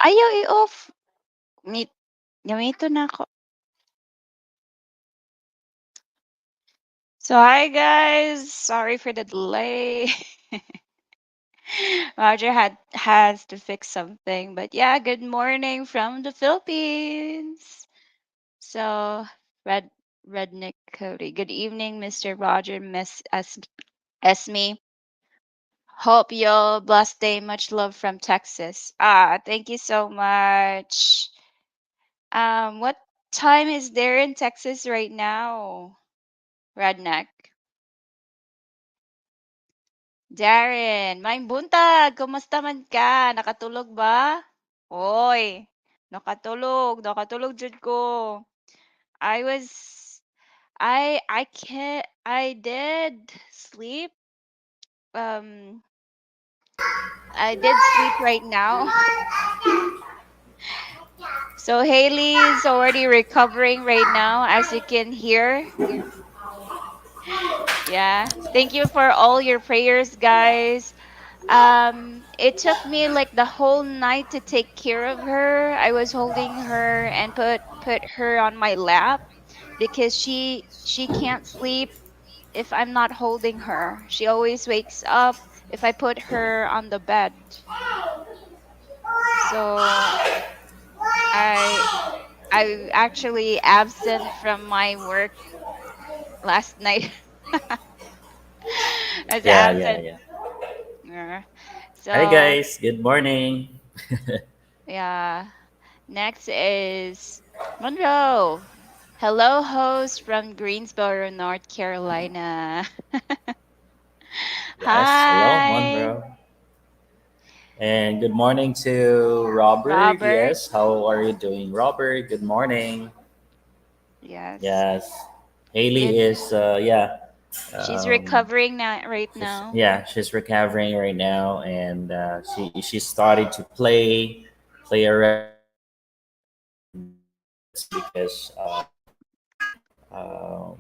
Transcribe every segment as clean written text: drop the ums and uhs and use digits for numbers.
Ayaw i-off. Meet, gamito na ako. So, hi guys. Sorry for the delay. Roger has to fix something, but yeah, good morning from the Philippines. So, Red Redneck Cody. Good evening, Mr. Roger, Miss Esme. Hope you'll blessed day. Much love from Texas. Thank you so much. What time is there in Texas right now? Redneck. Darren, maing buntag, kumusta man ka? Nakatulog ba? Hoy, nakatulog jud ko. I was I did sleep. Um I did sleep right now. So Haley's already recovering right now, as you can hear. Yeah. Thank you for all your prayers, guys. It took me like the whole night to take care of her. I was holding her and put her on my lap because she can't sleep if I'm not holding her. She always wakes up if I put her on the bed. So I I actually absent from my work last night. I was Yeah, yeah, absent. yeah. Yeah. Hi So guys, good morning. yeah. Next is Monroe. Hello, host from Greensboro, North Carolina. Yes, hello, Hi, Monroe. And good morning to Robert. Robert. Yes, how are you doing, Robert? Good morning. Yes, Yes, Haley good. is, yeah, She's um, recovering now, right now. she's recovering right now, and she started to play already, and that's because um,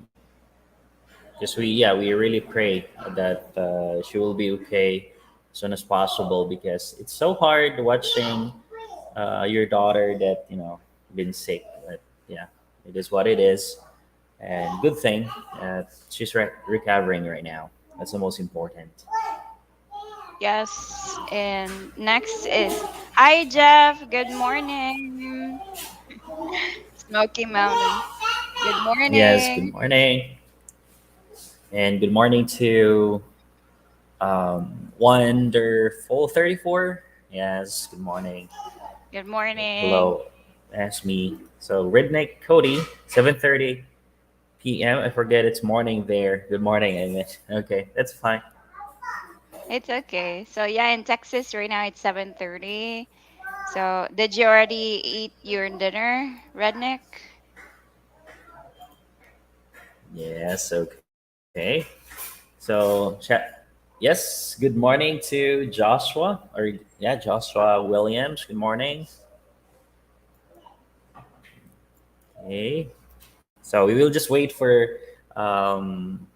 Because we really pray that she will be okay as soon as possible because it's so hard watching your daughter that been sick. But yeah, it is what it is, and good thing she's recovering right now. That's the most important. Yes, and next is Hi, Jeff. Good morning, Smoky Mountain. Good Yes, good morning. morning, and good morning to Wonderful 34. Yes, good morning. Good morning. Hello, that's me. So Redneck Cody, 7:30 p.m. I forget it's morning there. Good morning, I meant. Okay, that's fine. It's okay. So yeah, in Texas right now it's 7:30. So did you already eat your dinner, Redneck? Yes, okay. So yes, good morning to Joshua Joshua Williams. Good morning. Hey. So we will just wait for um,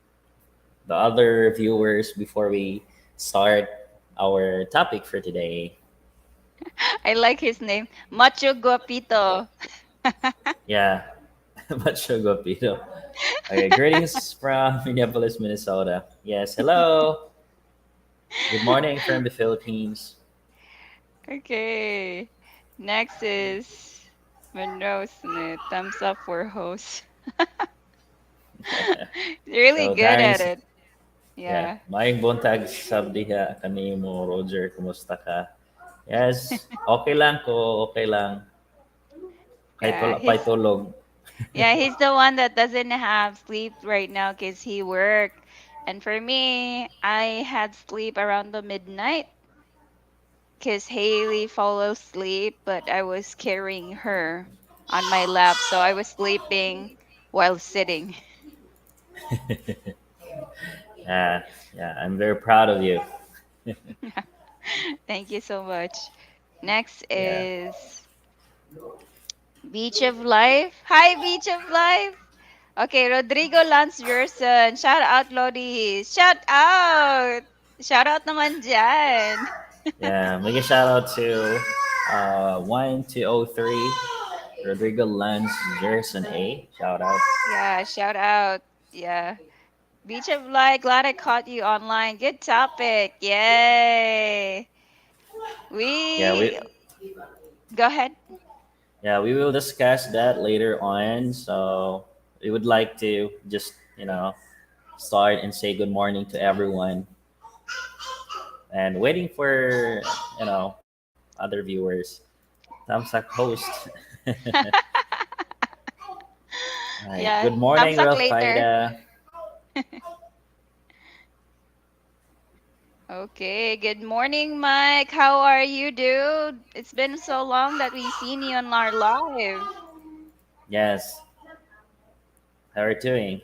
the other viewers before we start our topic for today. I like his name, Macho Guapito. Yeah, Macho Guapito. Okay, greetings from Minneapolis, Minnesota. Yes, hello. Good morning from the Philippines. Okay. Next is Monroe Smith. Thumbs up for host. Really So, good Darren, at it. yeah, Yeah. maayong buntag sa diha kanimo, Roger, kumusta ka? Yes, okay lang ko, okay lang. Kahit Yeah. wala pa'y He's tulog. yeah, he's the one that doesn't have sleep right now because he worked. And for me, I had sleep around the midnight because Haley follows sleep, but I was carrying her on my lap, so I was sleeping while sitting. Yeah, yeah, I'm very proud of you. Thank you so much. Next Yeah. is Beach of Life. Hi, Beach of Life. Okay, Rodrigo Lance Gerson. Shout out, Lodi. Shout out! Shout out naman dyan. Yeah, make a shout out to 1203 Rodrigo Lance Jerson A. Shout out. Yeah, shout out. Yeah. Beach of Light, glad I caught you online. Good topic. Yay. Yeah, We go ahead. we will discuss that later on. So we would like to just start and say good morning to everyone, and waiting for other viewers. Thumbs up, host. All right. Yeah. Good morning, Thumbs up later. Rafaida. Okay. Good morning, Mike. How are you, dude? It's been so long that we seen you on our live. Yes. How are you doing?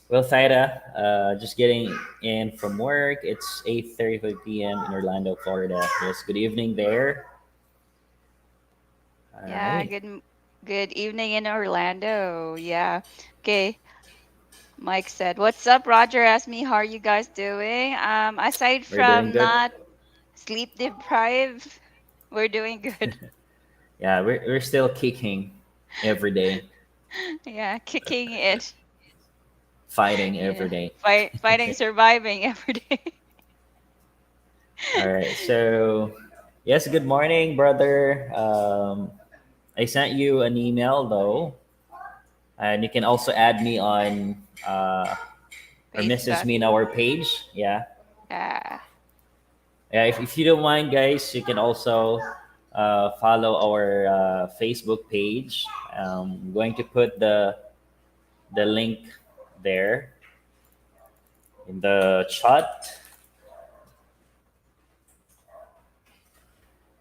Well, Thaida, just getting in from work. It's 8:35 p.m. in Orlando, Florida. Yes, good evening there. All Yeah, right. good evening in Orlando. Yeah. Okay. Mike said, "What's up?" Roger asked me, "How are you guys doing?" Aside We're doing from good. not sleep deprived, we're doing good. Yeah, we're still kicking every day, Yeah, kicking it. fighting every Yeah, day. fighting, surviving every day. All right. So, yes, good morning, brother. I sent you an email though, and you can also add me on or message Facebook. me in our page. Yeah. Yeah. Yeah, if you don't mind, guys, you can also follow our Facebook page. I'm going to put the link there in the chat.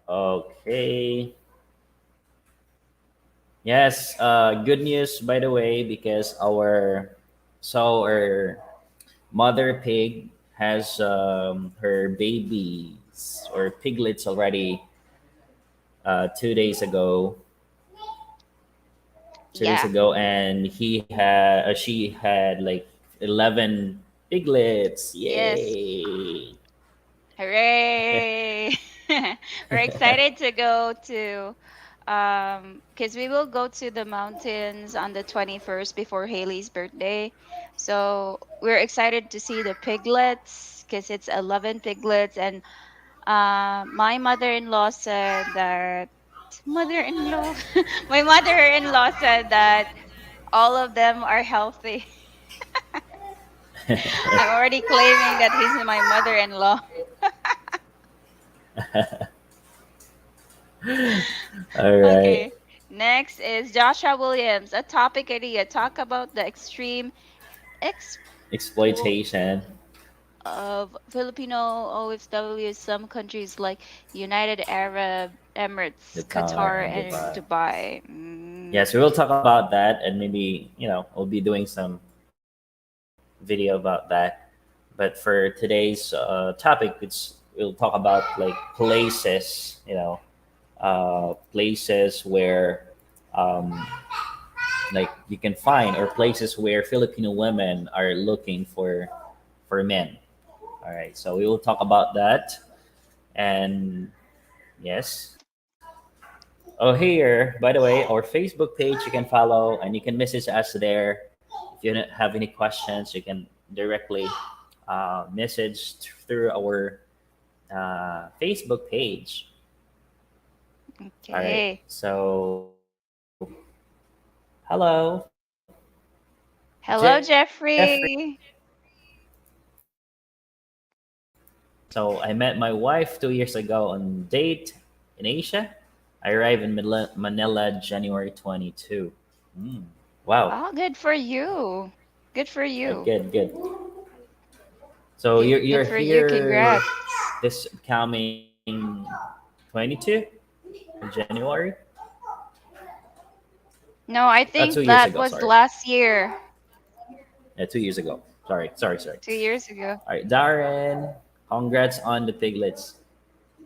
Okay. Yes. Good news, by the way, because our mother pig has her babies or piglets already 2 days ago. 2 days Yeah. ago, and she had like 11 piglets. Yes. Yay! Hooray! We're excited to go to because we will go to the mountains on the 21st before Haley's birthday. So we're excited to see the piglets because it's 11 piglets and my mother-in-law said that mother-in-law my mother-in-law said that all of them are healthy. I'm already claiming that he's my mother-in-law. All right. Okay. Next is Joshua Williams. A topic idea. Talk about the extreme exploit Exploitation. of Filipino OFW. Some countries like United Arab Emirates, Qatar Qatar, and and Dubai. Dubai. Yes, we will talk about that, and maybe we'll be doing some video about that. But for today's topic, we'll talk about like places, places where like you can find, or places where Filipino women are looking for men. All right, so we will talk about that. And yes. Oh, here, by the way, our Facebook page you can follow, and you can message us there. If you have any questions, you can directly message through our Facebook page. All right. Okay. So, hello, Jeffrey. Hello, Jeffrey. So I met my wife 2 years ago on date in Asia. I arrived in Manila January 22. Mm. Wow. Oh, good for you. Good for Right, you. good, good. So Good, you're good for you. here Congrats. this coming 22 in January? No, I 2 think years that ago, was sorry. last year, Yeah, 2 years ago. Sorry. 2 years ago. All right, Darren, congrats on the piglets.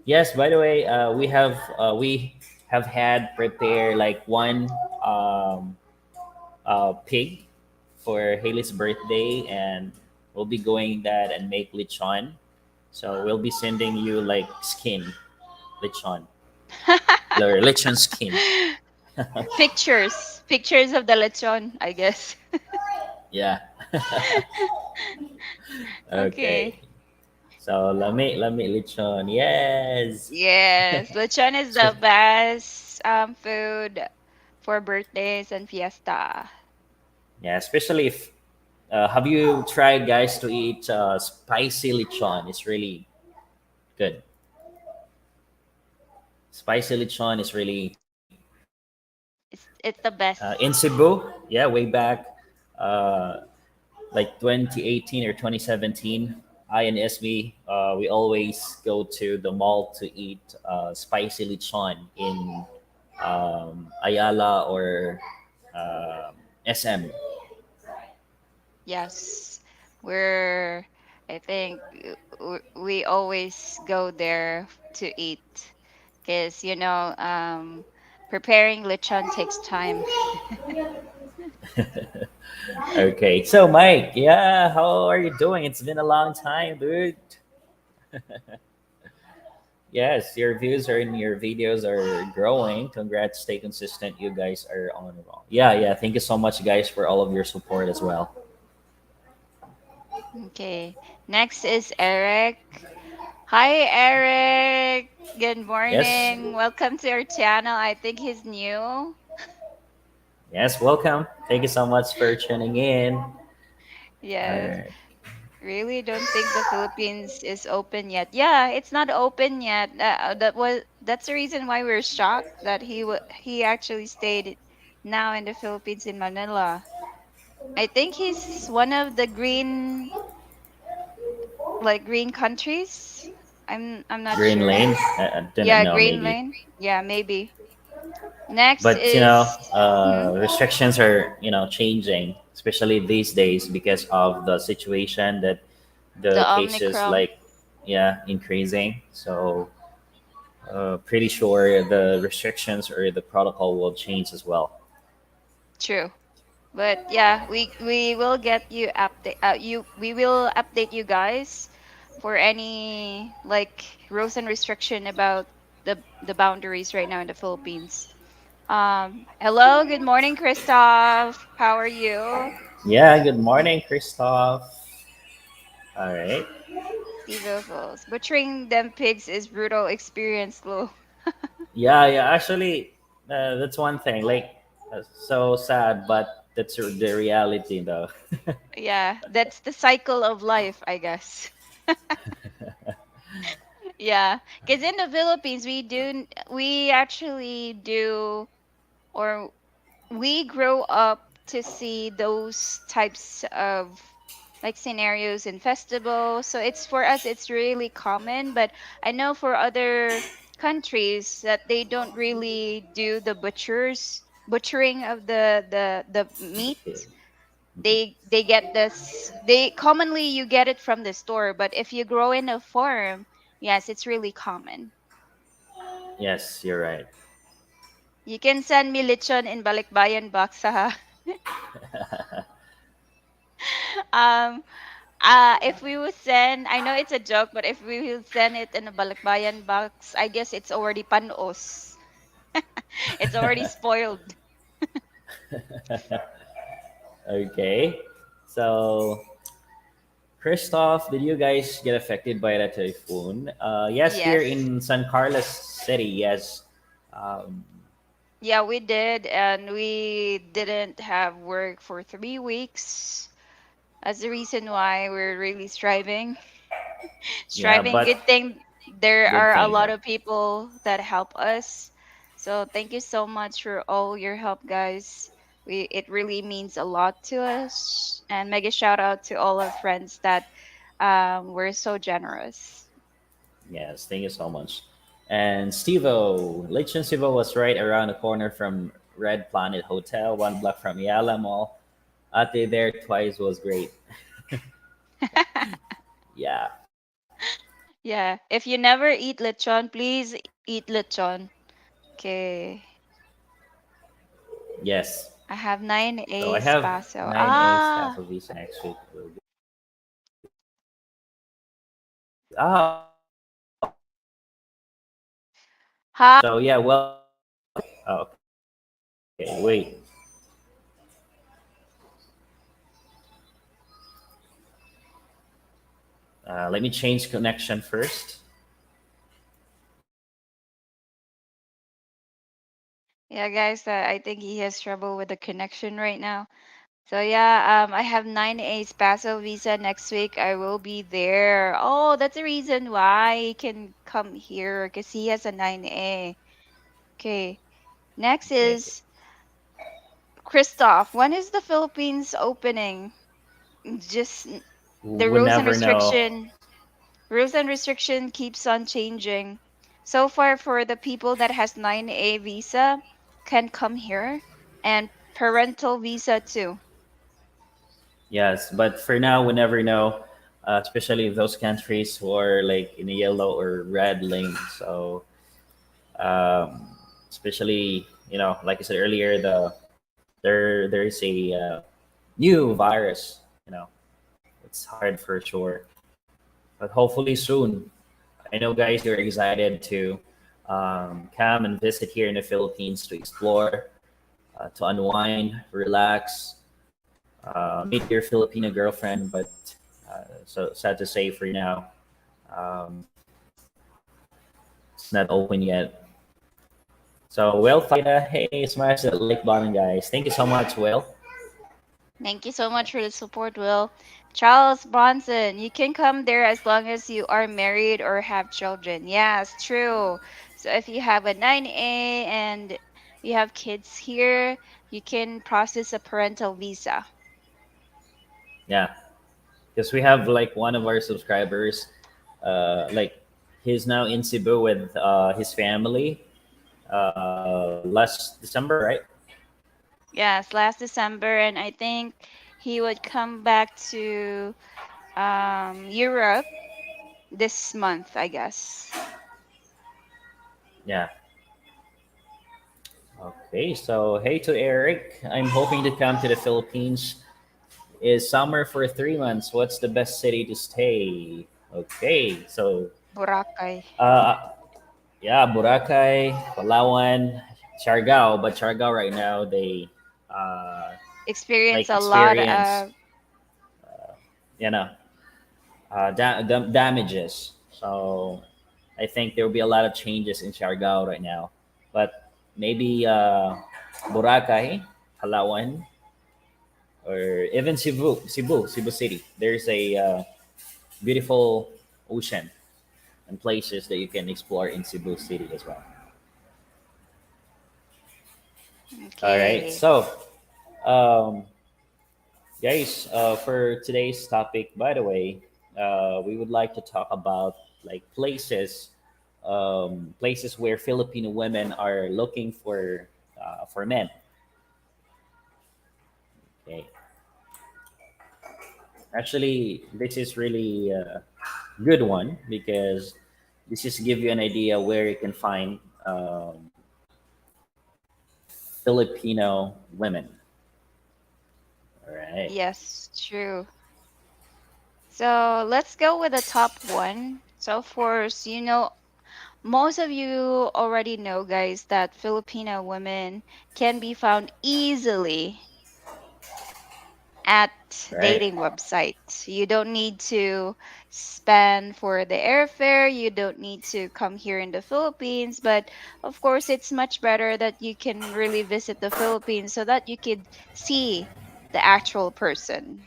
Yes, by the way, we have had prepare like one um, pig for Haley's birthday, and we'll be going that and make lechon. So we'll be sending you like skin, lechon, or lechon skin. Pictures of the lechon, I guess. Yeah. Okay. Okay. So lami lechon. Yes. Yes, lechon is the Spe- best food for birthdays and fiesta. yeah, especially if have you tried guys to eat spicy lechon? It's really good. Spicy lechon is really It's the in best. Cebu. Yeah, way back, uh, like 2018 or 2017. I and Esme, we always go to the mall to eat spicy lechon in Ayala or SM. Yes. We're I think we always go there to eat because preparing lechon takes time. Okay, so Mike, yeah, how are you doing? It's been a long time, dude. Yes, your views are in your videos are growing. Congrats, stay consistent. You guys are on a roll. Yeah, yeah. Thank you so much, guys, for all of your support as well. Okay. Next is Eric. Hi, Eric. Good Yes, morning. Welcome to our channel. I think he's new. yes. Welcome. Thank you so much for tuning in. All Yes. right. Really don't think the Philippines is open yet. Yeah, it's not open yet. That's the reason why we're shocked that he actually stayed now in the Philippines in Manila. I think he's one of the green countries. I'm not Green sure. Lane. I didn't Yeah, know green maybe, lane. Yeah, maybe. Next but is mhm, restrictions are changing, especially these days because of the situation that the the cases Omicron. like increasing. So pretty sure the restrictions or the protocol will change as well. True. But yeah, we will get you update you we will update you guys for any like rules and restriction about the boundaries right now in the Philippines. Hello, good morning, Christoph. How are you? Yeah, good morning, Christoph. All right. Steve Falls. Butchering them pigs is brutal experience, Lou. Yeah, yeah. Actually, that's one thing. Like, so sad, but that's the reality, though. Yeah, that's the cycle of life, I guess. Yeah, because in the Philippines we actually do or we grow up to see those types of like scenarios in festivals. So it's for us it's really common, but I know for other countries that they don't really do the butchering of the meat. Okay. They get this they commonly you get it from the store, but if you grow in a farm, yes, it's really common. Yes, you're right. You can send me lechon in balikbayan box ha. um if we would send, I know it's a joke, but if we will send it in a balikbayan box, I guess it's already panos. It's already spoiled. Okay. So, Christoph, did you guys get affected by the typhoon? Yes, here Yes. in San Carlos City, yes. Um, Yeah, we did, and we didn't have work for 3 weeks. That's the reason why we're really striving. yeah, Striving. but Good thing there good are a thing, lot yeah. of people that help us. So thank you so much for all your help, guys. It really means a lot to us. And mega shout out to all our friends that were so generous. Yes, thank you so much. And Stevo, Lechon Stevo was right around the corner from Red Planet Hotel, 1 block from Yala Mall. Ate there twice was great. Yeah, Yeah. If you never eat lechon, please eat lechon. Okay. yes. I have So I 9A have Spaso. 9A staff Ah, of visa next week. Will be Okay. Hi. So yeah, welcome back. Oh, okay, wait. Let me change connection first. Yeah, guys, I think he has trouble with the connection right now. So yeah, I have 9A Paso visa next week. I will be there. Oh, that's the reason why he can come here because he has a 9A. Okay. Next Okay. is Christoph. When is the Philippines opening? Just the We never know. rules and restriction keeps on changing. So far for the people that has 9A visa can come here and parental visa too. Yes, but for now, we never know. Especially those countries who are like in a yellow or red lane. So, um, especially like I said earlier, there's a new virus. It's hard for sure, but hopefully soon. I know, guys, you're excited to come and visit here in the Philippines to explore, to unwind, relax, meet your Filipino girlfriend. But so sad to say for now, um, it's not open yet. So, well, Fida, hey, smash that like button, guys. Thank you so much, Will. Thank you so much for the support, Will. Charles Bronson, you can come there as long as you are married or have children. Yes, true. So if you have a 9A and you have kids here, you can process a parental visa. Yeah, because we have like one of our subscribers, like he's now in Cebu with his family last December, right? Yes, last December, and I think he would come back to Europe this month, I guess. Yeah. Okay, so hey to Eric. I'm hoping to come to the Philippines. Is summer for 3 months. What's the best city to stay? Okay, so Boracay. uh, yeah, Boracay, Palawan, Siargao, but Siargao right now they uh, Experience like a lot experience of, you know damages. So I think there will be a lot of changes in Siargao right now, but maybe Boracay, Palawan, or even Cebu City. There's a beautiful ocean and places that you can explore in Cebu City as well. All right, okay. so um, guys, for today's topic, by the way, we would like to talk about like places where Filipino women are looking for men. Okay, actually, this is really a good one because this just give you an idea where you can find Filipino women. All right. Yes, true. So let's go with the top one. So, of course, most of you already know, guys, that Filipino women can be found easily at Right. dating websites. You don't need to spend for the airfare, you don't need to come here in the Philippines, but of course it's much better that you can really visit the Philippines so that you could see the actual person.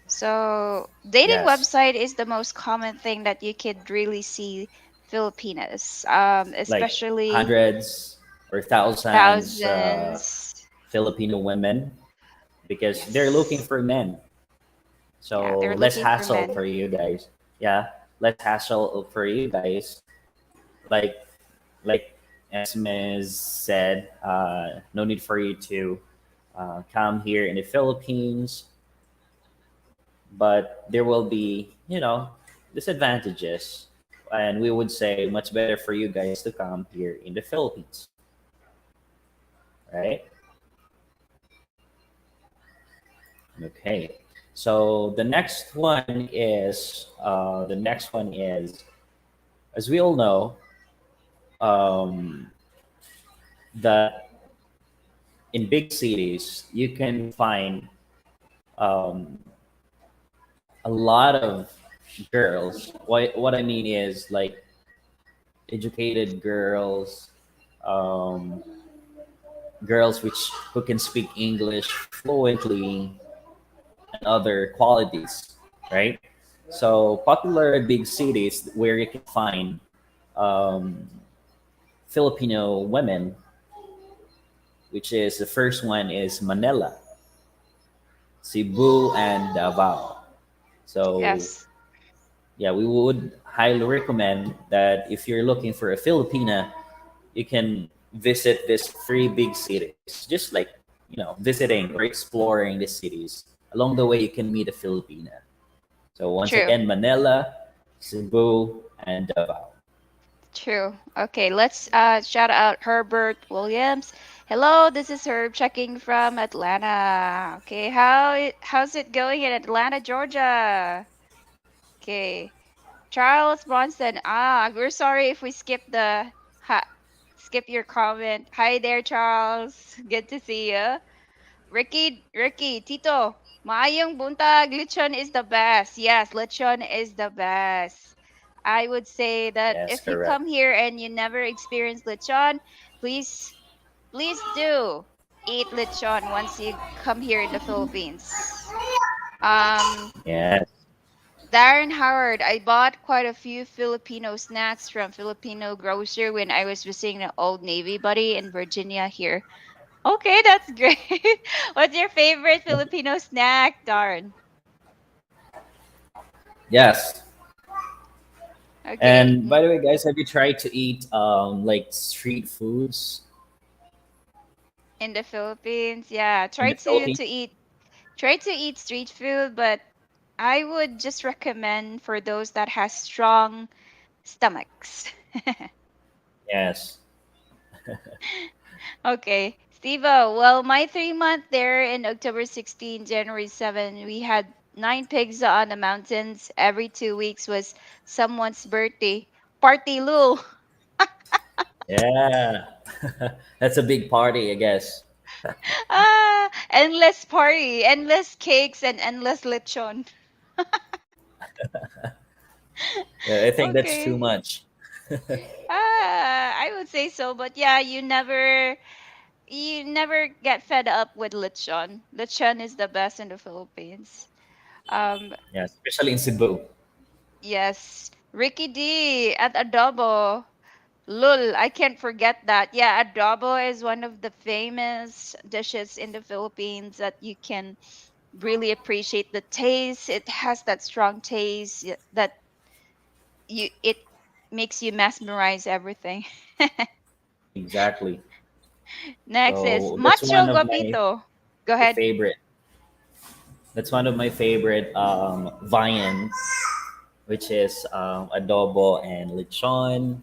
So, dating Yes. website is the most common thing that you could really see Filipinas, Like especially hundreds or thousands thousands. Filipino women because they're looking Yes. for men. Yeah, So they're less looking for hassle men. for you guys. Yeah, less hassle for you guys. Like like Esmes said, no need for you to come here in the Philippines, but there will be disadvantages, and we would say much better for you guys to come here in the Philippines, right? Okay. So the next one is, as we all know, um, that in big cities you can find um, a lot of girls. What I mean is like educated girls, um, girls which who can speak English fluently and other qualities, right? So popular big cities where you can find um, Filipino women, which is the first one is Manila, Cebu and Davao. So Yes, yeah, we would highly recommend that if you're looking for a Filipina, you can visit these three big cities, just like visiting or exploring the cities. Along the way, you can meet a Filipina. So once true. again, Manila, Cebu, and Davao. True. Okay, let's shout out Herbert Williams. Hello, this is Herb checking from Atlanta. Okay, how's it going in Atlanta, Georgia? Okay. Charles Bronson. We're sorry if we skip your comment. Hi there, Charles. Good to see you. Ricky, Tito, maayong buntag. Lechon is the best. Yes, lechon is the best. I would say that Yes, if you correct. come here and you never experienced lechon, please, please do eat lechon once you come here in the Philippines. Um, Yes, Darren Howard, I bought quite a few Filipino snacks from Filipino grocer when I was visiting the Old Navy buddy in Virginia here. Okay, that's great. What's your favorite Filipino snack, Darn? yes. Okay, And by the way, guys, have you tried to eat like street foods in the Philippines, yeah, in the Philippines? try to eat street food, but I would just recommend for those that has strong stomachs. Yes, Okay, Stevo. Well, my 3 month there in October 16, January 7, we had 9 pigs on the mountains. Every 2 weeks was someone's birthday. Party Lul. yeah. That's a big party, I guess. Endless party, endless cakes, and endless lechon. Yeah, I think that's too Okay. much. I would say so, but yeah, you never get fed up with lechon. Lechon is the best in the Philippines. Um, Yeah, especially in Cebu. yes, Ricky D at adobo. Lul, I can't forget that. Yeah, adobo is one of the famous dishes in the Philippines that you can really appreciate the taste. It has that strong taste that you it makes you mesmerize everything. Exactly. Next is So that's macho one of my guapito. Go ahead. favorite. That's one of my favorite viands, which is adobo and lechon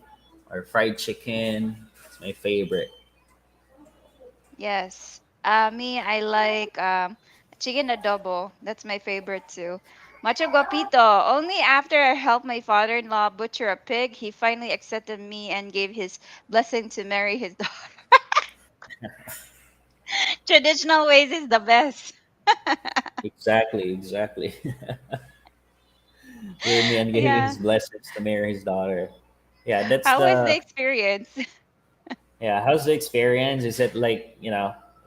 or fried chicken. It's my favorite. Yes. I like chicken adobo. That's my favorite too. Macho guapito. Only after I helped my father-in-law butcher a pig, he finally accepted me and gave his blessing to marry his daughter. Traditional ways is the best. Exactly, exactly. With me and gave Yeah. his blessings to marry his daughter. Yeah, that's How was the the experience? yeah. How's the experience? Is it like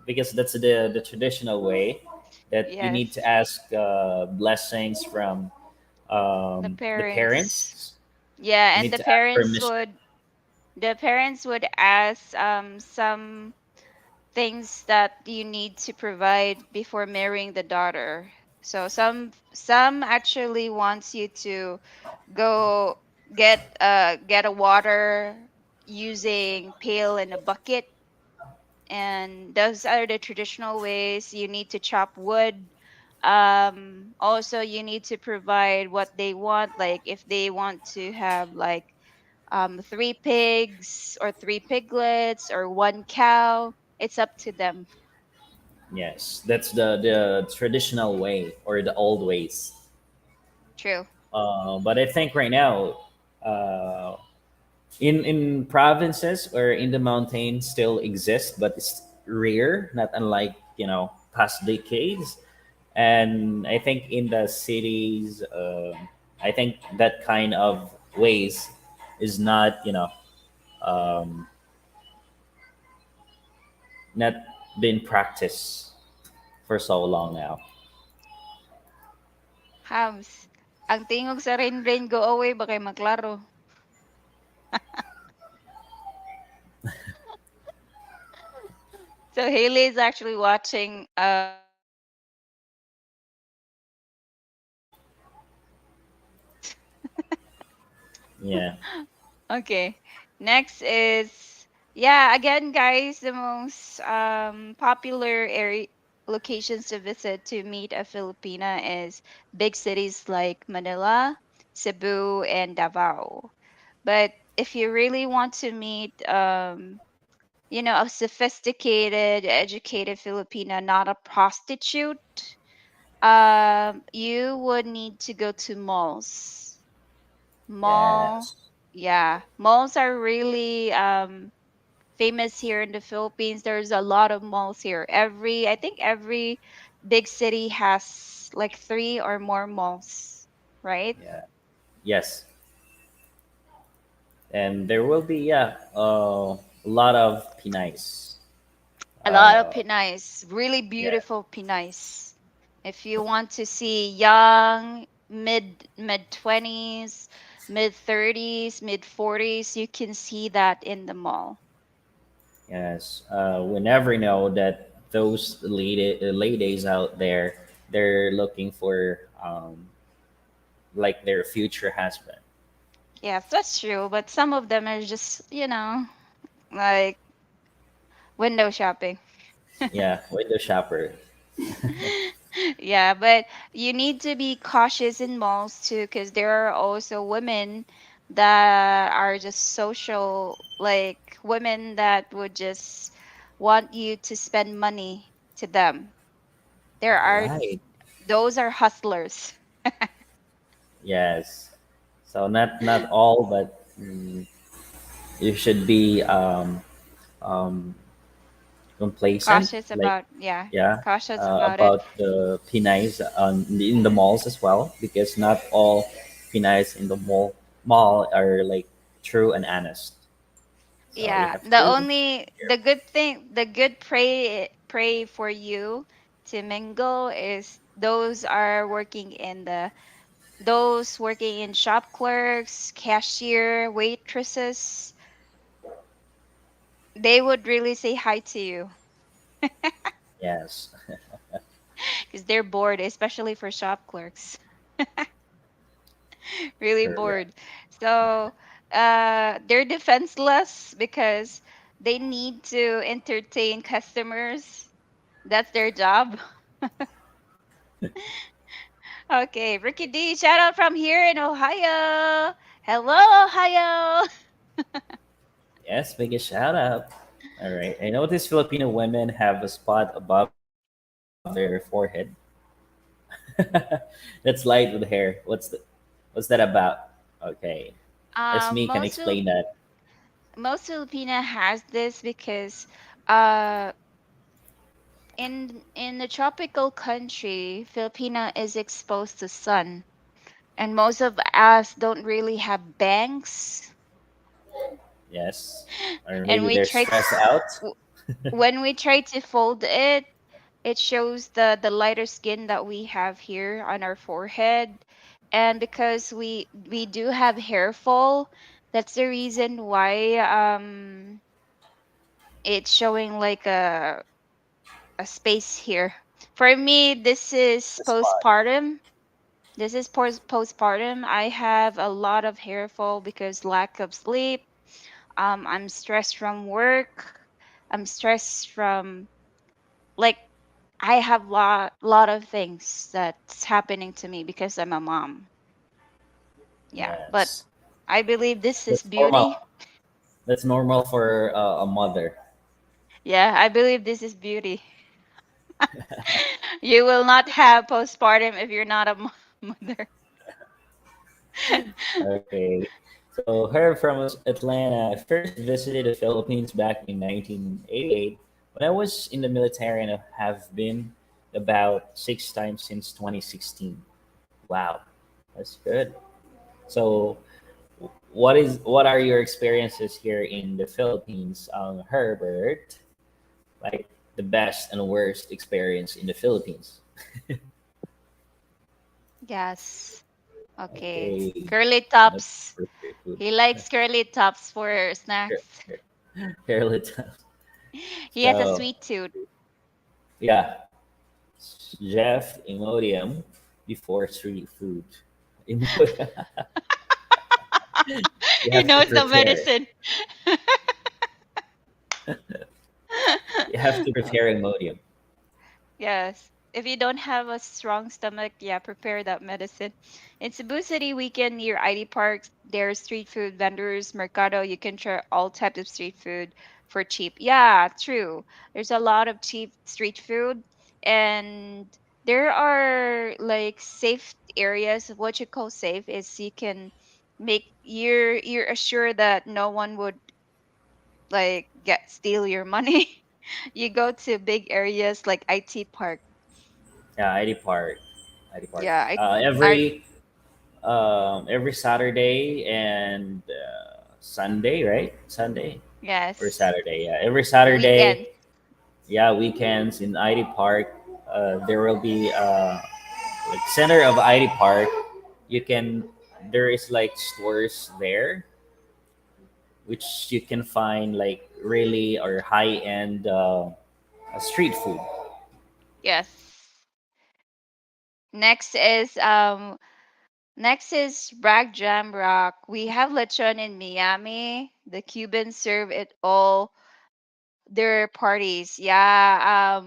because that's the traditional way that you need to Yes. ask blessings from The the parents. parents. Yeah, You and need to ask permission. the parents would ask some things that you need to provide before marrying the daughter. So some actually wants you to go get a water using pail and a bucket, and those are the traditional ways. You need to chop wood. Also you need to provide what they want, like if they want to have like 3 pigs or 3 piglets or 1 cow, it's up to them. Yes, that's the traditional way or the old ways. True. But I think right now, uh, in provinces or in the mountains still exist, but it's rare, not unlike past decades. And I think in the cities, I think that kind of ways is not um, not been practiced for so long now. Hams. Ang tingog sa Rain Rain Go Away ba kay maklaro? So Haley is actually watching Yeah. Okay. Next is yeah, again guys, the most popular area locations to visit to meet a Filipina is big cities like Manila, Cebu and Davao. But if you really want to meet a sophisticated, educated Filipina, not a prostitute, you would need to go to malls. Mall, Yes. yeah, malls are really famous here in the Philippines. There's a lot of malls here. I think every big city has like three or more malls, right? Yeah. Yes. And there will be a lot of Pinays. A lot of Uh, Pinays, really yeah. beautiful Pinays. If you want to see young, mid 20s, mid 30s, mid 40s, you can see that in the mall. Yes. We never know that those ladies out there, they're looking for like their future husband. Yes, that's true, but some of them are just, like window shopping. Yeah, window shopper. Yeah, but you need to be cautious in malls too, because there are also women that are just social, like women that would just want you to spend money to them. There are Right. those are hustlers. Yes. So not all, but you should be um, complacent, Cautious like about, yeah, yeah, cautious about it. about the Pinays in the malls as well, because not all Pinays in the mall are like true and honest. So you Yeah, have to be the careful. good thing, the good pray for you to mingle is those working in shop clerks, cashier, waitresses. They would really say hi to you Yes. because they're bored, especially for shop clerks. Really Correct. bored. So they're defenseless because they need to entertain customers. That's their job. Okay, Ricky D, shout out from here in Ohio. Hello, Ohio. Yes, make a shout out. All right. I notice Filipino women have a spot above their forehead. That's light with hair. What's that about? Okay. Esme can Most explain that. most Filipina has this because uh in the tropical country, Filipina is exposed to sun, and most of us don't really have bangs, Yes. Or and maybe we they're try stressed out. when we try to fold it, it shows the lighter skin that we have here on our forehead. And because we do have hair fall, that's the reason why it's showing like a space here. For me, this is The spot. postpartum. This is postpartum. I have a lot of hair fall because lack of sleep. I'm stressed from work. I'm stressed from like I have lot of things that's happening to me because I'm a mom. Yeah, but Yes. I believe this is That's normal. beauty. That's normal for a mother. Yeah, I believe this is beauty. You will not have postpartum if you're not a mother. Okay. So her from Atlanta. I first visited the Philippines back in 1988 when I was in the military and I have been about 6 times since 2016. Wow, that's good. So what are your experiences here in the Philippines, Herbert? Like the best and worst experience in the Philippines. Yes. Okay. Okay, Curly let's tops. prepare food. He likes curly tops for snacks. Fairly tough. He has a So sweet tooth. yeah, Jeff Imodium before street food. Imodium. You He have to knows the prepare. medicine. You have to prepare Imodium. Yes. If you don't have a strong stomach, yeah, prepare that medicine. In Cebu City weekend near ID Park, there's street food vendors, Mercado. You can try all types of street food for cheap. Yeah, true. There's a lot of cheap street food, and there are like safe areas. What you call safe is you can make you're assured that no one would like get steal your money. You go to big areas like IT Park. Yeah, ID Park. ID Park. Yeah, I Every Saturday and Sunday, right? Sunday or yes. Saturday. Yeah, every Saturday. Weekend. Yeah, weekends in ID Park. There will be like center of ID Park. You can there is like stores there which you can find like really or high end street food. Yes. Next is Bragg Jam Rock. We have lechon in Miami. The Cubans serve it all their parties. Yeah.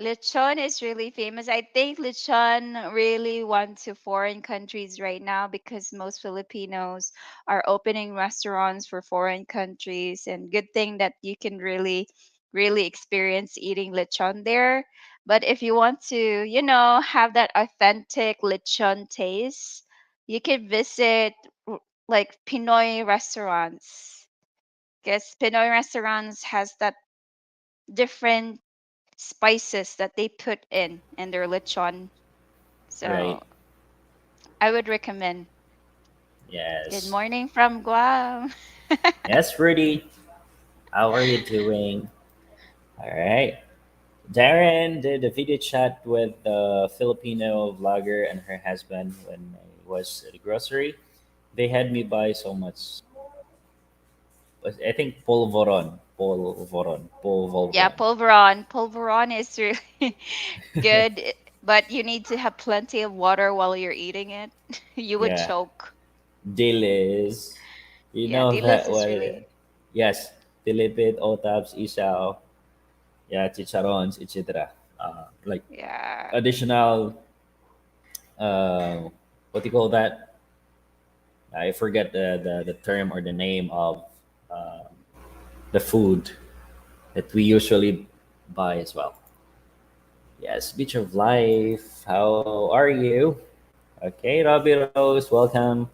Lechon is really famous. I think lechon really went to foreign countries right now because most Filipinos are opening restaurants for foreign countries, and good thing that you can really experience eating lechon there. But if you want to, have that authentic lechon taste, you can visit like Pinoy restaurants. Because Pinoy restaurants has that different spices that they put in their lechon. So Right. I would recommend. Good Yes. morning from Guam. Yes, Rudy. How are you doing? All right. Darren did a video chat with the Filipino vlogger and her husband when I was at the grocery. They had me buy so much. I think Yeah, polvoron. pulveron. Pulveron is really good, but you need to have plenty of water while you're eating it. You would Yeah, choke. dilis. You Yeah, know dilis that is what? really, Yes, dilipid, otabs, isaw, yeah, chicharrons, etc. Like yeah. additional, uh, what do you call that? I forget the term or the name of uh, the food that we usually buy as well. Yes, Beach of Life. How are you? Okay, Robbie Rose, welcome.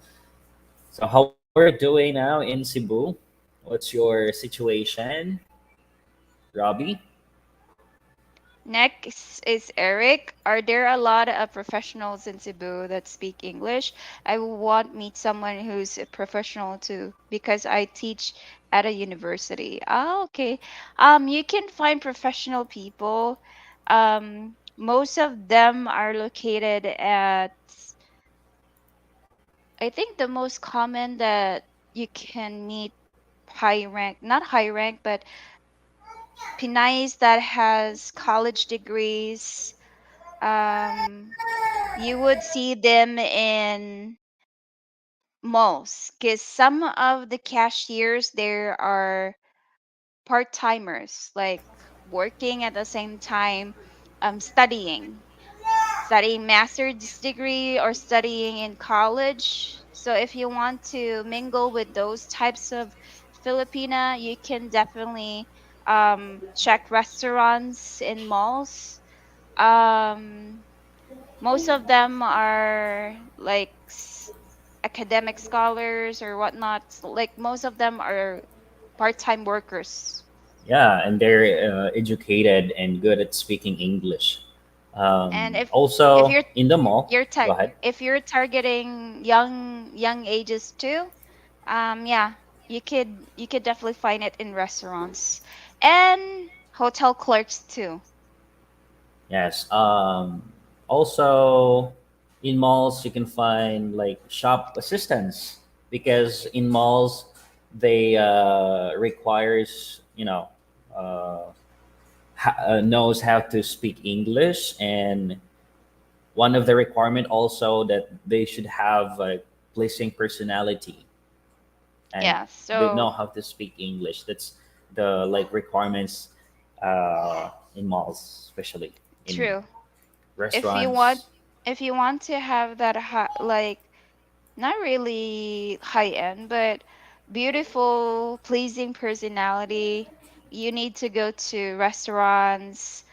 So, how are you doing now in Cebu? What's your situation, Robbie? Next is Eric. Are there a lot of professionals in Cebu that speak English? I want meet someone who's a professional too because I teach at a university. Ah, okay. You can find professional people. Most of them are located at, I think the most common that you can meet high rank, not high rank, but Pinays that has college degrees. You would see them in malls because some of the cashiers there are part-timers, like working at the same time, studying master's degree or studying in college. So if you want to mingle with those types of Filipina, you can definitely check restaurants in malls. Um, most of them are like academic scholars or whatnot. Like most of them are part-time workers. Yeah, and they're educated and good at speaking English. And if Also, in the mall, you're go ahead. if you're targeting young ages too, yeah, you could definitely find it in restaurants and hotel clerks too. Yes. Also, in malls, you can find like shop assistants because in malls, they requires knows how to speak English, and one of the requirement also that they should have a pleasing personality and Yeah, they know so how to speak English. That's the like requirements in malls, especially in true. If you want restaurants. if you want to have that like not really high end, but beautiful, pleasing personality. You need to go to restaurants,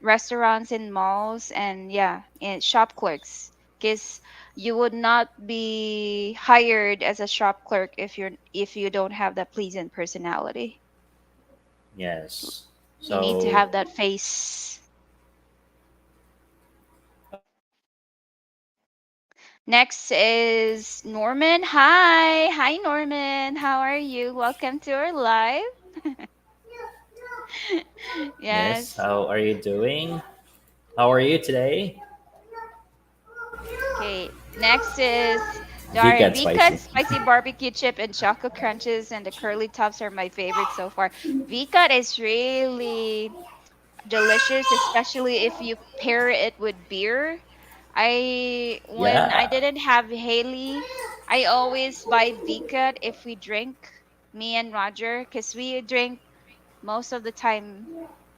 restaurants in malls, and yeah, in shop clerks. Because you would not be hired as a shop clerk if you don't have that pleasing personality. Yes. You need to So have that face. Next is Norman. Hi Norman. How are you? Welcome to our live. yes, Yes. how are you doing? How are you today? Okay. Next is Darren. Vegan V-Cut spicy. spicy barbecue chip and choco crunches and the curly tops are my favorite so far. V-Cut is really delicious, especially if you pair it with beer. When I Yeah. didn't have Haley, I always buy V-Cut if we drink, me and Roger, because we drink most of the time.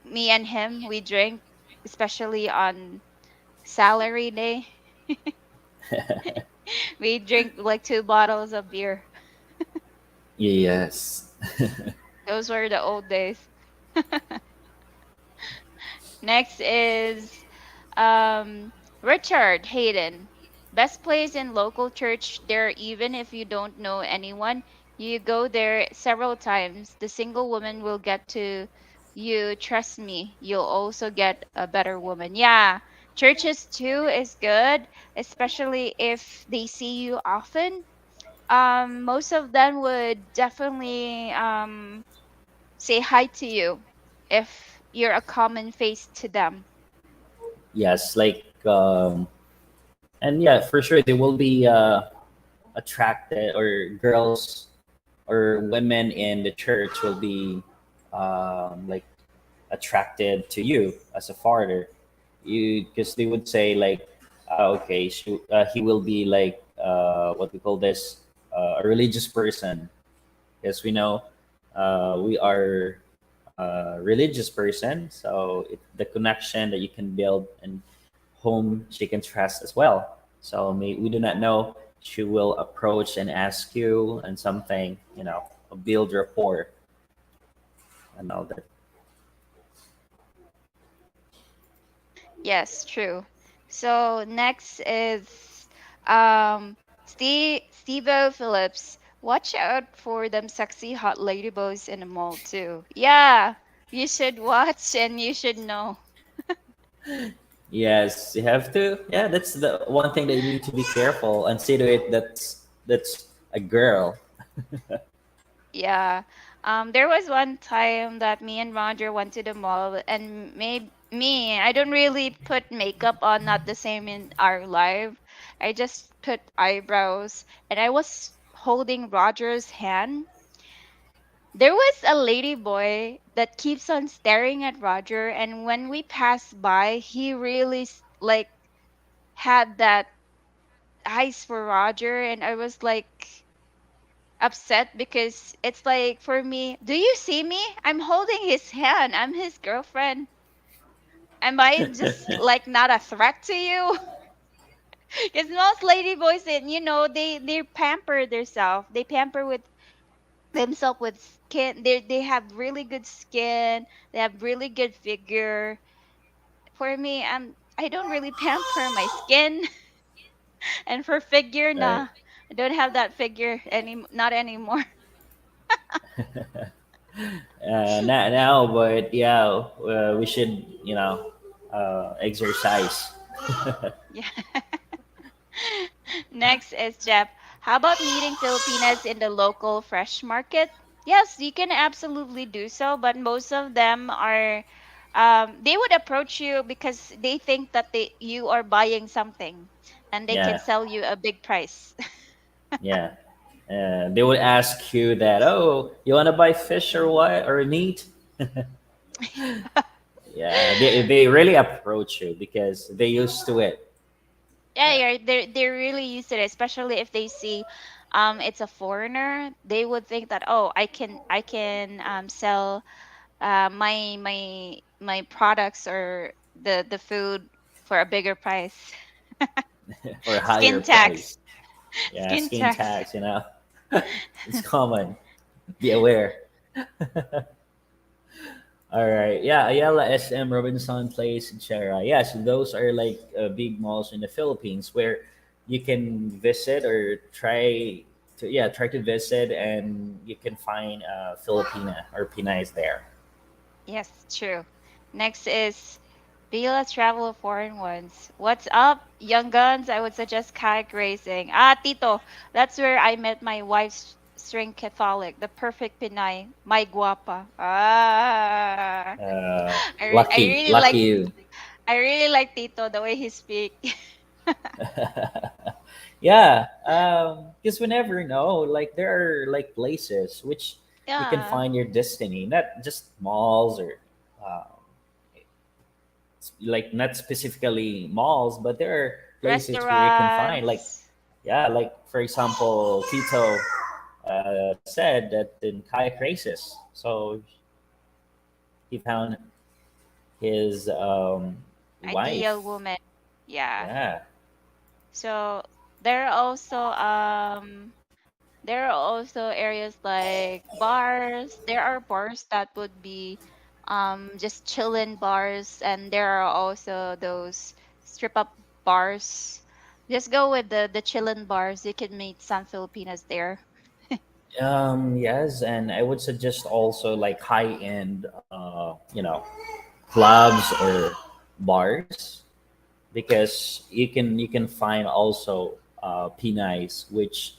Me and him, we drink, especially on salary day. We drink like 2 bottles of beer. Yes. Those were the old days. Next is Richard Hayden. Best place in local church there, even if you don't know anyone. You go there several times. The single woman will get to you. Trust me, you'll also get a better woman. Yeah, churches too is good, especially if they see you often. Most of them would definitely say hi to you if you're a common face to them. Yes, like and yeah, for sure they will be attracted, or girls or women in the church will be like attracted to you as a father. You because they would say like, okay, he will be like what we call this, a religious person. Yes, we know we are a religious person, so the connection that you can build and whom she can trust as well. So we do not know, she will approach and ask you and something, build rapport and all that. Yes, true. So next is Stevo Phillips. Watch out for them sexy hot ladyboys in the mall too. Yeah, you should watch and you should know. Yes, you have to. Yeah, that's the one thing that you need to be careful and see to it that's a girl. Yeah. There was one time that me and Roger went to the mall and I don't really put makeup on, not the same in our life. I just put eyebrows and I was holding Roger's hand. There was a lady boy that keeps on staring at Roger, and when we passed by, he really like had that eyes for Roger, and I was like upset because it's like for me, do you see me? I'm holding his hand. I'm his girlfriend. Am I just like not a threat to you? Because most lady boys, and they pamper themselves. They pamper with themselves with skin. They have really good skin. They have really good figure. For me, I don't really pamper my skin, and for figure, Right. nah, I don't have that figure not anymore. Now, but yeah, we should, exercise. Yeah. Next is Jeff. How about meeting Filipinas in the local fresh market? Yes, you can absolutely do so, but most of them are they would approach you because they think that you are buying something and they can Yeah, sell you a big price. yeah. They would ask you that, oh, you want to buy fish or what or meat? Yeah, they really approach you because they used to it. Yeah, Yeah, they're really used to it, especially if they see it's a foreigner. They would think that, oh, I can sell my products or the food for a bigger price. for a higher Skin tax. price. Yeah, Skin skin tax. tax. It's common. Be aware. All right. Yeah, Ayala SM, Robinson Place, etc. Yes, those are like big malls in the Philippines where you can visit or try to visit, and you can find Filipina or Pinay there. Yes, true. Next is Bila Travel Foreign Ones. What's up, young guns? I would suggest kayak racing. Ah, Tito, that's where I met my wife's string Catholic, the perfect Pinay, my guapa. Ah, I Lucky, really lucky like you. Tito the way he speak. Yeah, because we never know. Like there are like places which you can Yeah, find your destiny, not just malls or um, like not specifically malls, but there are places where you can find like restaurants. yeah, like for example, Tito said that in kayak races, so he found his Ideal wife. woman. Yeah. Yeah. So there are also areas like bars. There are bars that would be just chillin' bars, and there are also those strip up bars. Just go with the chillin' bars. You can meet some Filipinas there. Yes, and I would suggest also like high end, clubs or bars because you can find also Pinays which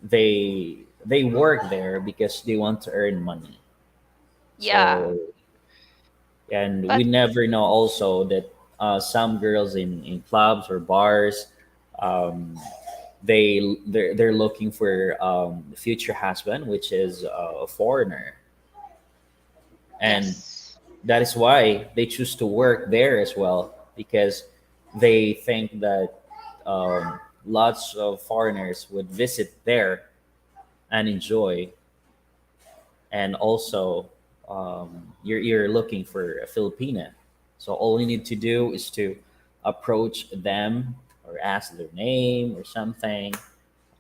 they work there because they want to earn money. Yeah. So and we But never know also that some girls in clubs or bars um, they're looking for future husband which is a foreigner, and yes. that is why they choose to work there as well because they think that lots of foreigners would visit there and enjoy, and also you're looking for a Filipina, so all you need to do is to approach them or ask their name or something,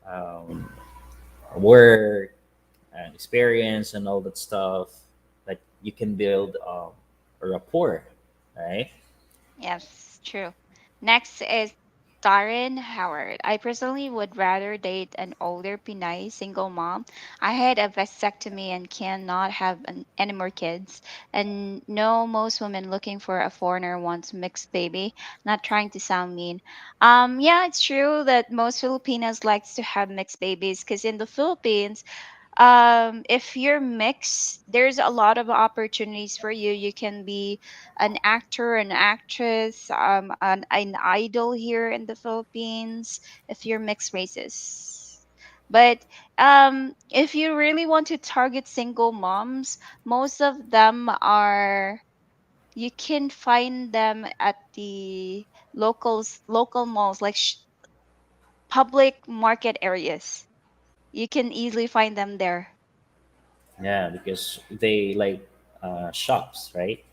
um, work and experience and all that stuff that you can build a rapport, right? Yes, true. Next is Darren Howard. I personally would rather date an older Pinay single mom. I had a vasectomy and cannot have any more kids. And no, most women looking for a foreigner wants mixed baby. Not trying to sound mean. Yeah, it's true that most Filipinos likes to have mixed babies because in the Philippines, if you're mixed, there's a lot of opportunities for you. You can be an actor, an actress, an idol here in the Philippines if you're mixed races. But if you really want to target single moms, most of them are, you can find them at the local malls, like public market areas. You can easily find them there. Yeah, because they like shops, right?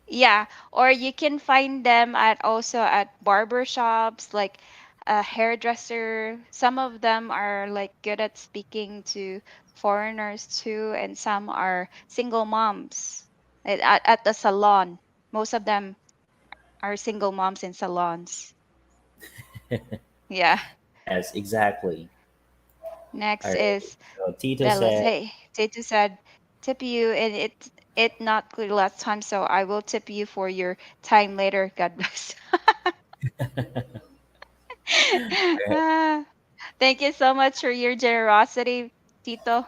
Yeah, or you can find them at also at barber shops, like a hairdresser. Some of them are like good at speaking to foreigners too, and some are single moms at the salon. Most of them our single moms in salons. Yeah. Yes, exactly. All Next right. is So Tito Bella's. said, Hey, Tito said, tip you, and it not clear last time, so I will tip you for your time later. God bless. Ah, thank you so much for your generosity, Tito.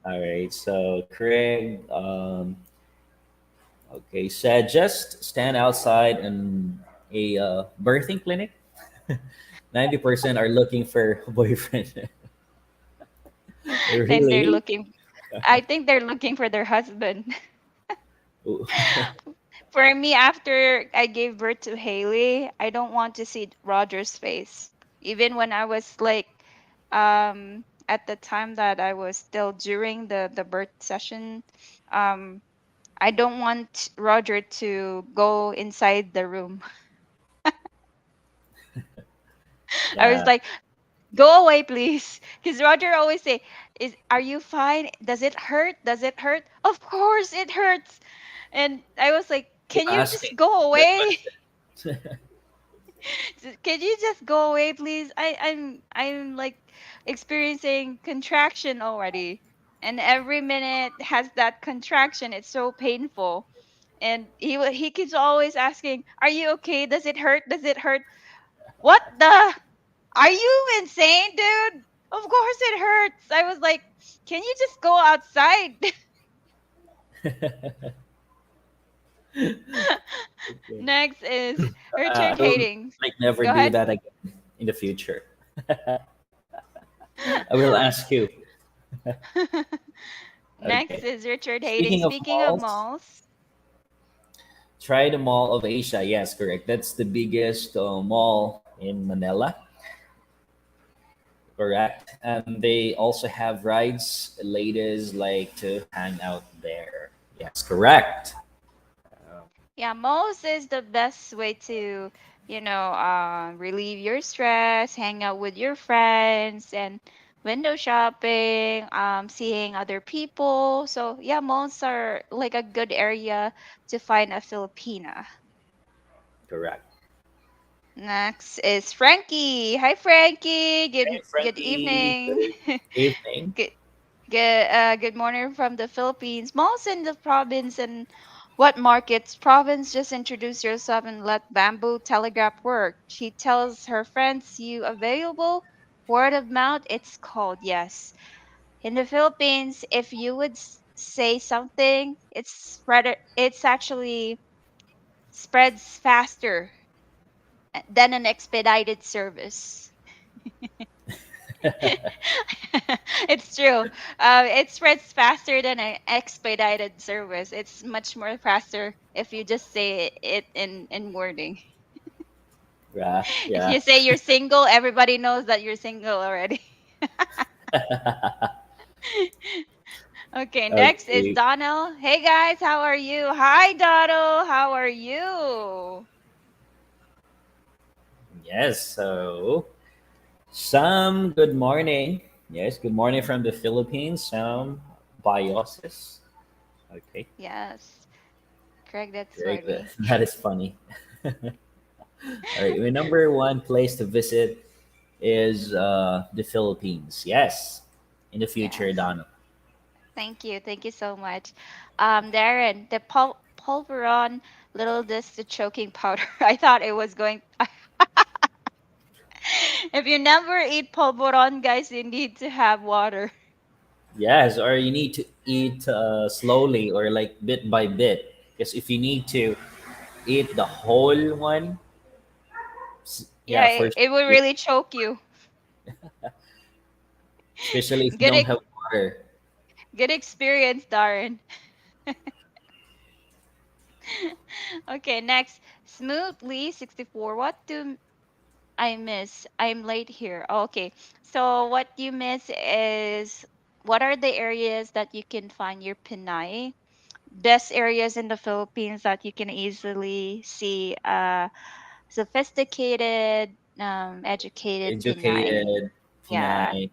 all right. So Craig, okay, said just stand outside in a birthing clinic. 90% are looking for a boyfriend. And they're Really? looking. I think they're looking for their husband. Ooh. For me, after I gave birth to Haley, I don't want to see Roger's face. Even when I was like, at the time that I was still during the birth session, um, I don't want Roger to go inside the room. I was Yeah. like, go away, please. Because Roger always say, are you fine? Does it hurt? Does it hurt? Of course it hurts. And I was like, Keep can you just asking go that away? question. Can you just go away, please? I'm like experiencing contraction already. And every minute has that contraction. It's so painful. And he keeps always asking, "Are you okay? Does it hurt? Does it hurt?" What the? Are you insane, dude? Of course it hurts. I was like, "Can you just go outside?" Okay. Next is Richard I will Hatings. like never Go do ahead. that again in the future. I will ask you. Next Okay. is Richard Hayting. Speaking of Speaking of malls, malls, try the Mall of Asia. Yes, correct. That's the biggest mall in Manila. Correct. And they also have rides. Ladies like to hang out there. Yes, correct. Uh, yeah, malls is the best way to, relieve your stress, hang out with your friends, and window shopping, seeing other people. So yeah, malls are like a good area to find a Filipina. correct. Next is Frankie. Hi, Frankie. Hey, Good Frankie. evening. Good evening. Good good morning from the Philippines. Malls in the province and what markets? Province, just introduce yourself and let Bamboo Telegraph work. She tells her friends you available. Word of mouth, it's called, yes. In the Philippines, if you would say something, it's actually spreads faster than an expedited service. It's true. It spreads faster than an expedited service. It's much more faster if you just say it in wording. Yeah, If yeah. you say you're single, everybody knows that you're single already. Okay, next is Okay. Donald. Hey guys, how are you? Hi Donald, how are you? Yes. So, Sam, good morning. Yes, good morning from the Philippines. Sam Biosis. Okay, Yes, Craig, that's great. funny. That is funny. All right, my number one place to visit is the Philippines. Yes, in the future, Yes. Donna. Thank you so much. Darren, the pulveron little disc the choking powder. I thought it was going. If you never eat pulveron, guys, you need to have water. Yes, or you need to eat slowly or like bit by bit. Because if you need to eat the whole one, Yeah, yeah, for it will really choke you. especially if you Good, don't have water. good experience, Darren. Okay, next, smoothly 64. What do I miss? I'm late here. Okay, so what you miss is what are the areas that you can find your Pinay? Best areas in the Philippines that you can easily see sophisticated, educated Pinay. Educated, Yeah, Pinay.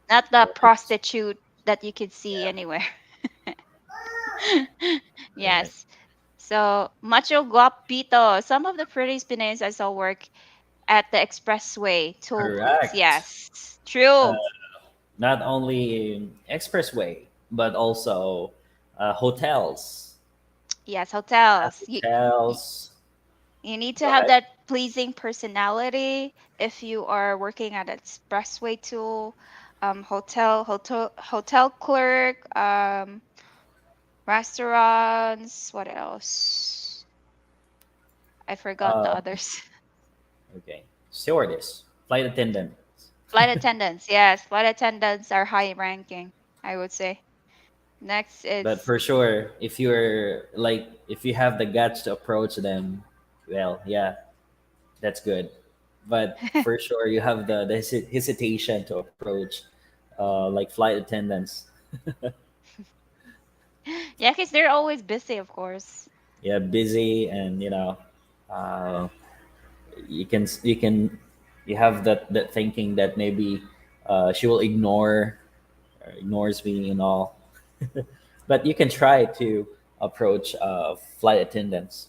not the Yes. prostitute that you could see Yeah. anywhere. Right. Yes. So, Macho Guapito. Some of the prettiest Pinays I saw work at the expressway toll booths. Correct. Yes, true. Uh, Not only expressway, but also hotels. Yes, hotels. You Hotels. you need to Go have ahead. that pleasing personality if you are working at expressway tool, hotel clerk, restaurants. What else? I forgot the Uh, others. okay. Stewardess, flight attendant. Flight attendants. Yes, flight attendants are high ranking, I would say. Next But is for sure, if you're like, if you have the guts to approach them, well, yeah, that's good. But for sure, you have the hesitation to approach, like flight attendants. yeah, because they're always busy, of course. Yeah, busy, and uh, you can you have that thinking that maybe she will ignores me and all. But you can try to approach flight attendants.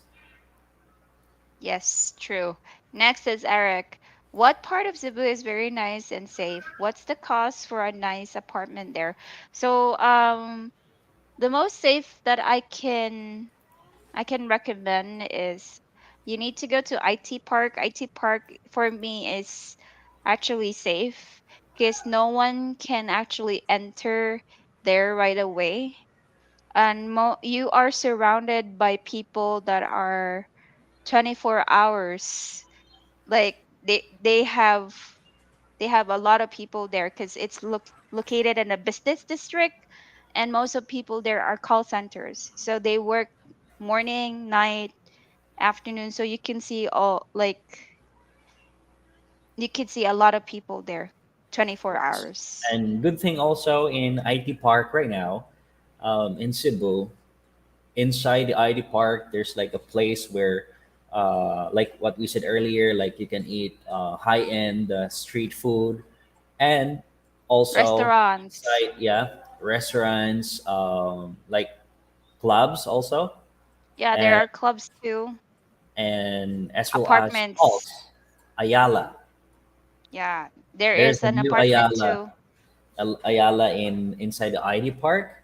Yes, true. Next is Eric. What part of Cebu is very nice and safe? What's the cost for a nice apartment there? So, the most safe that I can recommend is you need to go to IT Park. IT Park for me is actually safe because no one can actually enter there right away. And you are surrounded by people that are 24 hours. Like they have a lot of people there because it's located in a business district, and most of people there are call centers, so they work morning, night, afternoon, so you can see a lot of people there 24 hours. And good thing also in IT Park right now, in Cebu, inside the IT Park, there's like a place where, like what we said earlier, like you can eat high end street food, and also Restaurants. inside, yeah, restaurants, like clubs also, Yeah, there and are clubs too. as well as Apartments. malls. Ayala. Yeah, there There's is a an new apartment too. Ayala in inside the IT Park,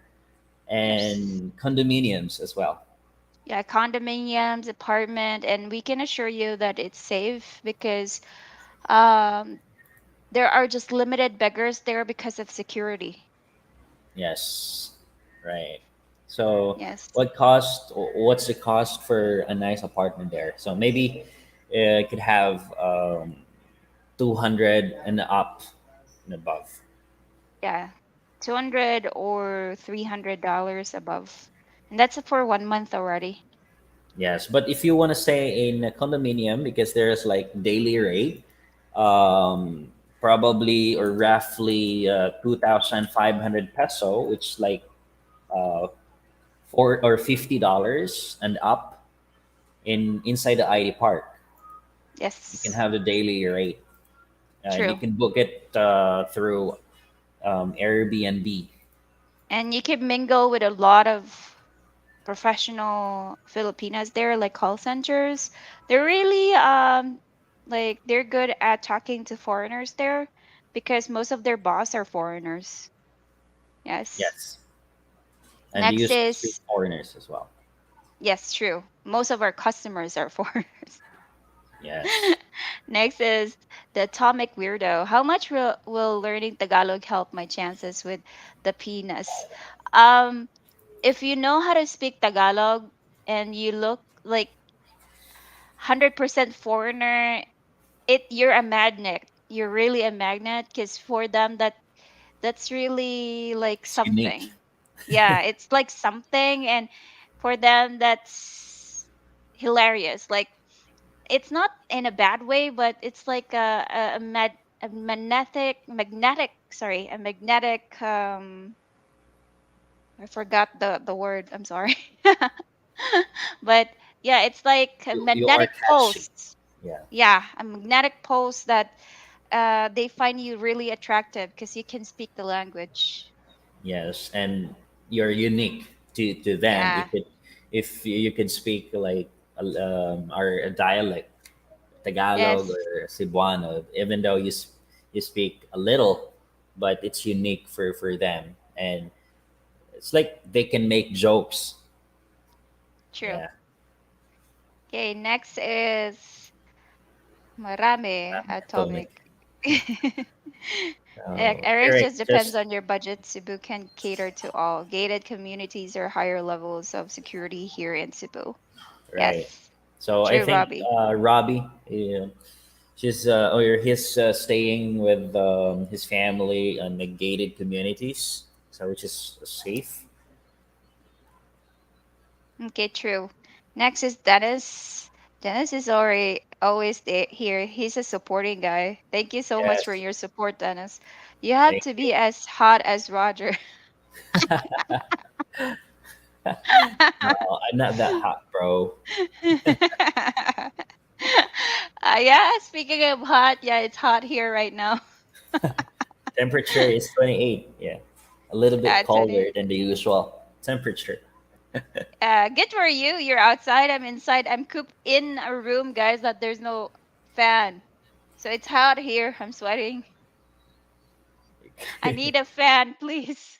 Yes. and condominiums as well. Yeah, condominiums, apartment, and we can assure you that it's safe because um, there are just limited beggars there because of security. Yes, right. So, Yes. what's the cost for a nice apartment there? So maybe it could have 200 and up and above. Yeah. 200 or $300 above. And that's for 1 month already. Yes, but if you want to stay in a condominium, because there's like daily rate, um, probably or roughly 2,500 peso, which like uh, $4 or $50 and up in inside the ID park. You can Yes. have the daily rate, and you True. can book it through Airbnb. And you can mingle with a lot of professional Filipinas there, like call centers. They're really they're good at talking to foreigners there because most of their boss are foreigners. Yes. Yes, and they Next used to speak is foreigners as well. yes, true. Most of our customers are foreigners. Yes, Next is the atomic weirdo. How much will learning Tagalog help my chances with the penis? Um, if you know how to speak Tagalog and you look like 100% foreigner, you're a magnet. You're really a magnet because for them that's really like it's unique. something. Yeah, it's like something, and for them that's hilarious. Like it's not in a bad way, but it's like a magnetic I forgot the word. I'm sorry. But yeah, it's like a You are magnetic catchy. post. Yeah. Yeah, a magnetic post that they find you really attractive because you can speak the language. Yes, and you're unique to them. Yeah. if you could speak like our dialect, Tagalog Yes, or Cebuano, even though you speak a little, but it's unique for them, and it's like they can make jokes. true. Yeah, Okay, next is marami told atomic. Eric Eric, just depends just on your budget. Cebu can cater to all. Gated communities or higher levels of security here in Cebu. right. Yes, So I true, think Robbie. Robbie, she's or he's staying with his family in the gated communities, so which is safe. Okay, true. Next is Dennis. Dennis is already always there here. He's a supporting guy. Thank you so much for Yes, your support, Dennis. You have thank to you. be as hot as Roger. No, I'm not that hot, bro. Yeah, speaking of hot, yeah, it's hot here right now. Temperature is 28. Yeah, a little bit colder Today. than the usual temperature. Good for you. You're outside. I'm inside. I'm cooped in a room, guys, that there's no fan. So it's hot here. I'm sweating. I need a fan, please.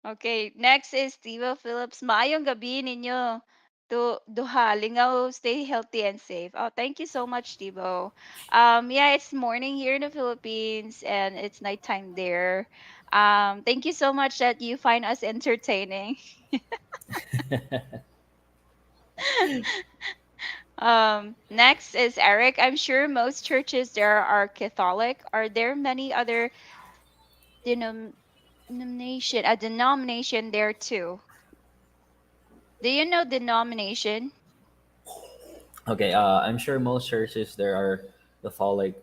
Okay, next is Tivo Phillips. Maayong gabi ninyo. Duha, lingaw, stay healthy and safe. Oh, thank you so much, Tivo. Yeah, it's morning here in the Philippines and it's nighttime there. Thank you so much that you find us entertaining. Next is Eric. I'm sure most churches there are Catholic. Are there many other denom- denomination there too? Do you know denomination? Okay, I'm sure most churches there are Catholic.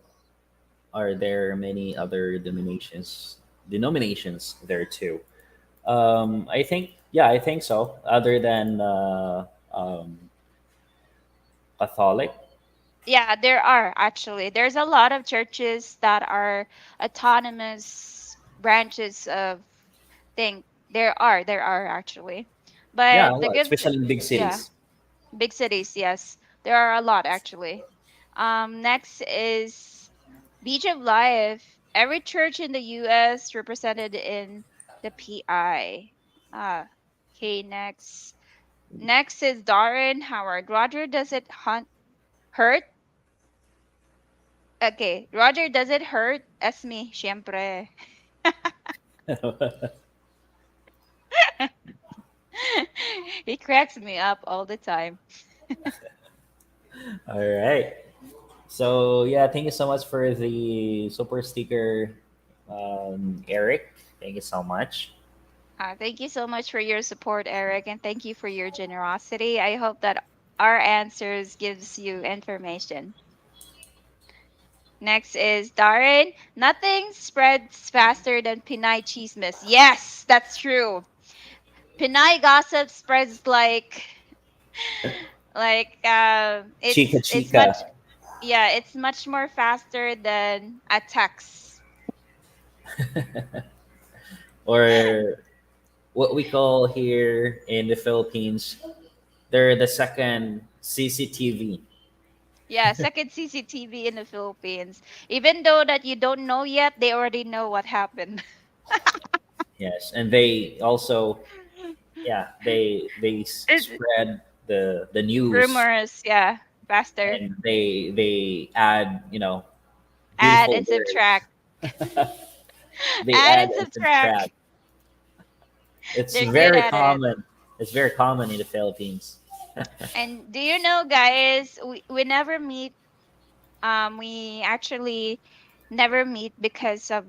Are there many other denominations there too? I think yeah, I think so. Other than Catholic, Yeah, there are actually. There's a lot of churches that are autonomous branches of thing. There are actually. yeah, But the well, good especially in big yeah, cities. big cities, yes. There are a lot actually. Next is Beach of Life. Every church in the US represented in the PI. Okay, next. Next is Darren Howard. Roger, does it hurt? Okay, Roger, does it hurt? Esme, syempre. He cracks me up all the time. All right. So yeah, thank you so much for the super sticker, Eric. Thank you so much. Thank you so much for your support, Eric, and thank you for your generosity. I hope that our answers gives you information. Next is Darren. Nothing spreads faster than Pinay chismis. Yes, that's true. Pinay gossip spreads like Chica it's much Chica, yeah, it's much more faster than a text. or what we call here in the Philippines, they're the second CCTV. Yeah, second CCTV in the Philippines. Even though that you don't know yet, they already know what happened. Yes, and they also yeah It, spread the news, rumors, yeah, faster. and they add Add beautiful and words. subtract. They Add add and and subtract. subtract. It's They're good very at it. common. It's very common in the Philippines. And do you know, guys, we never meet. We actually never meet because of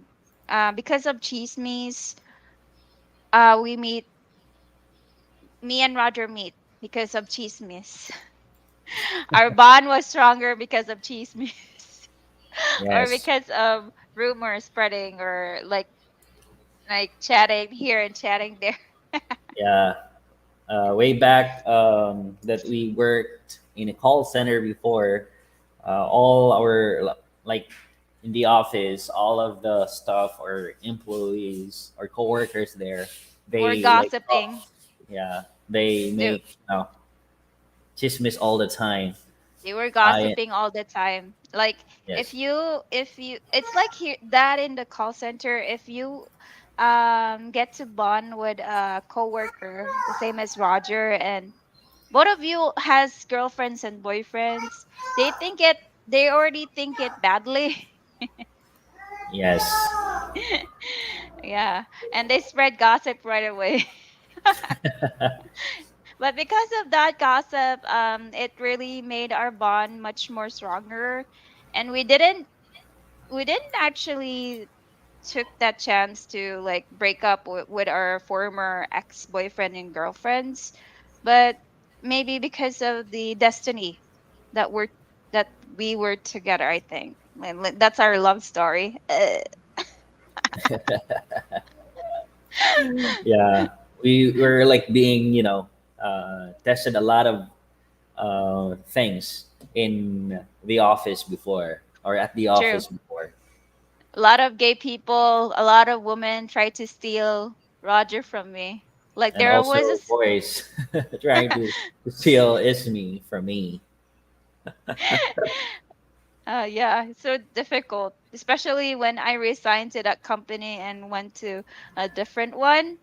chismes. We meet. Me and Roger meet because of chismes. Our bond was stronger because of chismes, or Yes. because of rumors spreading, or like chatting here and chatting there. Yeah. Way back that we worked in a call center before, all our like in the office, all of the staff or employees or coworkers there, We're they like talk. gossiping. Yeah, They They, make chismis all the time. they were I gossiping all the time. Like Yes, if you it's like here that in the call center, if you get to bond with a coworker, the same as Roger, and both of you has girlfriends and boyfriends, they think it they already think it badly. yes. Yeah, and they spread gossip right away. But because of that gossip, it really made our bond much more stronger, and we didn't actually took that chance to like break up with our former ex-boyfriend and girlfriends, but maybe because of the destiny that we're that we were together, I think. That's our love story. Yeah, we were like being, tested a lot of things in the office before, or at the True. office before, A lot of gay people, a lot of women try to steal Roger from me. Like and there was a also boys trying to steal Ismi from me. yeah, it's so difficult, especially when I resigned to that company and went to a different one.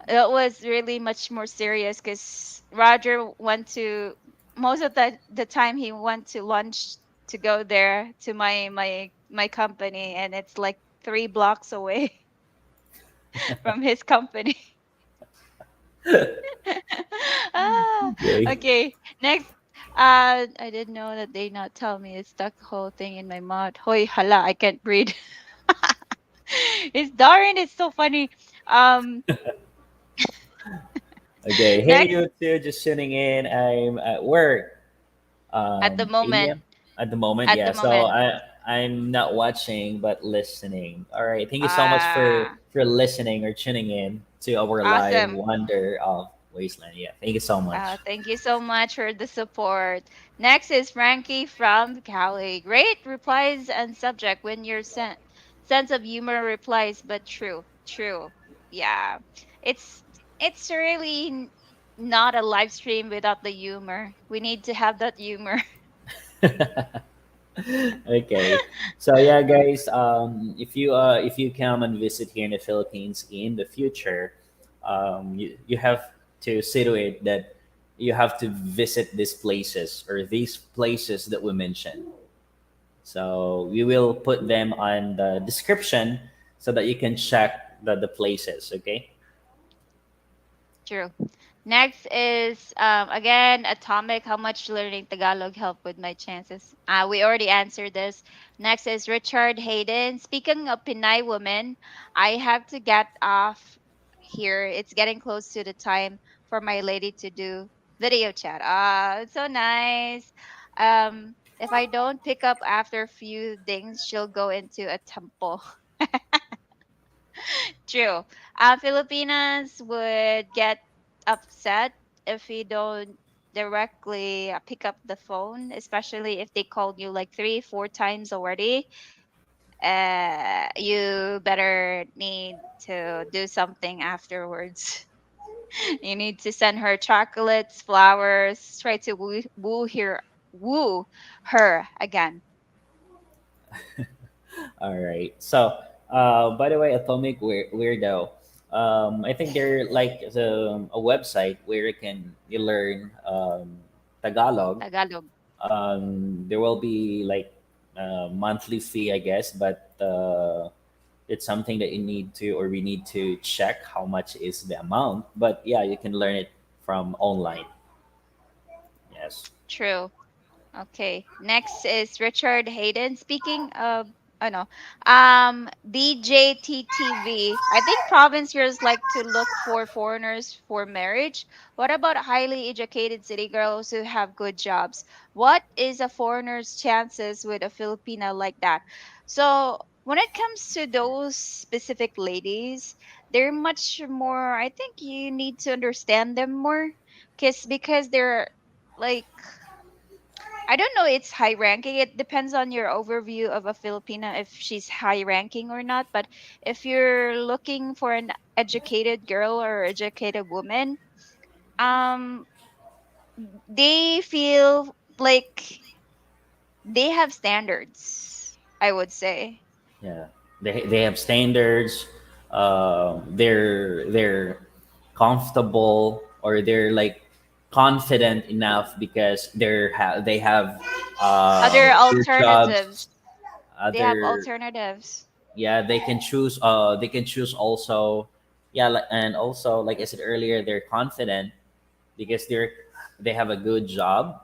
It was really much more serious because Roger went to most of the time he went to lunch to go there to my company, and it's like 3 blocks away from his company. Ah, Okay. okay. Next, I didn't know that they not tell me. It stuck the whole thing in my mouth. Hoy, hala, I can't breathe. It's Darren. It's so funny. Um, Okay. Hey, next, you two, just tuning in. I'm at work. at the 8 moment, a.m. at the moment. at Yeah. the So moment. I'm not watching but listening. All right. Thank you so much Ah, for listening or tuning in to our live awesome. wonder of Wasteland. Yeah. Thank you so much. Thank you so much for the support. Next is Frankie from Cali. Great replies and subject when your sense of humor replies, but true, true. Yeah, it's it's really not a live stream without the humor. We need to have that humor. Okay. So yeah, guys, if you come and visit here in the Philippines in the future, you have to see to it that you have to visit these places or these places that we mentioned. So we will put them on the description so that you can check the places. Okay. True. Next is again Atomic. How much learning Tagalog helped with my chances? We already answered this. Next is Richard Hayden. Speaking of Pinay women, I have to get off here. It's getting close to the time for my lady to do video chat. Ah, it's so nice. If I don't pick up after a few things, she'll go into a temple. True. Filipinas would get upset if you don't directly pick up the phone, especially if they called you like 3, 4 times already. You better need to do something afterwards. You need to send her chocolates, flowers, try to woo her again. All right. So, by the way, Atomic Weirdo, I think they're like a website where you learn Tagalog. Tagalog. There will be like a monthly fee, I guess, but it's something that you need to or we need to check how much is the amount. But yeah, you can learn it from online. Yes. True. Okay. Next is Richard Hayden. Speaking of, oh no, BJTTV. I think province girls like to look for foreigners for marriage. What about highly educated city girls who have good jobs? What is a foreigner's chances with a Filipina like that? So when it comes to those specific ladies, they're much more. I think you need to understand them more, because they're like I don't know it's high ranking. It depends on your overview of a Filipina if she's high ranking or not. But if you're looking for an educated girl or educated woman, um they feel like they have standards, I would say. Yeah, they have standards. They're comfortable, or they're like confident enough because they have Other good jobs. alternatives. They have Other, alternatives. yeah, they can choose. They can choose also. Yeah, and also like I said earlier, they're confident because they have a good job.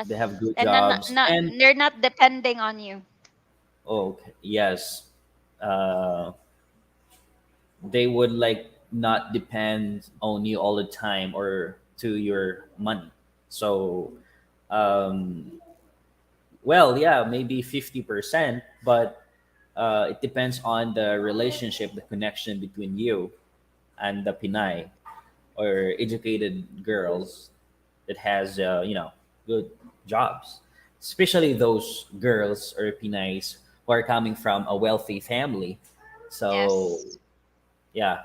They have Yes. good And then jobs, and they're not depending on you. oh yes, uh, they would like not depend on you all the time or to your money. So um well, yeah, maybe 50%, but it depends on the relationship, the connection between you and the Pinay or educated girls that has good jobs, especially those girls or Pinays who are coming from a wealthy family. So Yes. yeah,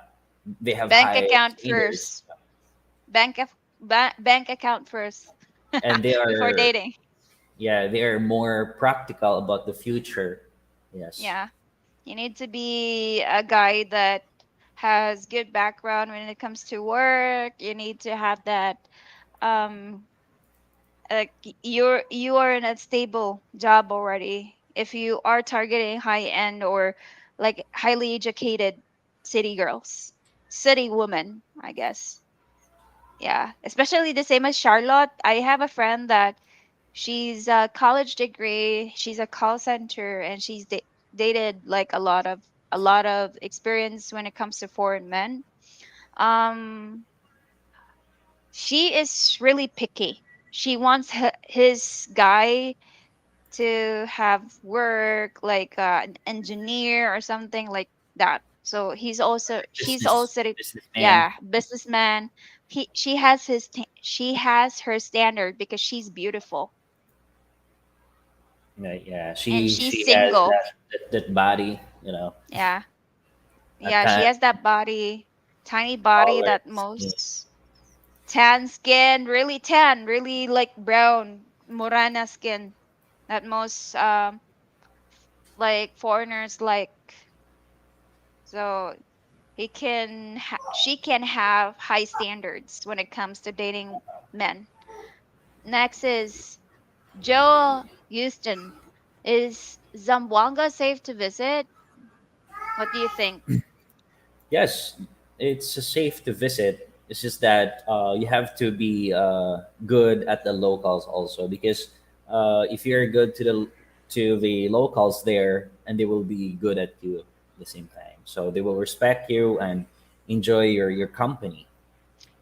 they have Bank high account standards, first. Bank account first and they before are, dating. yeah, they are more practical about the future. Yes. Yeah. You need to be a guy that has good background when it comes to work. You need to have that um you are in a stable job already. If you are targeting high end or like highly educated city girls, city women, I guess. Yeah, especially the same as Charlotte. I have a friend that she's a college degree, she's a call center, and she's dated like a lot of experience when it comes to foreign men. Um, she is really picky. She wants his guy to have work like an engineer or something like that. So she's also Businessman. yeah, businessman. She has she has her standard because she's beautiful Yeah, yeah. and She she's has single. that body, Yeah. a Yeah, she has that body, tiny body taller that than me. most tan skin, really tan, really like brown, morana skin that most like foreigners like. So she can have high standards when it comes to dating men. Next is Joe Houston. Is Zamboanga safe to visit? What do you think? Yes, it's safe to visit. It's just that you have to be good at the locals also, because if you're good to the locals there, and they will be good at you at the same time. So they will respect you and enjoy your company.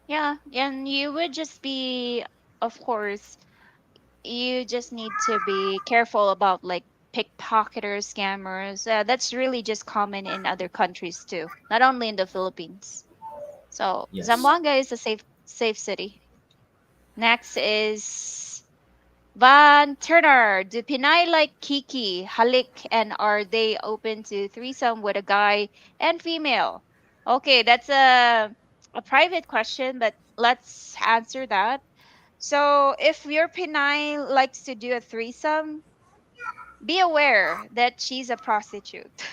Yeah, and you would just be, of course, you just need to be careful about like pickpocketers, scammers. That's really just common in other countries too, not only in the Philippines. So Yes. Zamboanga is a safe city. Next is Van Turner. Do Pinay like Kiki, Halik, and are they open to threesome with a guy and female? Okay, that's a private question, but let's answer that. So if your Pinay likes to do a threesome, be aware that she's a prostitute.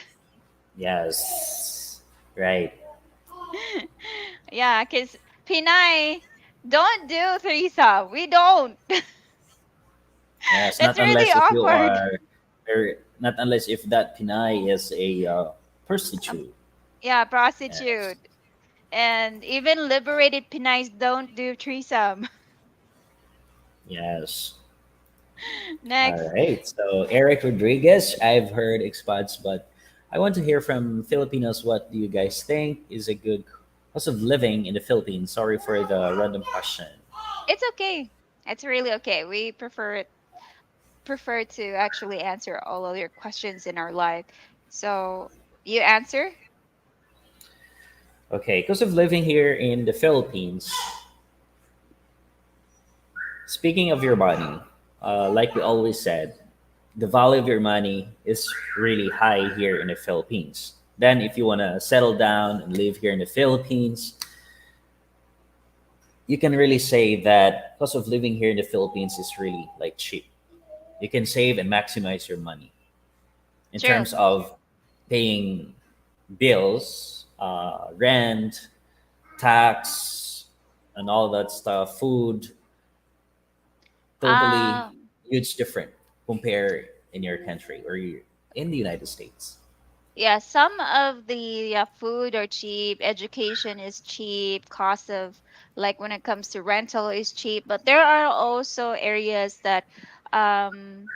Yes. Right. Yeah, because Pinay don't do threesome. We don't. Yes. That's Not really unless if you awkward. are, or not unless if that Pinay is a A- prostitute. Yeah, Yes. prostitute. And even liberated Pinays don't do threesome. Yes. All Next, right. So Eric Rodriguez, I've heard expats, but I want to hear from Filipinos. What do you guys think is a good cost of living in the Philippines? Sorry for the random question. it's okay. It's really okay. We prefer to actually answer all of your questions in our life. So you answer? Okay, cost of living here in the Philippines. Speaking of your money, like we always said, the value of your money is really high here in the Philippines. Then, if you want to settle down and live here in the Philippines, you can really say that cost of living here in the Philippines is really like cheap. You can save and maximize your money in True. terms of paying bills, rent, tax, and all that stuff, food, totally Um, huge different compare in your country or you in the United States. yeah, some of the food are cheap, education is cheap, cost of like when it comes to rental is cheap, but there are also areas that um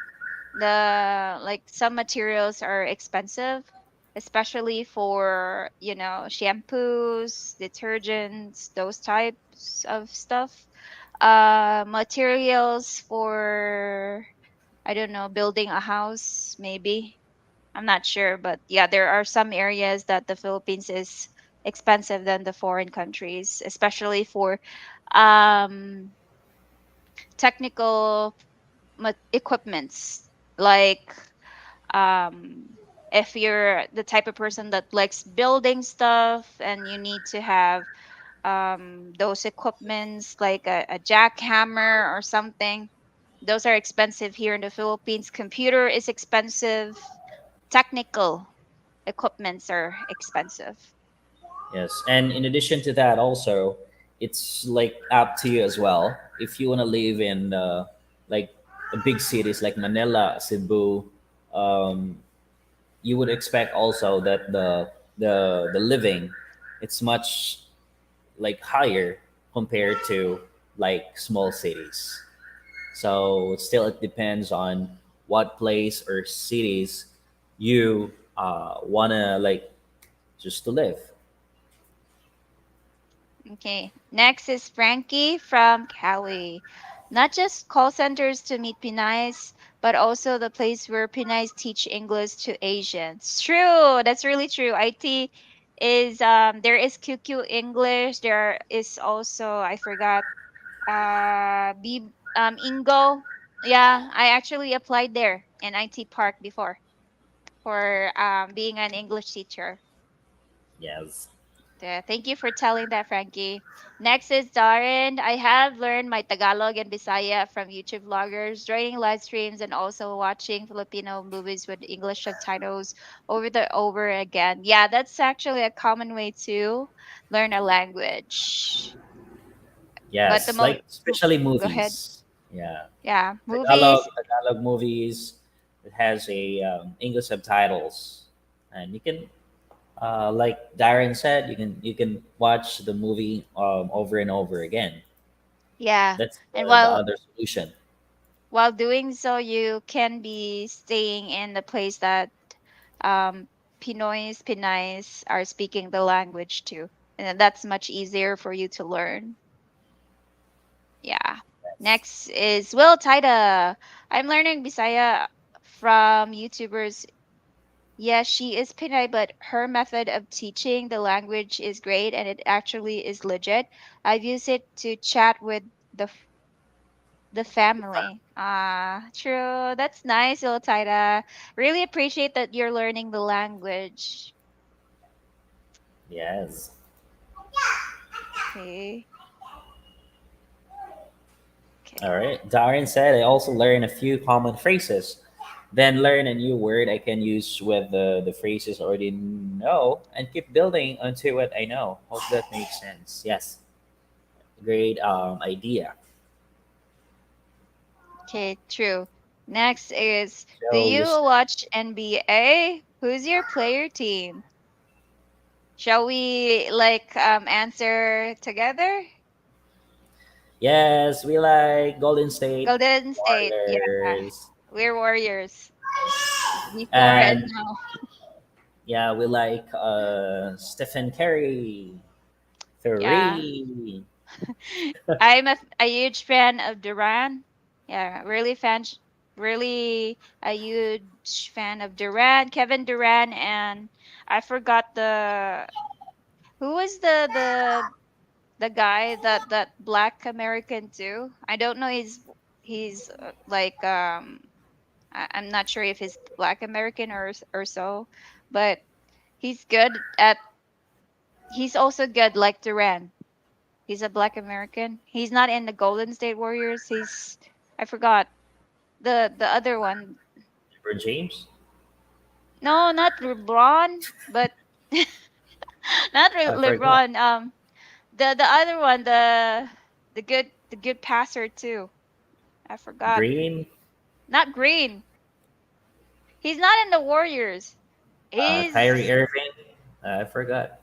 the like some materials are expensive, especially for, shampoos, detergents, those types of stuff. Materials for, I don't know, building a house maybe. I'm not sure, but yeah, there are some areas that the Philippines is expensive than the foreign countries, especially for um technical equipments, like um if you're the type of person that likes building stuff and you need to have those equipments like a jackhammer or something, those are expensive here in the Philippines. Computer is expensive, technical equipments are expensive. Yes, and in addition to that, also it's like up to you as well. If you want to live in like the big cities like Manila, Cebu, um, you would expect also that the living it's much like higher compared to like small cities. So still, it depends on what place or cities you wanna like just to live. Okay. Next is Frankie from Cali. Not just call centers to meet Pinays, but also the place where Pinays teach English to Asians. True. That's really true. IT is there is QQ English. There is also, I forgot, B Ingo. Yeah, I actually applied there in IT Park before for being an English teacher. Yes. Yeah, thank you for telling that, Frankie. Next is Darren. I have learned my Tagalog and Bisaya from YouTube vloggers, joining live streams, and also watching Filipino movies with English subtitles over again. Yeah, that's actually a common way to learn a language. But the Yes, most, like especially go ahead. movies. Yeah, Yeah, Tagalog movies. Tagalog movies. It has a English subtitles, and you can like Darren said, you can watch the movie over and over again. Yeah, That's and the other solution. while doing so, you can be staying in the place that um, Pinoys, Pinays are speaking the language too. And that's much easier for you to learn. Yeah. Yes. Next is Will Taida. I'm learning Bisaya from YouTubers. Yeah, she is Pinay, but her method of teaching the language is great and it actually is legit. I've used it to chat with the the family. Ah, true. That's nice, Will Taida. Really appreciate that you're learning the language. Yes. Okay. Okay. All right. Darren said, I also learned a few common phrases, then learn a new word I can use with the phrases I already know and keep building onto what I know. Hope that makes sense. Yes. Great idea. Okay, true. Next is, do So, you just, watch NBA? Who's your player team? Shall we like answer together? yes, we like Golden State Golden State. Yeah, Warriors. we're Warriors before and And now. yeah, we like Stephen Curry. Yeah. Three. I'm a huge fan of Duran. Yeah, really a huge fan of Duran, Kevin Duran, and I forgot the who was the guy that Black American too. I don't know. He's like I'm not sure if he's Black American or so, but he's good at. He's also good like Duran. He's a Black American. He's not in the Golden State Warriors. I forgot the other one. LeBron James. No, not LeBron, but not I forgot. LeBron. The other one, the good passer too. I forgot. Green. Not Green. He's not in the Warriors. Kyrie He's Irving. I forgot.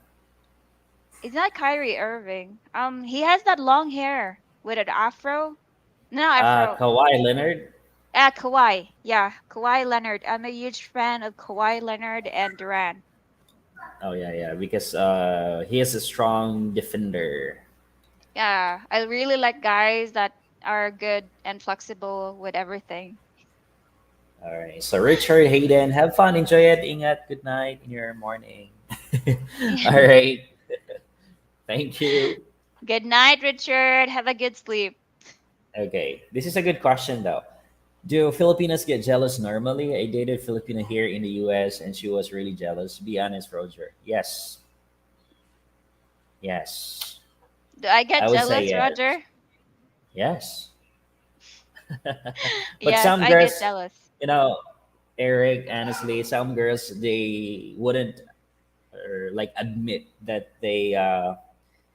he's not Kyrie Irving. He has that long hair with an afro. No afro. Kawhi Leonard. Kawhi. Yeah, Kawhi Leonard. I'm a huge fan of Kawhi Leonard and Durant. Oh yeah, yeah. Because he is a strong defender. Yeah, I really like guys that are good and flexible with everything. All right. So Richard, Hayden, have fun, enjoy it. Ingat. Good night in your morning. All right. Thank you. Good night, Richard. Have a good sleep. Okay. This is a good question though. Do Filipinos get jealous normally? I dated Filipina here in the US and she was really jealous. Be honest, Roger. Yes. Yes. Do I get I would say jealous, yes. Roger? Yes. But Yes, some I get girls, jealous. you know, Eric, honestly, some girls they wouldn't like admit that they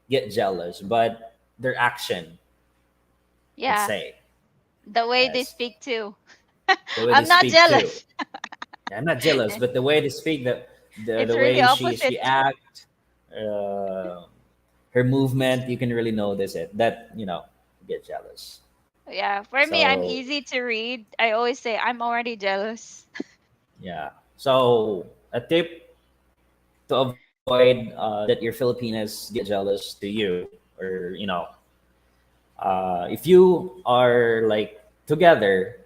get jealous, but their action would Yeah, say the way they yes. speak too. The way they I'm not speak too. jealous. I'm not jealous, but the way they speak, It's the really way she opposite. act, uh, her movement, you can really notice it. That get jealous. Yeah, for me, I'm So easy to read. I always say I'm already jealous. yeah. So a tip to avoid that your Filipinas get jealous to you, or if you are like together,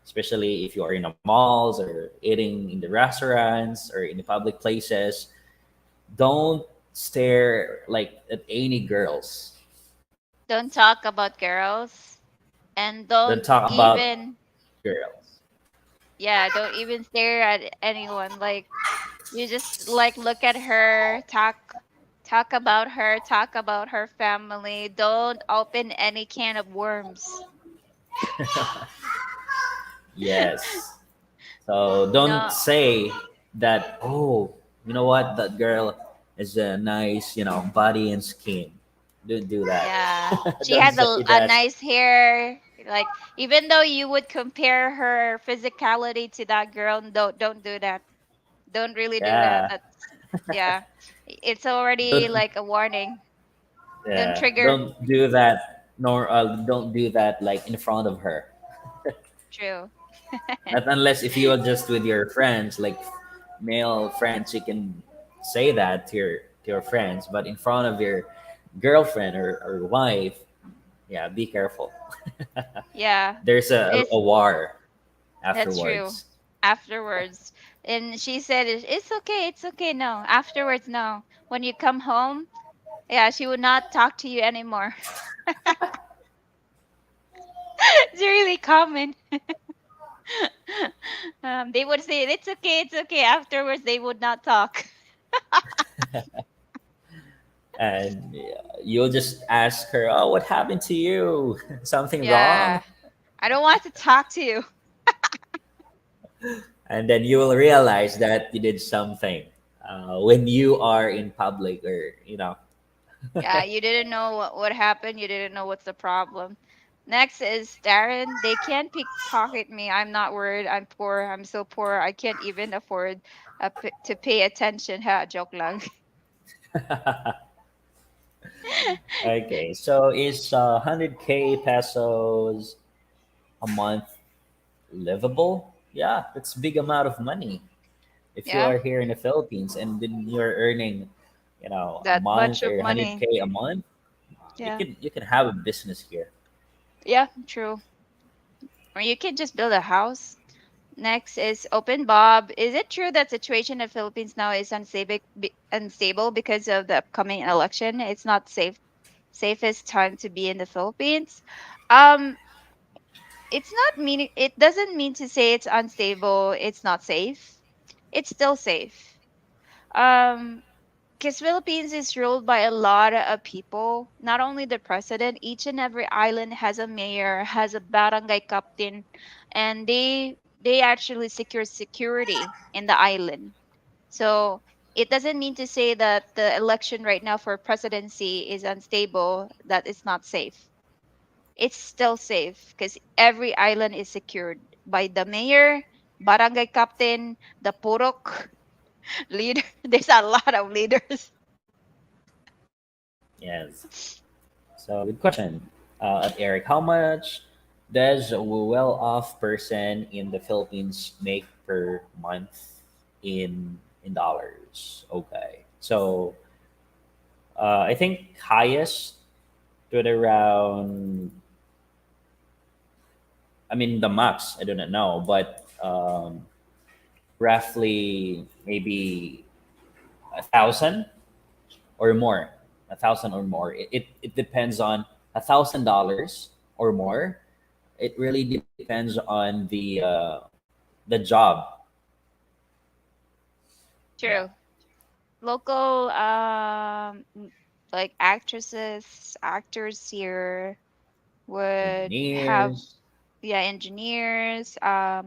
especially if you are in the malls or eating in the restaurants or in the public places, don't stare like at any girls. Don't talk about girls and Don't don't talk about even, girls. yeah, don't even stare at anyone. Like you just like look at her, talk about her family. Don't open any can of worms. Yes. So don't No, say that, oh, you know what, that girl is a nice, body and skin. Don't do that. yeah. She Don't has say a that. nice hair. Like even though you would compare her physicality to that girl, don't do that. Don't really do that. Yeah. That's yeah. It's already Don't like a warning. Don't yeah. trigger. Don't do that. Nor don't do that like in front of her. True. Not unless if you are just with your friends, like male friends, you can say that to your friends. But in front of your girlfriend or wife, yeah, be careful. Yeah. There's a It's war that's true. afterwards. Afterwards. And she said it's okay, it's okay. No. Afterwards, no. When you come home, yeah, she would not talk to you anymore. It's really common. They would say it's okay, it's okay. Afterwards, they would not talk. And you'll just ask her, "Oh, what happened to you? Something wrong?" Yeah. I don't want to talk to you. And then you will realize that you did something when you are in public, or Yeah, you didn't know what happened. You didn't know what's the problem. Next is Darren. They can't pickpocket me. I'm not worried. I'm poor. I'm so poor. I can't even afford to pay attention. Ha, joke lang. Okay, so is 100K pesos a month livable? Yeah, that's a big amount of money. If you Yeah, are here in the Philippines and then you're earning, a that much month of or money. 100K a month, you Yeah, can you can have a business here. yeah, true. Or you can just build a house. Next is Open Bob. Is it true that situation in the Philippines now is unstable because of the upcoming election? It's not safest time to be in the Philippines. Um, it's not meaning. It doesn't mean to say it's unstable. It's not safe. It's still safe. Um, because Philippines is ruled by a lot of people, not only the president. Each and every island has a mayor, has a barangay captain, and they actually secure security in the island. So it doesn't mean to say that the election right now for presidency is unstable, that it's not safe. It's still safe because every island is secured by the mayor, barangay captain, the purok leader. There's a lot of leaders. Yes. So, good question, Eric. How much does a well-off person in the Philippines make per month in dollars? Okay. So, I think highest to the around. I mean, the max. I do not know, but roughly maybe 1,000 or more. 1,000 or more. It depends on $1,000 or more. It really depends on the job. Yeah, True. Local like actresses, actors here would have, engineers. yeah, engineers. Yeah,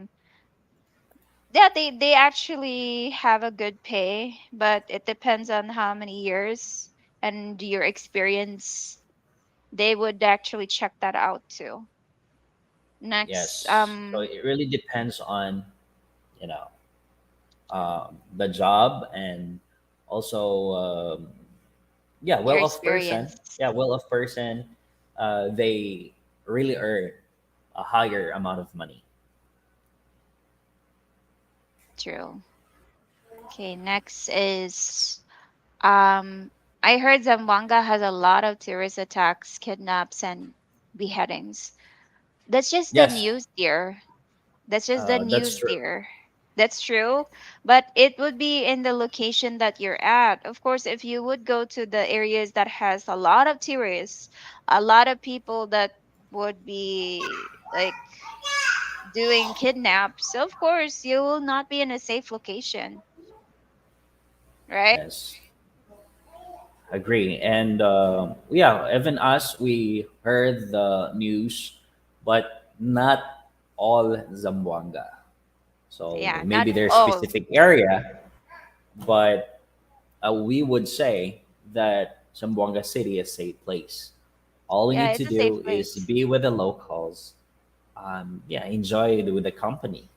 they actually have a good pay, but it depends on how many years and your experience. They would actually check that out too. Next, Yes. So it really depends on you know the job, and also yeah, your well-off person. experience. Yeah, well-off person. They really earn a higher amount of money. True. Okay, next is I heard Zamboanga has a lot of terrorist attacks, kidnaps, and beheadings. That's just the Yes, news dear. That's just the that's news true. dear. That's true, but it would be in the location that you're at. Of course, if you would go to the areas that has a lot of tourists, a lot of people that would be like doing kidnaps, of course, you will not be in a safe location, right? Yes, agree. And yeah, even us, we heard the news, but not all Zamboanga. So Yeah, not maybe there's all. specific area, but we would say that Zamboanga City is a safe place. All you Yeah, need it's to a safe do is place. be with the locals. Yeah, enjoy it with the company.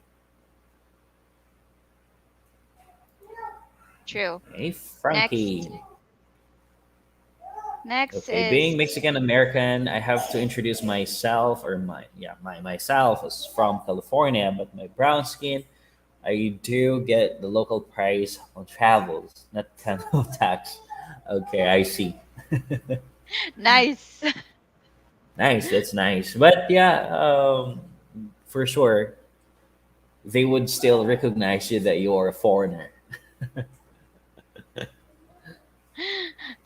True. Hey, Next, Frankie. next Okay, is being Mexican American, I have to introduce myself, or myself is from California, but my brown skin, I do get the local price on travels, not kind of tax. Okay, I see. nice. Nice, that's nice. But yeah, for sure, they would still recognize you that you're a foreigner.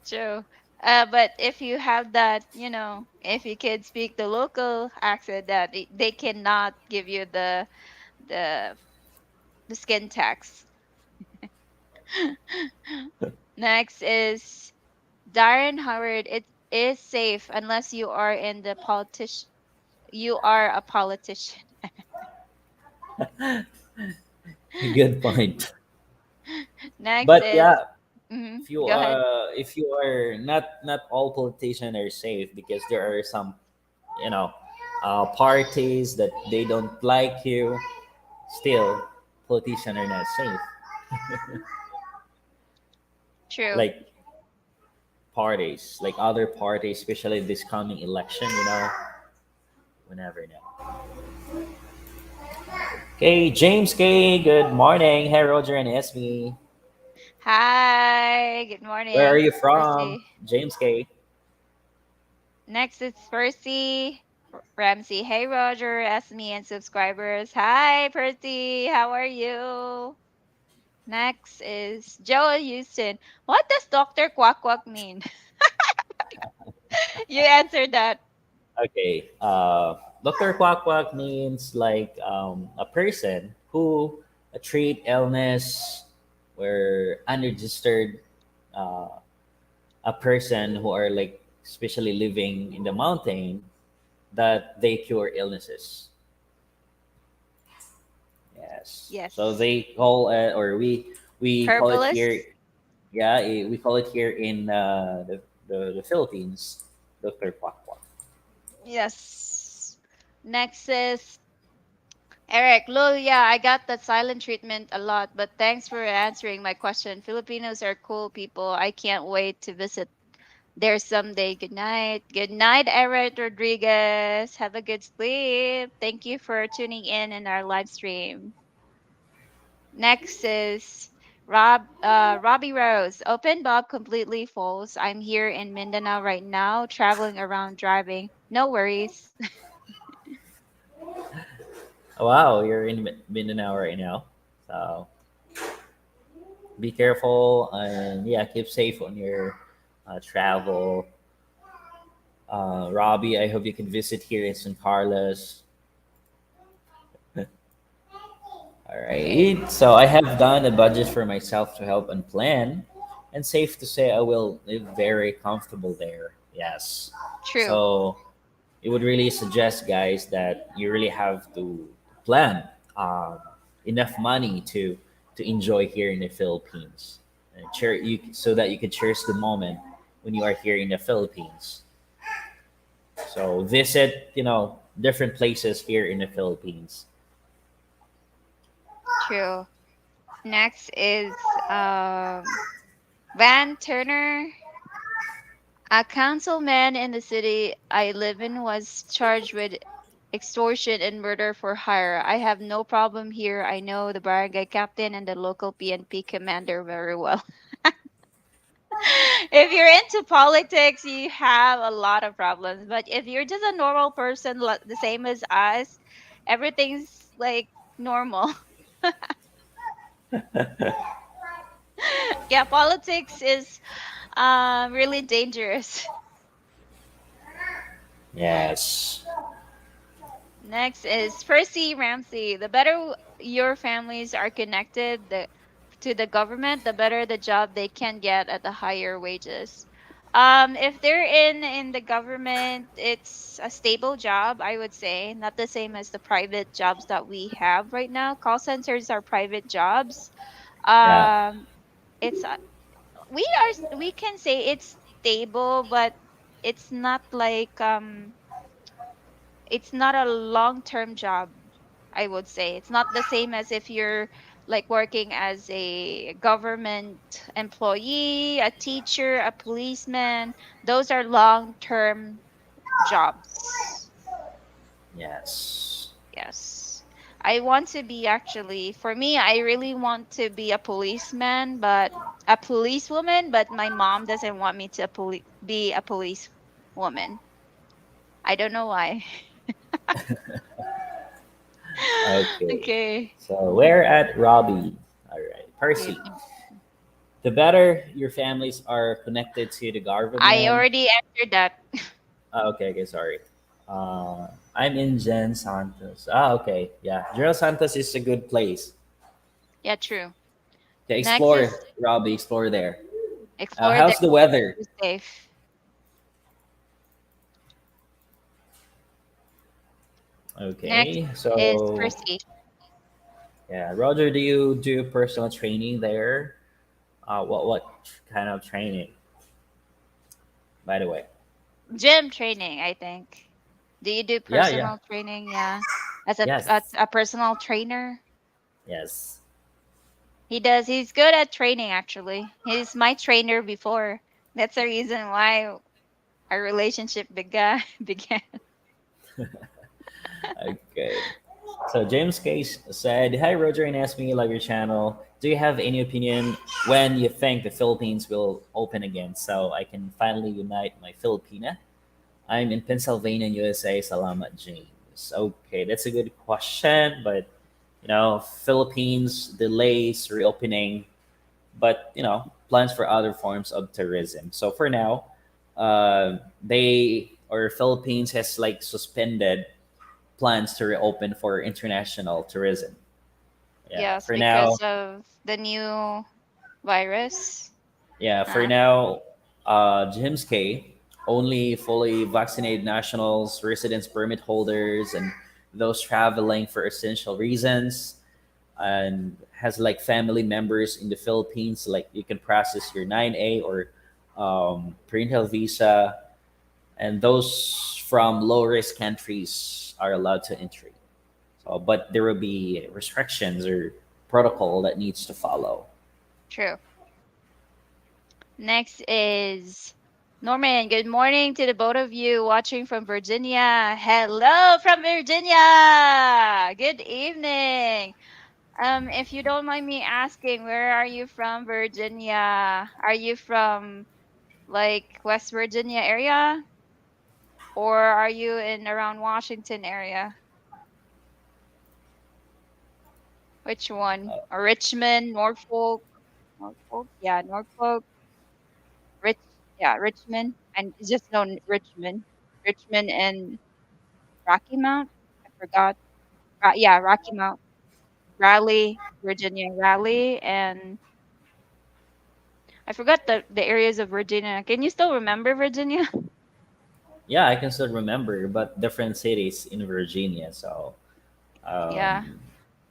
True. But if you have that, if you can speak the local accent, that they cannot give you the the skin tax. Next is Darren Howard. It is safe unless you are in the politician. You are a politician. Good point. Next But is, yeah, mhm, go ahead. if you are not all politicians are safe, because there are some you know parties that they don't like you. Still, politicians are not safe. True. Like parties, like other parties, especially this coming election. We never know. Okay, James K. Good morning. Hey, Roger and Esme. Hi. Good Where are morning, you from, Percy. James K? Next is Percy Ramsey. Hey, Roger, Esme, and subscribers. Hi, Percy. How are you? Next is Joe Houston. What does Dr. Quack Quack mean? You answered that. Okay. Doctor Quack Quack means like a person who treat illness or unregistered a person who are like especially living in the mountain that they cure illnesses. Yes. So Yes. they call or we call it here. Herbalist? Yeah, we call it here in the Philippines, Doctor Quack Quack. Yes. Next is Eric. Lol, yeah, I got that silent treatment a lot, but thanks for answering my question. Filipinos are cool people. I can't wait to visit there someday. Good night. Good night, Eric Rodriguez. Have a good sleep. Thank you for tuning in our live stream. Next is Robbie Rose. Open Bob completely false. I'm here in Mindanao right now, traveling around driving. No worries. Wow, you're in Mindanao right now. So be careful and yeah, keep safe on your travel. Robbie, I hope you can visit here in San Carlos. All Okay, right. So I have done a budget for myself to help and plan, and safe to say I will live very comfortable there. Yes. true, So it would really suggest, guys, that you really have to plan um, enough money to enjoy here in the Philippines, and so that you can cherish the moment when you are here in the Philippines. So visit, different places here in the Philippines. true. Next is Van Turner. A councilman in the city I live in was charged with extortion and murder for hire. I have no problem here. I know the barangay captain and the local PNP commander very well. If you're into politics, you have a lot of problems. But if you're just a normal person, the same as us, everything's like normal. Yeah, politics is really dangerous. Yes. Next is Percy Ramsey. The better your families are connected to the government, the better the job they can get at the higher wages. If they're in the government, it's a stable job, I would say, not the same as the private jobs that we have right now. Call centers are private jobs. Yeah. Um, it's we can say it's stable, but it's not like it's not a long-term job, I would say. It's not the same as if you're like working as a government employee, a teacher, a policeman. Those are long-term jobs. Yes. Yes. I want to be actually, for me, I really want to be a policeman, but a policewoman, but my mom doesn't want me to be a police woman. I don't know why. Okay. Okay. So we're at Robbie. All right. Percy. Okay. The better your families are connected to the I government. already answered that. Okay. Okay. Sorry. I'm in Jen Santos. Okay. Yeah. General Santos is a good place Yeah, true. to Next explore. is Robbie, explore there. explore there How's the weather? to safe. Next Okay. is So Percy. yeah, Roger, do you do personal training there? What kind of training, by the way? Gym training, I think. Do you do Yeah. Yeah. personal training? Yeah. As Yes. a personal trainer? Yes. He does. He's good at training actually. He's my trainer before. That's the reason why our relationship began. Okay. So James Case said, "Hi Roger and asked me love your channel. Do you have any opinion when you think the Philippines will open again so I can finally unite my Filipina? I'm in Pennsylvania, USA. Salamat, James." Okay, that's a good question, but Philippines delays reopening, but plans for other forms of tourism. So for now, they or Philippines has like suspended plans to reopen for international tourism. Yeah, Yes, for now. because of the new virus. Yeah, for Ah, now, James K. Only fully vaccinated nationals, residence permit holders, and those traveling for essential reasons, and has like family members in the Philippines. Like you can process your 9A or parental visa, and those from low risk countries are allowed to entry. So, but there will be restrictions or protocol that needs to follow. true. Next is Norman. Good morning to the both of you watching from Virginia. Hello from Virginia. Good evening. If you don't mind me asking, where are you from, Virginia? Are you from like West Virginia area, or are you in around Washington area? Which one? Or Richmond, Norfolk, Norfolk? Yeah, Norfolk, Rich, yeah, Richmond, and it's just known Richmond, Richmond and Rocky Mount. I forgot. Yeah, Rocky Mount, Raleigh, Virginia, Raleigh, and I forgot the areas of Virginia. Can you still remember Virginia? Yeah, I can still remember, but different cities in Virginia. So Yeah, um,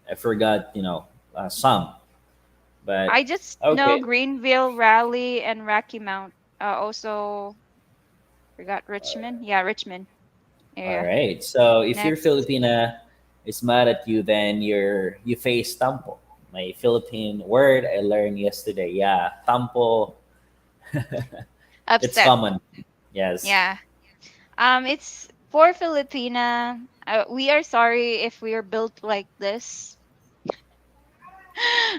I forgot, some. I But just know okay, Greenville, Raleigh, and Rocky Mount. Also forgot Richmond. Yeah, Richmond all area. right. So if your Next. Filipina is mad at you, then you face tampo. My Philippine word I learned yesterday. Yeah, tampo. It's Upset. common. Yes. Yeah. It's for Filipina. We are sorry if we are built like this.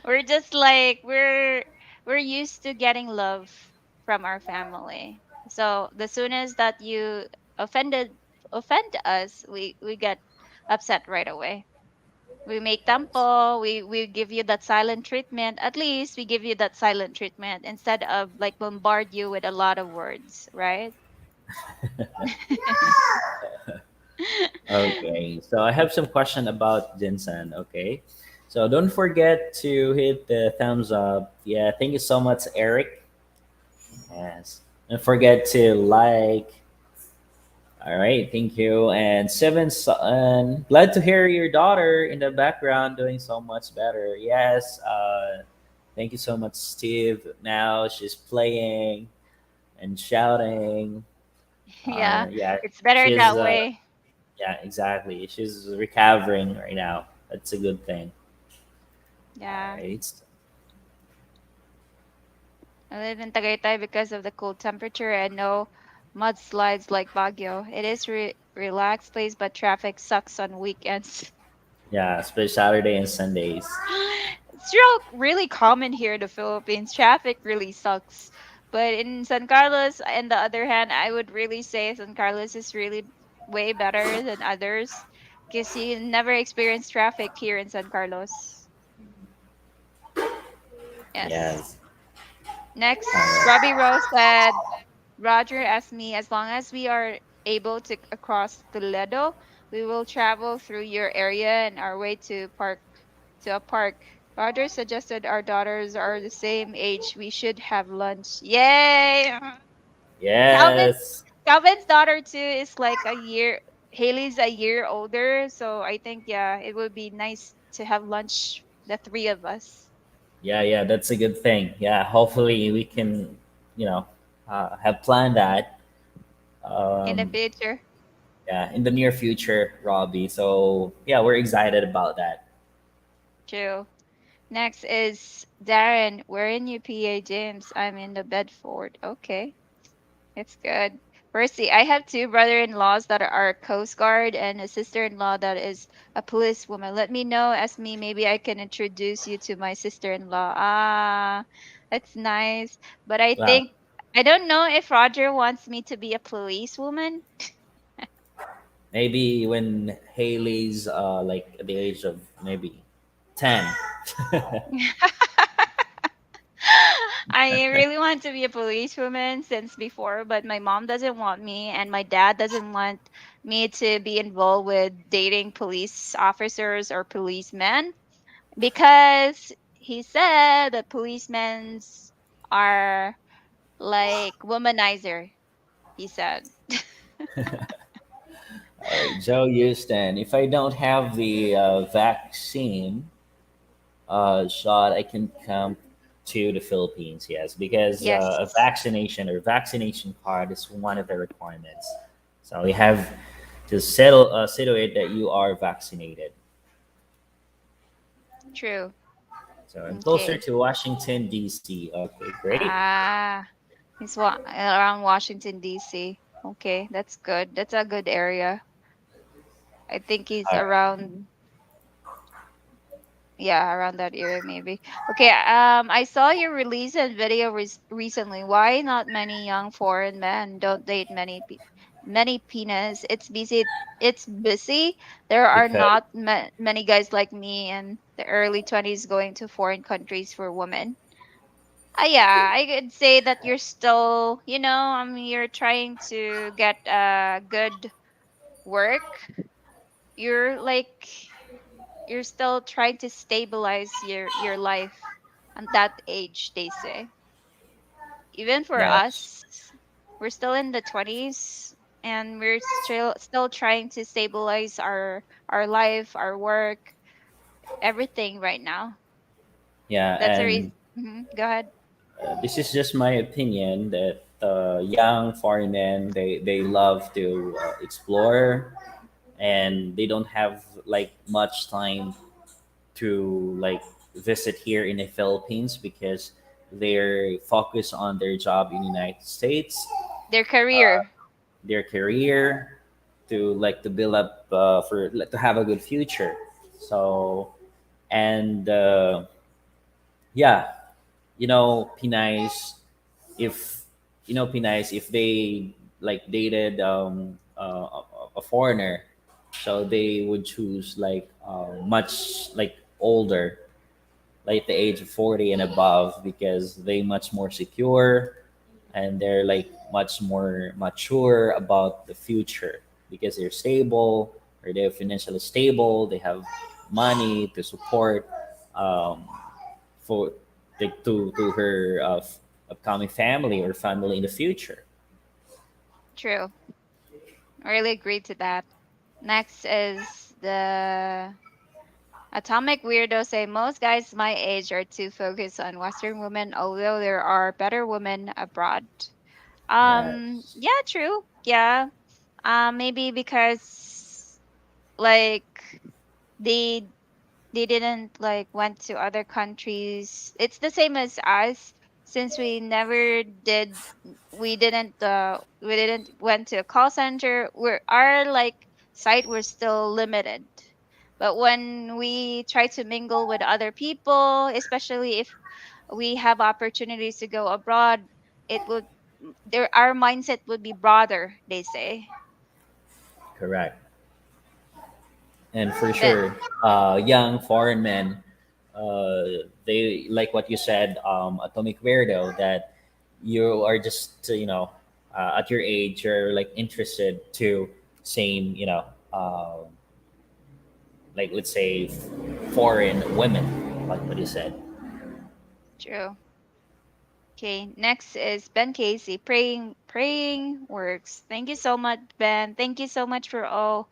We're just like we're used to getting love from our family. So the soonest that you offended offend us, we get upset right away. We make Yes. tampo, we give you that silent treatment. At least we give you that silent treatment instead of like bombard you with a lot of words, right? Okay, so I have some question about Jinsan. Okay, so don't forget to hit the thumbs up. Yeah, thank you so much, Eric. Yes, don't forget to like. All right, thank you. And Seven Son, glad to hear your daughter in the background doing so much better. Yes, thank you so much, Steve. Now she's playing and shouting. Yeah, Yeah, it's better she's that way. yeah, exactly. She's recovering right now. That's a good thing. All Yeah. right. I live in Tagaytay because of the cold temperature and no mudslides like Baguio. It is relaxed place, but traffic sucks on weekends. Yeah, especially Saturday and Sundays. It's really common here in the Philippines. Traffic really sucks. But in San Carlos, on the other hand, I would really say San Carlos is really way better than others because you never experience traffic here in San Carlos. Yes. Yes. All Next, right. Robbie Rose said, Roger asked me, as long as we are able to across Toledo, we will travel through your area and our way to a park. Roger suggested our daughters are the same age. We should have lunch. Yay! Calvin's Yes. Calvin's daughter too is like a year. Haley's a year older, so I think yeah, it would be nice to have lunch, the three of us, Yeah, yeah, that's a good thing. Yeah, hopefully we can, you know, have planned that. in the Um, future. yeah, in the near future, Robbie. So yeah, we're excited about that. True. Next is Darren. We're in UPA, James. I'm in the Bedford. Okay, it's good. Firstly, I have two brother-in-laws that are Coast Guard and a sister-in-law that is a policewoman. Let me know, as me, maybe I can introduce you to my sister-in-law. Ah, that's nice. But Wow. I don't know if Roger wants me to be a policewoman. Maybe when Haley's like at the age of maybe 10. I really want to be a policewoman since before, but my mom doesn't want me, and my dad doesn't want me to be involved with dating police officers or policemen because he said that policemen are like womanizer, he said. All right, Joe Houston. If I don't have the vaccine shot, I can come to the Philippines. Yes, because a Yes, vaccination or vaccination card is one of the requirements. So you have to settle situate that you are vaccinated. true. So I'm closer Okay. to Washington D.C. Okay, great. Ah, he's around Washington, D.C. Okay, that's good. That's a good area. I think he's All right. around, yeah, around that area maybe. Okay, I saw your release and video recently. Why not many young foreign men don't date many penis? It's busy. It's busy. There are Because not many guys like me in the early 20s going to foreign countries for women. Yeah, I could say that you're still, you're trying to get a good work. You're like you're still trying to stabilize your life at that age, they say. Even for yes, us, we're still in the 20s and we're still trying to stabilize our life, our work, everything right now. yeah, That's a reason. and Go ahead. this is just my opinion that young foreign men they love to explore and they don't have like much time to like visit here in the Philippines because they're focused on their job in the United States, Their career. their career, to like to build up for like, to have a good future. So and yeah, Pinays, if Pinays, if they like dated a foreigner, so they would choose like much like older, like the age of 40 and above, because they much more secure and they're like much more mature about the future because they're stable, or they're financially stable, they have money to support um, for to her upcoming family or family in the future. True. I really agree to that. Next is the atomic weirdo say most guys my age are too focused on Western women, although there are better women abroad. Yes, Yeah, true. Yeah. Maybe because like they they didn't like went to other countries. It's the same as us since we didn't went to a call center. Our like site was still limited. But when we try to mingle with other people, especially if we have opportunities to go abroad, it would our mindset would be broader, they say. correct. And for Then sure, young foreign men, they like what you said, atomic weirdo, that you are just at your age you're like interested to same like let's say foreign women, like what you said. true. Okay, next is Ben Casey. Praying works. Thank you so much, Ben. Thank you so much for all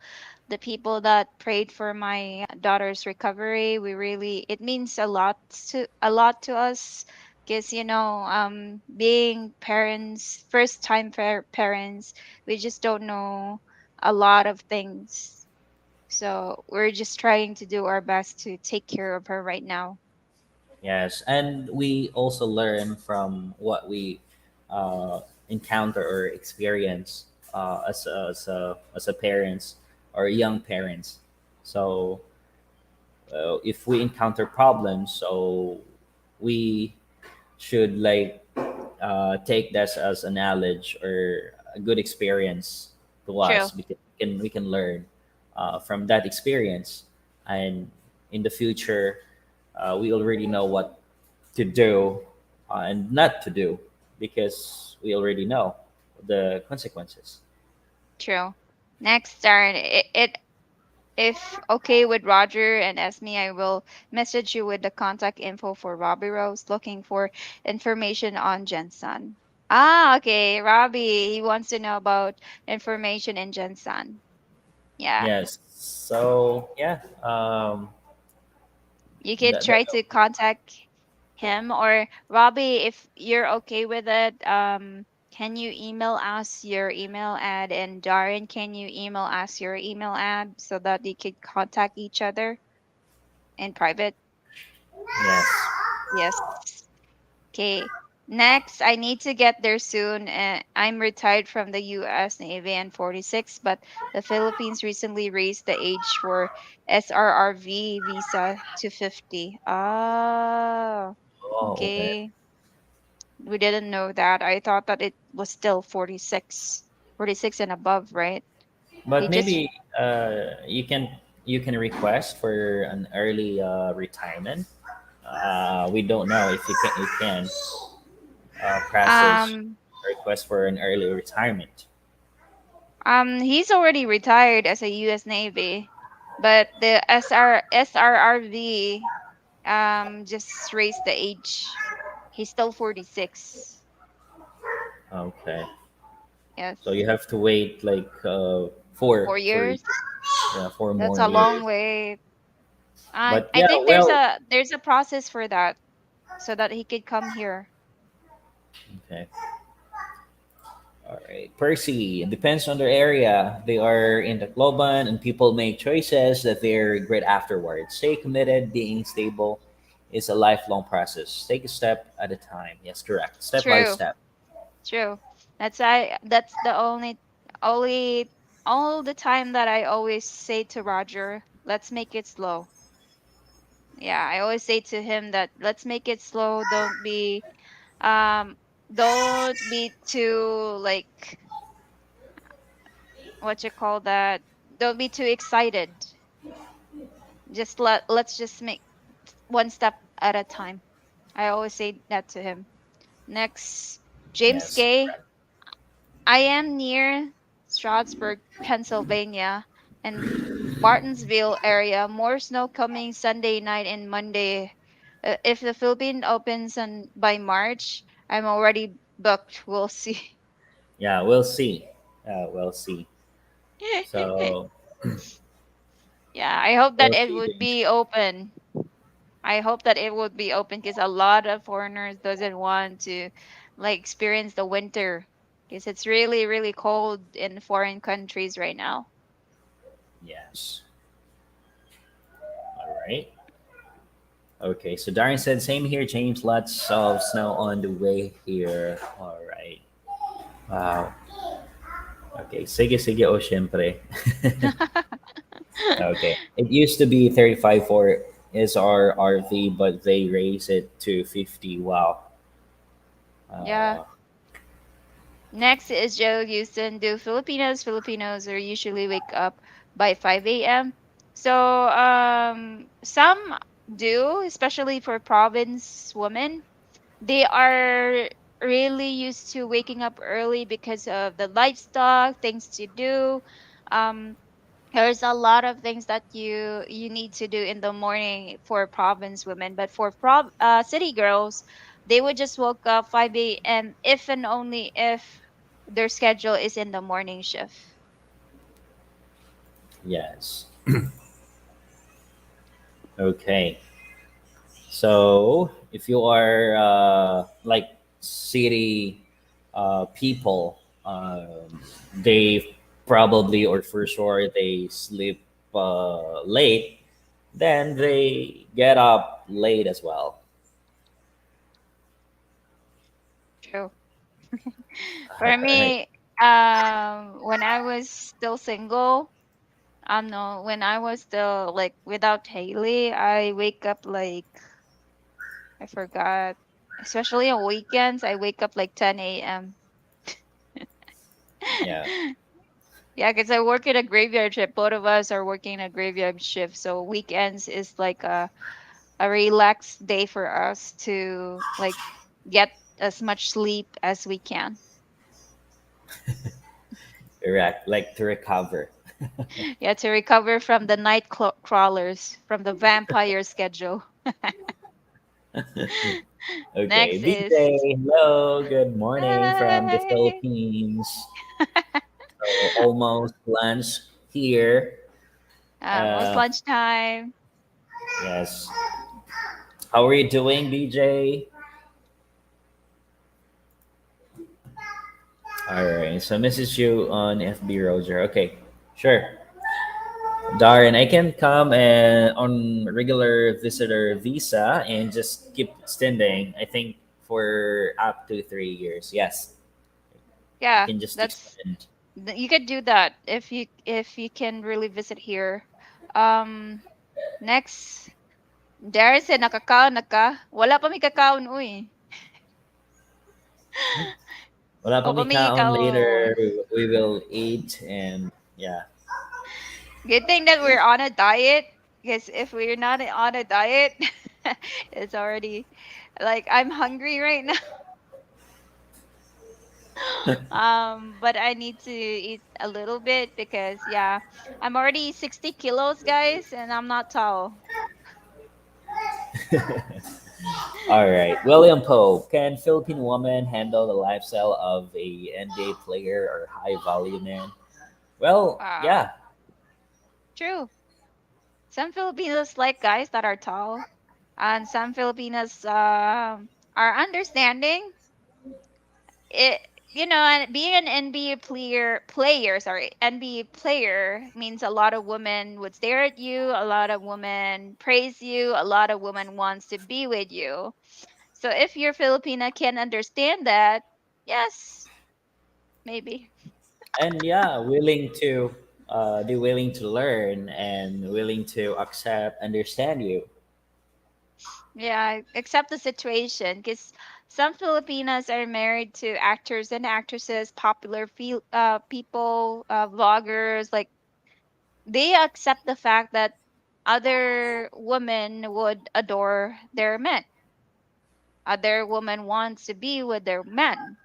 the people that prayed for my daughter's recovery. It means a lot to us because being parents, first time parents, we just don't know a lot of things. So we're just trying to do our best to take care of her right now. Yes, and we also learn from what we uh, encounter or experience as a parents or young parents. So if we encounter problems, so we should like take this as a knowledge or a good experience to True, us, because we can learn from that experience, and in the future we already know what to do and not to do, because we already know the consequences. true. Next, Darren. If okay with Roger and Esme, I will message you with the contact info for Robbie Rose looking for information on Jensen. Ah, okay. Robbie, he wants to know about information in Jensen. Yeah. Yes. So yeah, You could that, try to contact him or Robbie if you're okay with it. Can you email us your email ad and Darren, can you email us your email ad so that you could contact each other in private? yes. Yes. Okay. Next, I need to get there soon. I'm retired from the U.S. Navy and 46, but the Philippines recently raised the age for SRRV visa to 50. Ah, Oh, okay. okay. We didn't know that. I thought that it was still 46, 46 and above, right? They But just maybe you can request for an early retirement. We don't know if you can process um a request for an early retirement. he's already retired as a U.S. Navy, but the SRRV just raised the age. He's still 46. Okay. Yes. So you have to wait like four Four for years. yeah, four That's more a long years. way. But I yeah, think well, there's a process for that so that he could come here. okay. All right. Percy, it depends on their area. They are in the Tacloban and people make choices that they regret afterwards. Stay committed, being stable is a lifelong process. Take a step at a time. Yes, correct. Step by True. step. True. That's the only all the time that I always say to Roger, let's make it slow. Yeah, I always say to him that let's make it slow. Um don't be too like what you call that. Don't be too excited. Let's just make one step at a time. I always say that to him. Next, James Yes, Gay. correct. I am near Stroudsburg, Pennsylvania, and Martinsville area. More snow coming Sunday night and Monday. If the Philippine opens by March, I'm already booked. We'll see. Yeah, we'll see. We'll see. So Yeah, I hope that we'll it see, would James. be open. I hope that it would be open because a lot of foreigners doesn't want to like experience the winter because it's really really cold in foreign countries right now. Yes. All right. Okay, so Darren said, same here, James. Lots of snow on the way here. All right. Wow. Okay, sige sige o syempre. Okay. It used to be 35 for SRRV, but they raised it to 50. Wow. Yeah. Uh, Next is Joe Houston. Do Filipinos are usually wake up by 5 a.m. So some do, especially for province women. They are really used to waking up early because of the livestock, things to do. Um, there's a lot of things that you need to do in the morning for province women, but for city girls, they would just woke up 5 a.m. if and only if their schedule is in the morning shift. yes. Okay. So if you are like city people, they probably or for sure they sleep late, then they get up late as well. True. All For right. me, when I was still single, no, when I was still like without Haley, I wake up like I forgot. Especially on weekends, I wake up like 10 a.m. Yeah. Yeah, because I work in a graveyard shift. Both of us are working a graveyard shift, so weekends is like a relaxed day for us to like get as much sleep as we can. Correct. Like to recover. Yeah, to recover from the crawlers, from the vampire schedule. Okay, Next is DJ, hello, good morning from the hi. Philippines. So almost lunch here. Almost Uh, lunchtime. yes. How are you doing, DJ? All right. So message you on FB Roger. Okay, sure. Darren, I can come and on regular visitor visa and just keep extending. I think for up to 3 years. Yes, you Yeah, can just that's extend. you could do that if you can really visit here. Um, next, Dare said nakakaon na ka. Wala pa may kakaon uy. Wala pa O pa may may kaon later. kaon. We will eat and yeah. Good thing that we're on a diet. Because if we're not on a diet, it's already like I'm hungry right now. But I need to eat a little bit because yeah, I'm already 60 kilos, guys, and I'm not tall. All right. William Pope, can Philippine woman handle the lifestyle of a NBA player or high value man? Well, Wow, yeah. true. Some Filipinos like guys that are tall, and some Filipinos are understanding. It and being an NBA NBA player means a lot of women would stare at you, a lot of women praise you, a lot of women wants to be with you. So if your Filipina can understand that, yes, maybe. And yeah, they're willing to learn and willing to accept, understand you. Yeah, accept the situation because some Filipinas are married to actors and actresses, popular people, vloggers. Like they accept the fact that other women would adore their men. Other women wants to be with their men.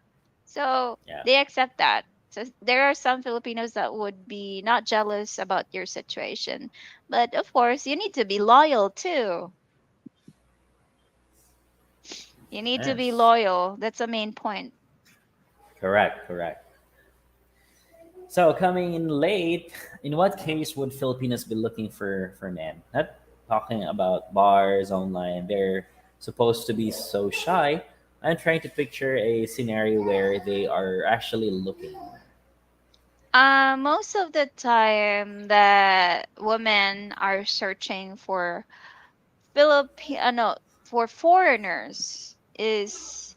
So Yeah. they accept that. So there are some Filipinos that would be not jealous about your situation. But of course, you need to be loyal too. You need to be Yes. loyal. That's the main point. Correct, correct. So coming in late, in what case would Filipinos be looking for men? Not talking about bars online. They're supposed to be so shy. I'm trying to picture a scenario where they are actually looking. Most of the time that women are searching for no, for foreigners is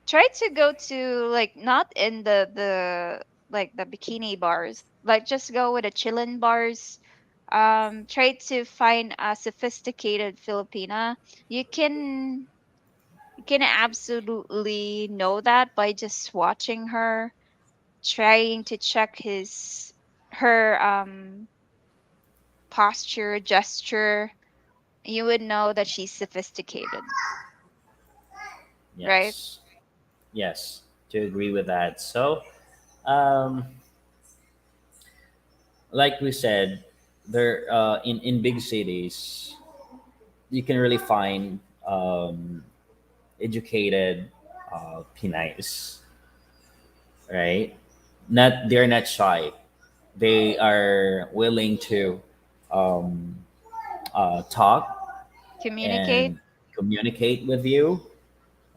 try to go to like not in the like the bikini bars, like just go with the chillin bars. Try to find a sophisticated Filipina. You can you can absolutely know that by just watching her, trying to check his her posture, gesture. You would know that she's sophisticated, right? Yes, yes, to agree with that. So, um, like we said, there in big cities, you can really find educated Pinays, right? Not they're not shy. They are willing to um, talk Communicate. and communicate with you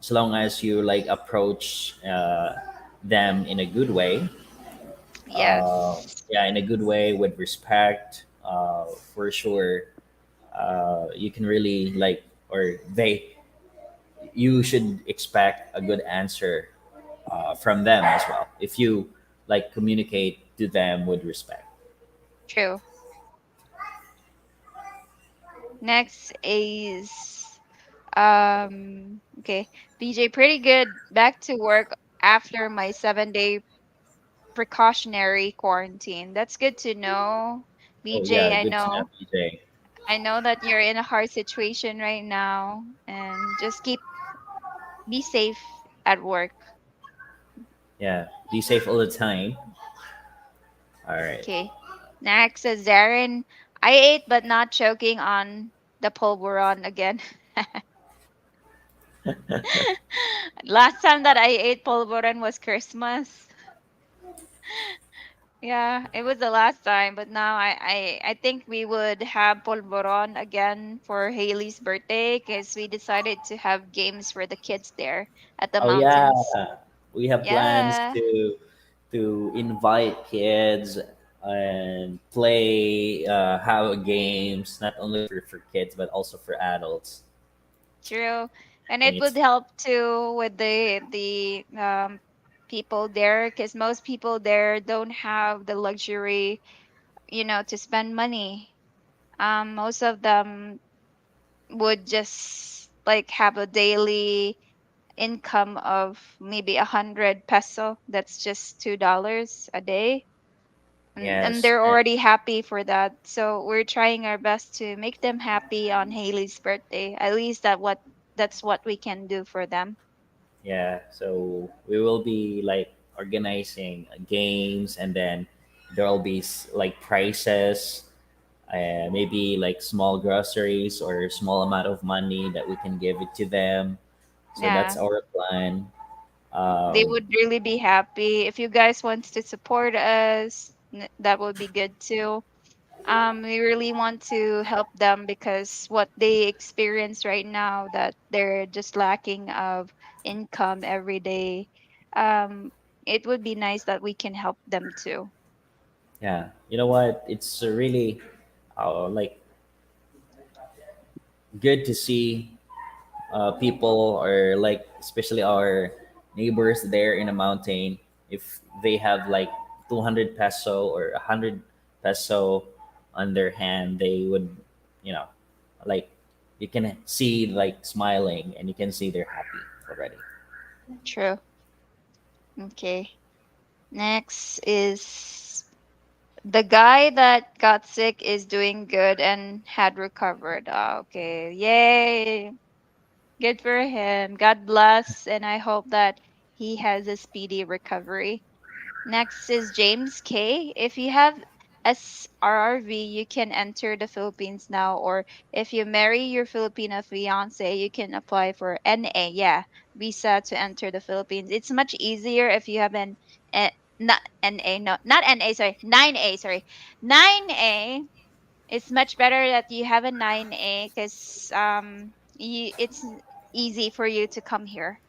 as long as you like approach them in a good way. Yes. Yeah, in a good way with respect. For sure, you can really like, or they, you should expect a good answer from them as well if you like communicate to them with respect. True. Next is okay. BJ, pretty good. Back to work after my 7 day precautionary quarantine. That's good to know. Oh BJ, yeah, good to know, PJ. I know that you're in a hard situation right now and just be safe at work. Yeah, be safe all the time. All right. Okay. Next is Darren. I ate but not choking on the pulveron again. Last time that I ate pulveron was Christmas. Yeah, it was the last time, but now I think we would have polvoron again for Haley's birthday because we decided to have games for the kids there at the Oh yeah, mountains. we have plans Yeah, to invite kids and play, have games not only for kids but also for adults. true. And I it think would it's help too with the people there because most people there don't have the luxury, to spend money. Most of them would just like have a daily income of maybe 100 peso. That's just $2 a day. And yes, they're already happy for that. So we're trying our best to make them happy on Haley's birthday. At least that's what we can do for them. yeah. So we will be like organizing games, and then there will be like prizes, maybe like small groceries or small amount of money that we can give it to them. So that's Yeah. our plan. They Um, would really be happy. If you guys want to support us, that would be good too. We really want to help them because what they experience right now that they're just lacking of income every day. Um, it would be nice that we can help them too. yeah, you know what? It's really like good to see people, or like especially our neighbors there in a mountain, if they have like 200 peso or 100 peso on their hand, they would, you know, like you can see like smiling and you can see they're happy already. True. Okay. Next is the guy that got sick is doing good and had recovered. Ah, okay. Yay. Good for him. God bless. And I hope that he has a speedy recovery. Next is James K. If you have SRRV, you can enter the Philippines now, or if you marry your Filipino fiance, you can apply for NA, yeah, visa to enter the Philippines. It's much easier if you have eh, not NA, no, not NA, sorry, 9A, sorry, 9A. It's much better that you have a 9A because it's easy for you to come here.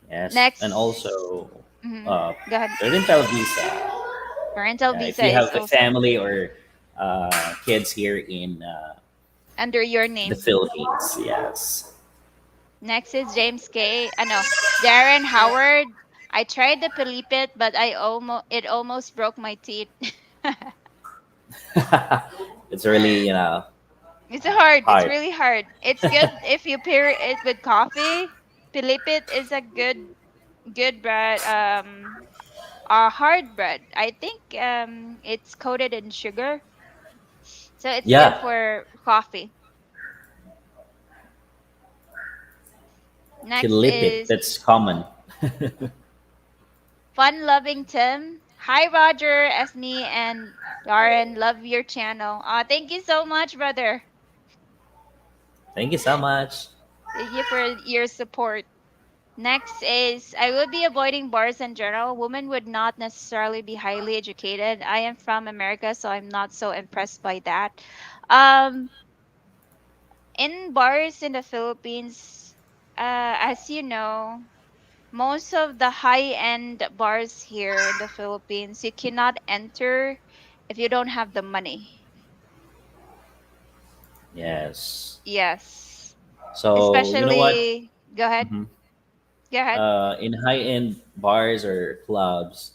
Yes, and Next, also mhm, uh, go ahead. parental visa. Parental Yeah, if visa you is have a also family or kids here in under your the name. Philippines, yes. Next is James K. No, Darren Howard. I tried the Pilipit, but it almost broke my teeth. It's really, It's hard. It's hard. really hard. It's good if you pair it with coffee. Pilipit is a good bread. A hard bread. I think it's coated in sugar, so it's good Yeah, for coffee. Next Philippine. is That's common. Fun Loving Tim. Hi, Roger, Esme, and Lauren. Love your channel. Thank you so much, brother. Thank you so much. Thank you for your support. Next is I would be avoiding bars in general. Women would not necessarily be highly educated. I am from America, so I'm not so impressed by that. Um, in bars in the Philippines, as you know, most of the high-end bars here in the Philippines, you cannot enter if you don't have the money. Yes. Yes. So you know what? Especially, go ahead. Mhm. Go ahead. In high-end bars or clubs,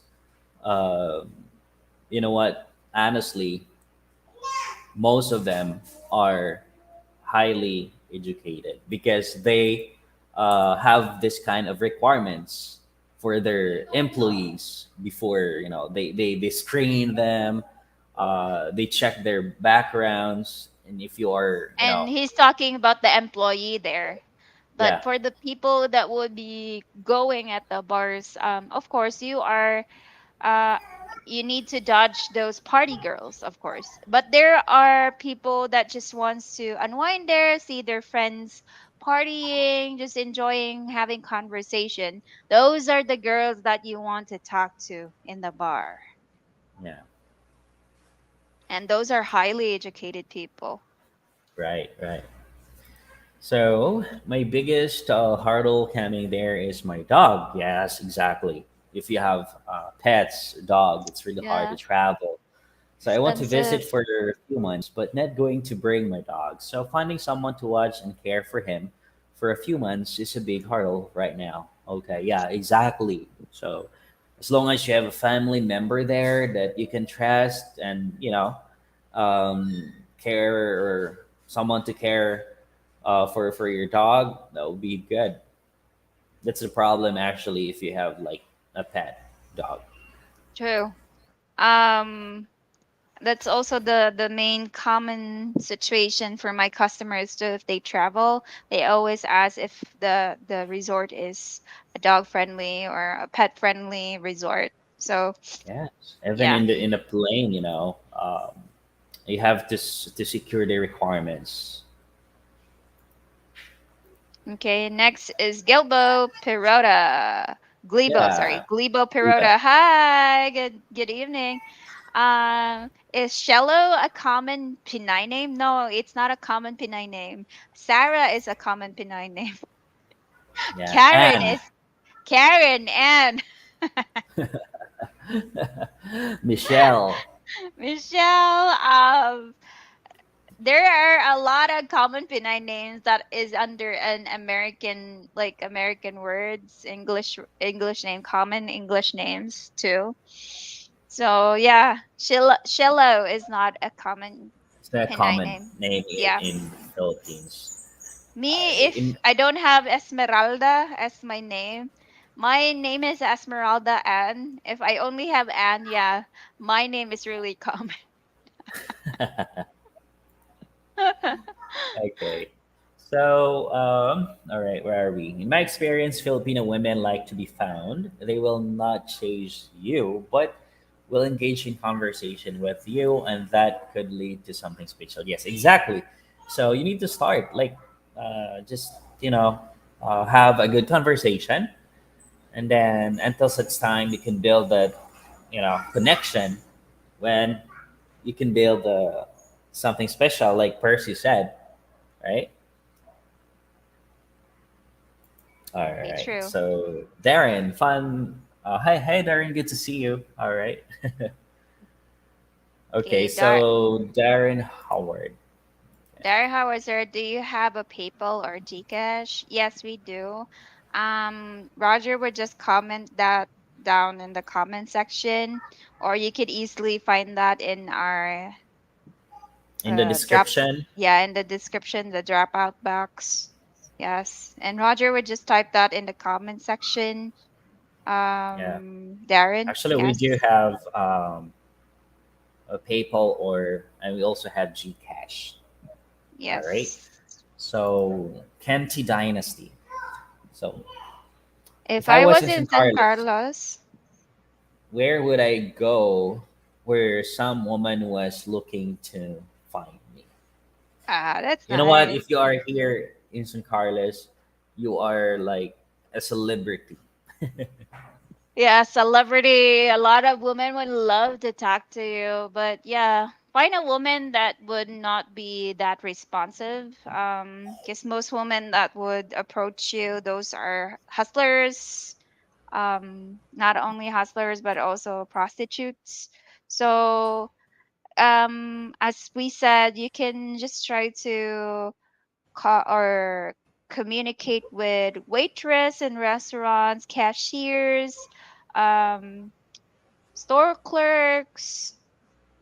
uh, you know what? Honestly, most of them are highly educated because they have this kind of requirements for their employees before, they screen them, they check their backgrounds, and if you are, And he's talking about the employee there. But yeah, for the people that would be going at the bars, of course, you are. Uh, you need to dodge those party girls, of course. But there are people that just wants to unwind there, see their friends partying, just enjoying having conversation. Those are the girls that you want to talk to in the bar. Yeah. And those are highly educated people. Right. Right. So my biggest hurdle coming there is my dog. Yes, exactly. If you have pets, dog, it's really hard to Yeah, travel. So I want to visit expensive. for a few months, but not going to bring my dog. So finding someone to watch and care for him for a few months is a big hurdle right now. Okay, yeah, exactly. So as long as you have a family member there that you can trust and care, or someone to care for your dog, that would be good. That's the problem actually if you have like a pet dog. True. Um, that's also the main common situation for my customers too. If they travel, they always ask if the resort is a dog friendly or a pet friendly resort. So Yes, even yeah. in the plane, you have to secure the requirements. Okay, next is Gilbo Perota. Yeah, Glebo yeah, Perota. Hi, good evening. Is Shello a common Pinay name? No, it's not a common Pinay name. Sarah is a common Pinay name. yeah. Karen And is Karen and Michelle. Michelle. There are a lot of common Pinay names that is under an American, like American words, English name, common English names too. So yeah, Shillo is not a common It's not a Pinay common name. name Yeah. in Philippines. Me, if In I don't have Esmeralda as my name is Esmeralda Ann. If I only have Ann, yeah, my name is really common. Okay. So, all right, where are we? In my experience, Filipino women like to be found. They will not chase you, but will engage in conversation with you, and that could lead to something special. Yes, exactly. So you need to start like just have a good conversation, and then until such time you can build that connection. When you can build something special, like Percy said, right? All Very right. true. So Darren, fun. Hi, Darren. Good to see you. All right. Okay. Okay, So Darren Howard. Okay. Dari Howard, sir, do you have a PayPal or Gcash? Yes, we do. Roger would just comment that down in the comment section, or you could easily find that in our In the drop, description. yeah, in the description, the dropout box. Yes, and Roger would just type that in the comment section. Yeah. Darren, Actually, we do yes, have a PayPal, and we also have Gcash. All right. yes. So Kenti Dynasty. So If if I I was was in in San San Carlos, Carlos, where would I go where some woman was looking to find me? that's You know what? nice. If you are here in San Carlos, you are like a celebrity. Yeah, celebrity. A lot of women would love to talk to you, but yeah, find a woman that would not be that responsive. Because most women that would approach you, those are hustlers. Not only hustlers but also prostitutes. So, as we said, you can just try to call or communicate with waitress in restaurants, cashiers, um, store clerks.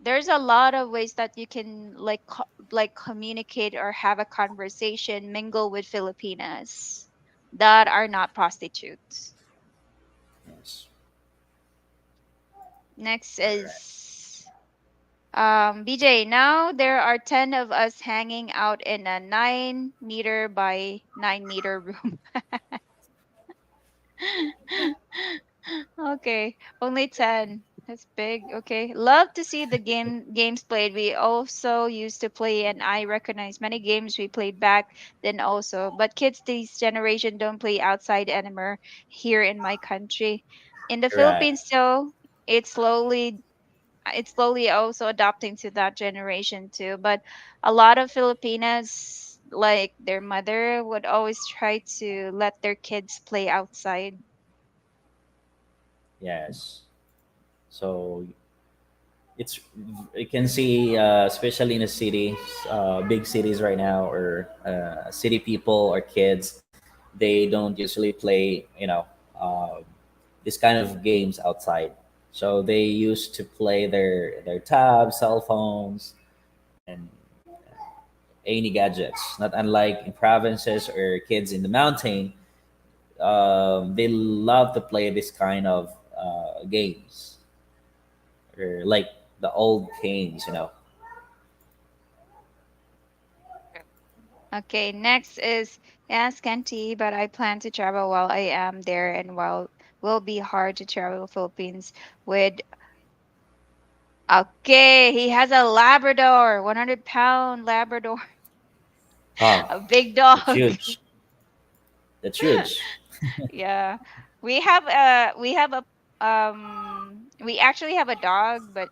There's a lot of ways that you can like communicate or have a conversation, mingle with Filipinas that are not prostitutes. Yes. Next All right. is BJ. Now there are 10 of us hanging out in a 9 meter by 9 meter room. Okay, only 10. That's big. Okay. Love to see the games played. We also used to play, and I recognize many games we played back then also. But kids this generation don't play outside anymore here in my country. In the Correct. Philippines though, it's slowly it's slowly also adopting to that generation too. But a lot of Filipinas, like their mother, would always try to let their kids play outside. Yes. So it's you can see, especially in the cities, big cities right now, or city people or kids, they don't usually play, uh, this kind of games outside. So they used to play their tabs, cell phones, and any gadgets. Not unlike in provinces or kids in the mountain, they love to play this kind of games, or like the old games, Okay, next is yes, Kenti, but I plan to travel while I am there and while will be hard to travel Philippines with okay, he has a Labrador, 100-pound Labrador, Wow, a big that's dog. huge. That's huge. Yeah. We have a we actually have a dog, but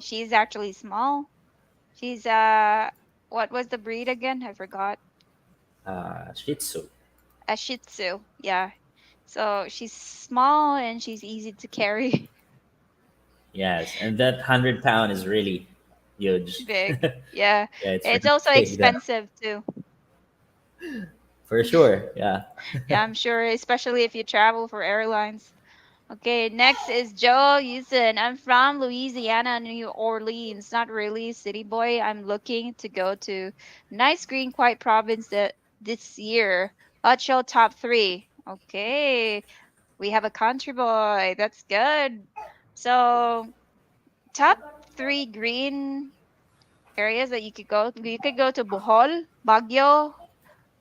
she's actually small. She's what was the breed again? I forgot. Shih Tzu. A Shih Tzu. Yeah. So she's small and she's easy to carry. Yes, and that 100 pound is really huge. Big. Yeah, Yeah. it's It's really also big though, expensive too. for sure. Yeah. Yeah, I'm sure, especially if you travel for airlines. Okay, next is Joe Houston. I'm from Louisiana, New Orleans. Not really city boy. I'm looking to go to nice green quiet province this year. Let's show top three. Okay, we have a country boy. That's good. So top three green areas that you could go. You could go to Bohol, Baguio.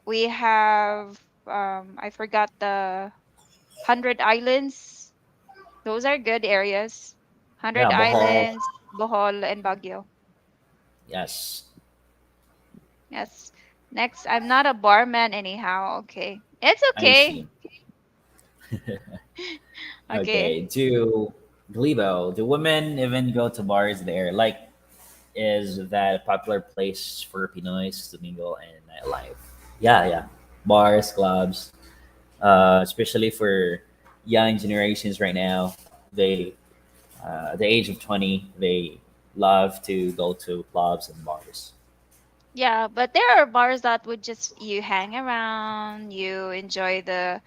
We have I forgot the 100 Islands. Those are good areas. Yeah, 100 Bohol. Islands, Bohol, and Baguio. Yes, Yes. Next, I'm not a barman anyhow. Okay. It's I okay. see. Okay. Okay, to Glebo, do women even go to bars there? Like, is that a popular place for Pinoys to mingle and nightlife? Yeah, yeah. Bars, clubs, especially for young generations right now. They, at the age of 20, they love to go to clubs and bars. Yeah, but there are bars that would just you hang around, you enjoy the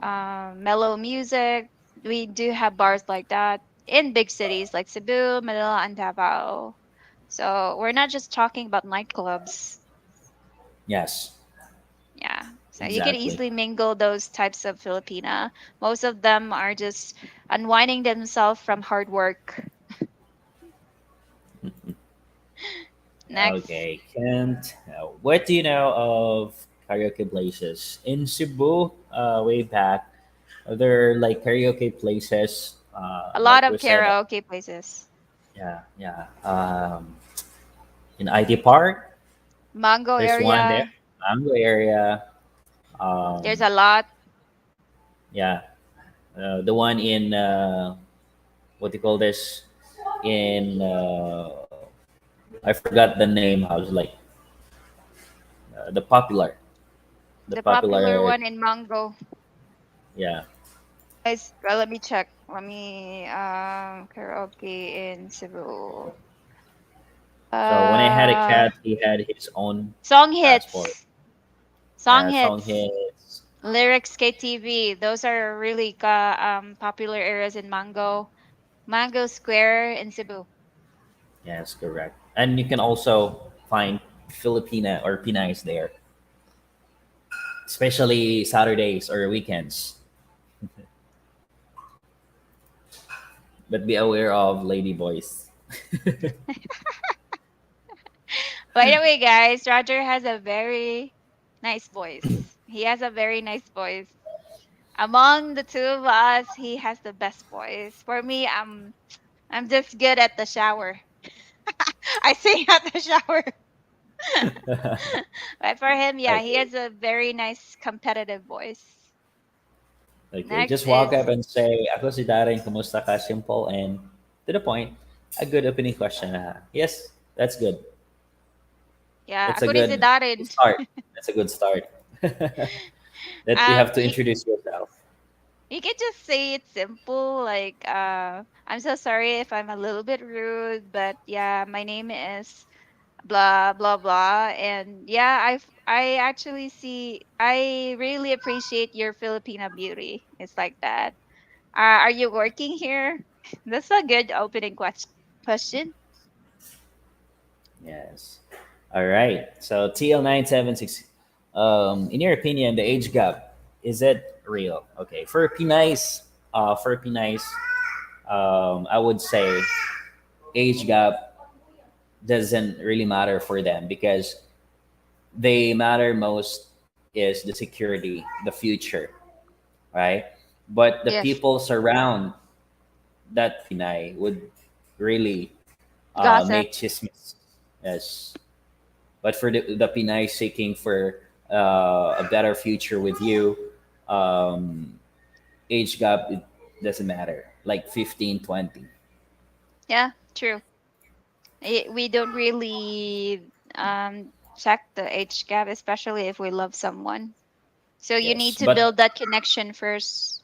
mellow music. We do have bars like that in big cities like Cebu, Manila, and Davao. So we're not just talking about nightclubs. Yes, Yeah. So you can exactly. easily mingle those types of Filipina. Most of them are just unwinding themselves from hard work. Next. Okay, Kent, what do you know of karaoke places in Cebu? Way back, there are like karaoke places, A lot like of we said. karaoke places. Yeah, yeah. In IT Park, Mango there's one there. area. Mango area. There's Um, a lot. yeah, the one in, what do you call this? In, I forgot the name. I was like, the popular, the The popular popular. one in Mango. Yeah. Guys, well, let me check. Let me karaoke in Cebu. So when I had a Uh cat, he had his own Song passport. hits. Song Yeah, song hits. hits. Lyrics KTV. Those are really popular areas in Mango. Mango Square in Cebu. Yes, correct. And you can also find Filipina or Pinays there, especially Saturdays or weekends. But be aware of lady boys. By the way, guys, Roger has a very nice voice. He has a very nice voice. Among the two of us, he has the best voice. For me, I'm just good at the shower. I sing at the shower. But for him, yeah, he Okay. has a very nice competitive voice. Okay. Next Just walk is up and say, "Ako si Darren, kumusta ka?" Simple and to the point. A good opening question. Yes, that's good. yeah, That's a ako rin si good Darren. start. That's a good start. That you have to You introduce yourself. you can just say it simple, like I'm so sorry if I'm a little bit rude, but yeah, my name is blah blah blah, and yeah, I actually see I really appreciate your Filipina beauty. It's like that. Are you working here? That's a good opening question. Yes. All right. So TL976. In your opinion, the age gap, is it real? Okay. For Pinays, I would say age gap doesn't really matter for them because they matter most is the security, the future, right? But the Yes. people surround that Pinay would really Gossip. make chismes. Yes. But for the Pinay seeking for a better future with you, um, age gap, it doesn't matter. Like 15, 20. Yeah, true. We don't really check the age gap, especially if we love someone. So you Yes. need to But build that connection first.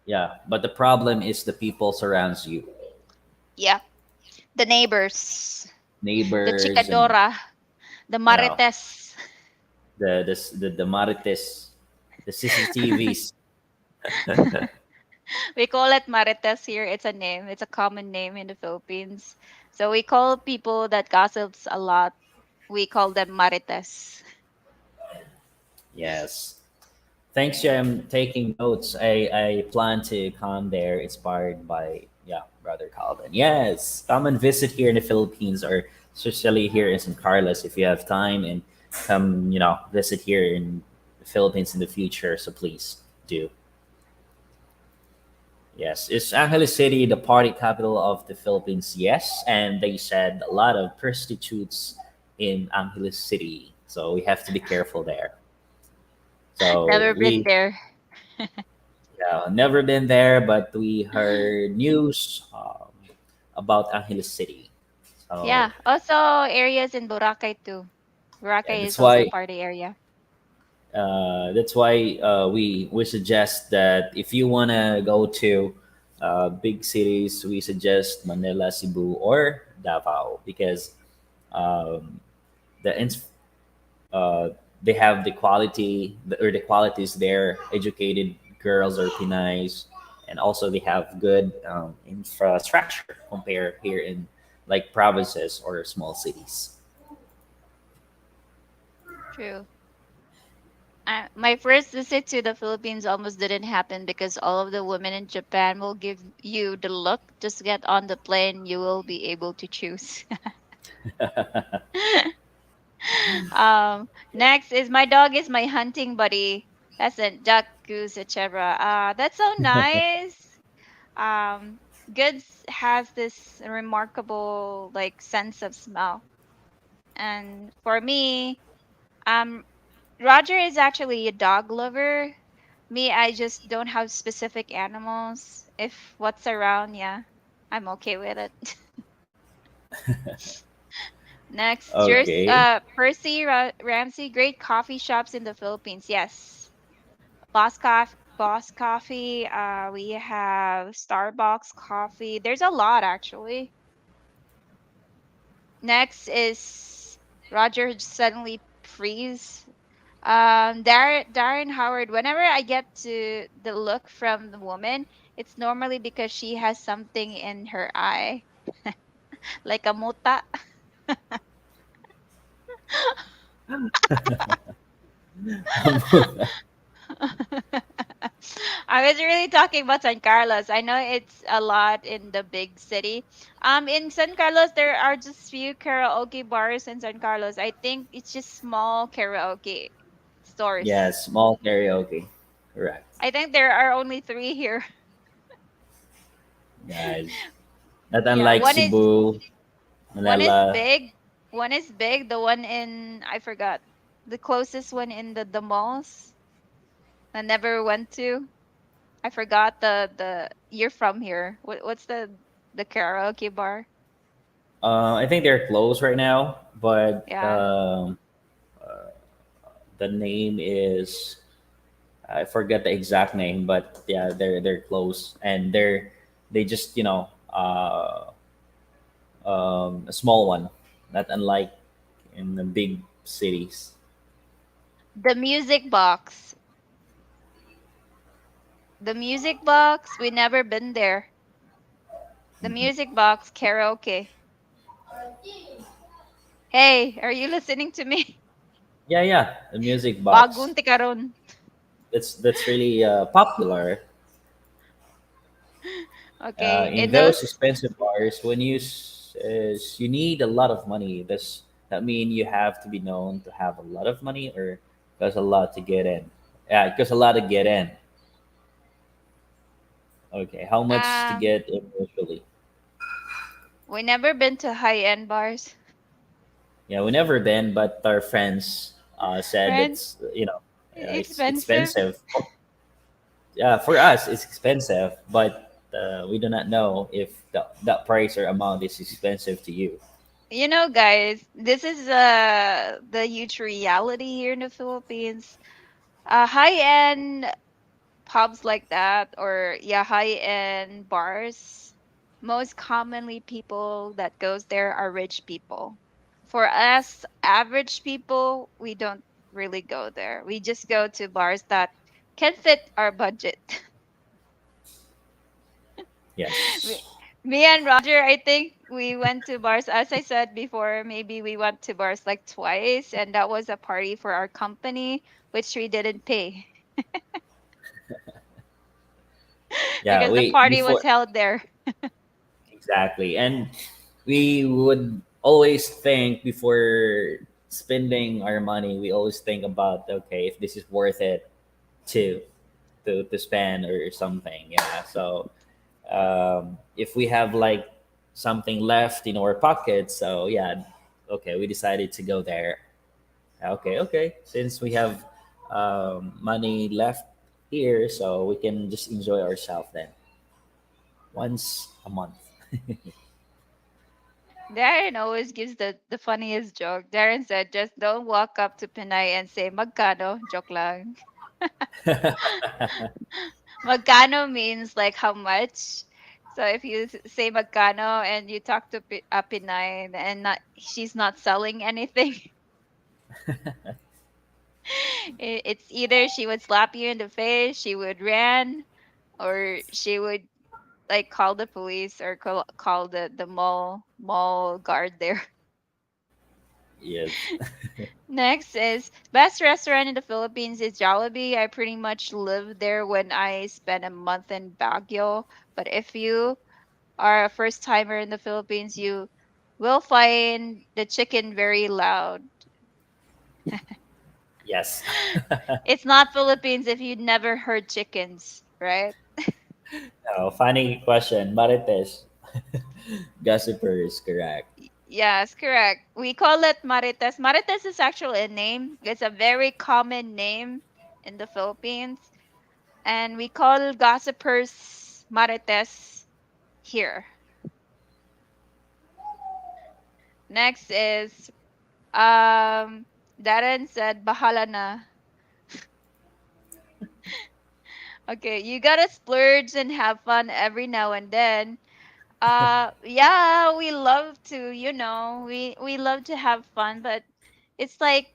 yeah, but the problem is the people surrounds you, Yeah. The neighbors, the neighbors, and chicadora, the you know marites. the marites, the CCTVs. We call it marites here. It's a name. It's a common name in the Philippines. So we call people that gossips a lot. We call them marites. Yes. Thanks, I'm taking notes. I plan to come there inspired by, yeah, Brother Calvin. Yes, come and visit here in the Philippines or especially here in San Carlos if you have time and come, visit here in the Philippines in the future. So please do. Yes, is Angeles City the party capital of the Philippines? Yes, and they said a lot of prostitutes in Angeles City, so we have to be careful there. So Never been we, there. yeah, never been there, but we heard news about Angeles City. So Yeah. Also areas in Boracay too. yeah, Boracay that's is also why party area. we suggest that if you wanna go to big cities, we suggest Manila, Cebu, or Davao because um, the uh, they have the quality or the qualities there. Educated girls are Pinays, and also they have good infrastructure compared here in like provinces or small cities. True. My first visit to the Philippines almost didn't happen because all of the women in Japan will give you the look. Just get on the plane, you will be able to choose. Next is my dog is my hunting buddy. That's a duck, goose, etc. That's so nice. Goods has this remarkable like sense of smell, and for me, um, Roger is actually a dog lover. Me, I just don't have specific animals. If what's around, yeah, I'm okay with it. Next, yours, Okay. Percy Ramsey, great coffee shops in the Philippines. Yes, Boss Coffee. We have Starbucks coffee. There's a lot actually. Next is Roger suddenly freeze. Darren Howard. Whenever I get to the look from the woman, it's normally because she has something in her eye, like a muta. I was really talking about San Carlos. I know it's a lot in the big city. In San Carlos, there are just few karaoke bars in San Carlos. I think it's just small karaoke Yeah, stores. small karaoke. Correct. I think there are only three here. Guys, not Yeah, unlike Cebu, one is Manila. big. One is big. The one in I forgot. The closest one in the malls I never went to. I forgot the you're from here. What's the karaoke bar? I think they're closed right now, but Yeah. the name is, I forget the exact name, but yeah, they're close, and they just a small one, not unlike in the big cities. The music box. The music box. We never been there. The Mhm. music box karaoke. Hey, are you listening to me? Yeah, yeah, the music box. Bagunti karon. That's really popular. Okay, In in those those expensive bars, when you need a lot of money, does that mean you have to be known to have a lot of money, or there's a lot to get in? Yeah, because a lot to get in. Okay, how much to um get in usually? we never been to high-end bars. Yeah, we never been, but our friends said Friends, that's it's expensive. expensive. Yeah, for us it's expensive, but we do not know if that price or amount is expensive to you. You know, guys, this is the huge reality here in the Philippines. High-end pubs like that, or yeah, high-end bars, most commonly people that goes there are rich people. For us average people, we don't really go there. We just go to bars that can fit our budget. me, Yes. me and Roger, I think we went to bars, as I said before, maybe we went to bars like twice, and that was a party for our company, which we didn't pay Yeah, because the we party was before held there. exactly, and we would always think before spending our money. We always think about, okay, if this is worth it to to spend or something. Yeah, so if we have like something left in our pocket, so yeah, okay, we decided to go there. Okay, okay, since we have money left here, so we can just enjoy ourselves then once a month. Darren always gives the funniest joke. Darren said, just don't walk up to Pinay and say, Magkano? Joke lang. Magkano means like how much. So if you say Magkano and you talk to Pinay and not, she's not selling anything, it's either she would slap you in the face, she would run, or she would like call the police or call the mall guard there. Yes. Next is best restaurant in the Philippines is Jollibee. I pretty much lived there when I spent a month in Baguio. But if you are a first timer in the Philippines, you will find the chicken very loud. Yes. It's not Philippines if you'd never heard chickens, right? Oh, funny question. Marites. Gossiper is correct. Yes, correct. We call it Marites. Marites is actually a name. It's a very common name in the Philippines. And we call gossipers Marites here. Next is Darren said bahala na. Okay, you gotta splurge and have fun every now and then. Yeah, we love to, we love to have fun, but it's like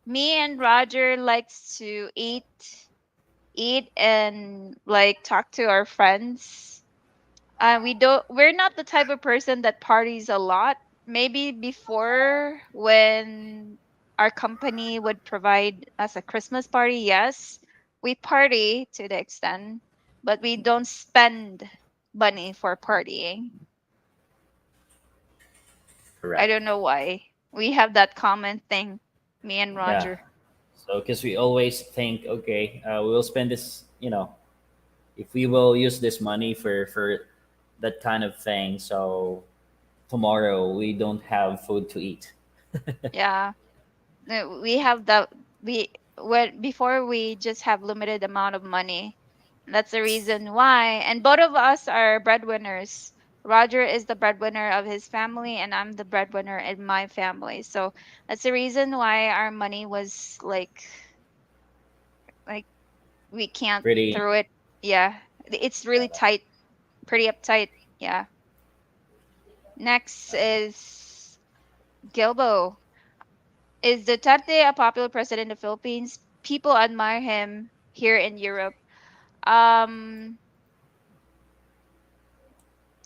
me and Roger likes to eat and like talk to our friends. We're not the type of person that parties a lot. Maybe before when our company would provide us a Christmas party, yes, we party to the extent, but we don't spend money for partying. I Correct. don't know why. We have that common thing, me and Yeah. Roger. So because we always think, okay, we will spend this, if we will use this money for that kind of thing, so tomorrow we don't have food to eat. Yeah. We have the we when before we just have limited amount of money. That's the reason why. And both of us are breadwinners. Roger is the breadwinner of his family, and I'm the breadwinner in my family. So that's the reason why our money was like we can't Pretty throw it. Yeah, it's really tight, pretty uptight. Yeah. Next is Gilbo. Is Duterte a popular president in the Philippines? People admire him here in Europe. Um,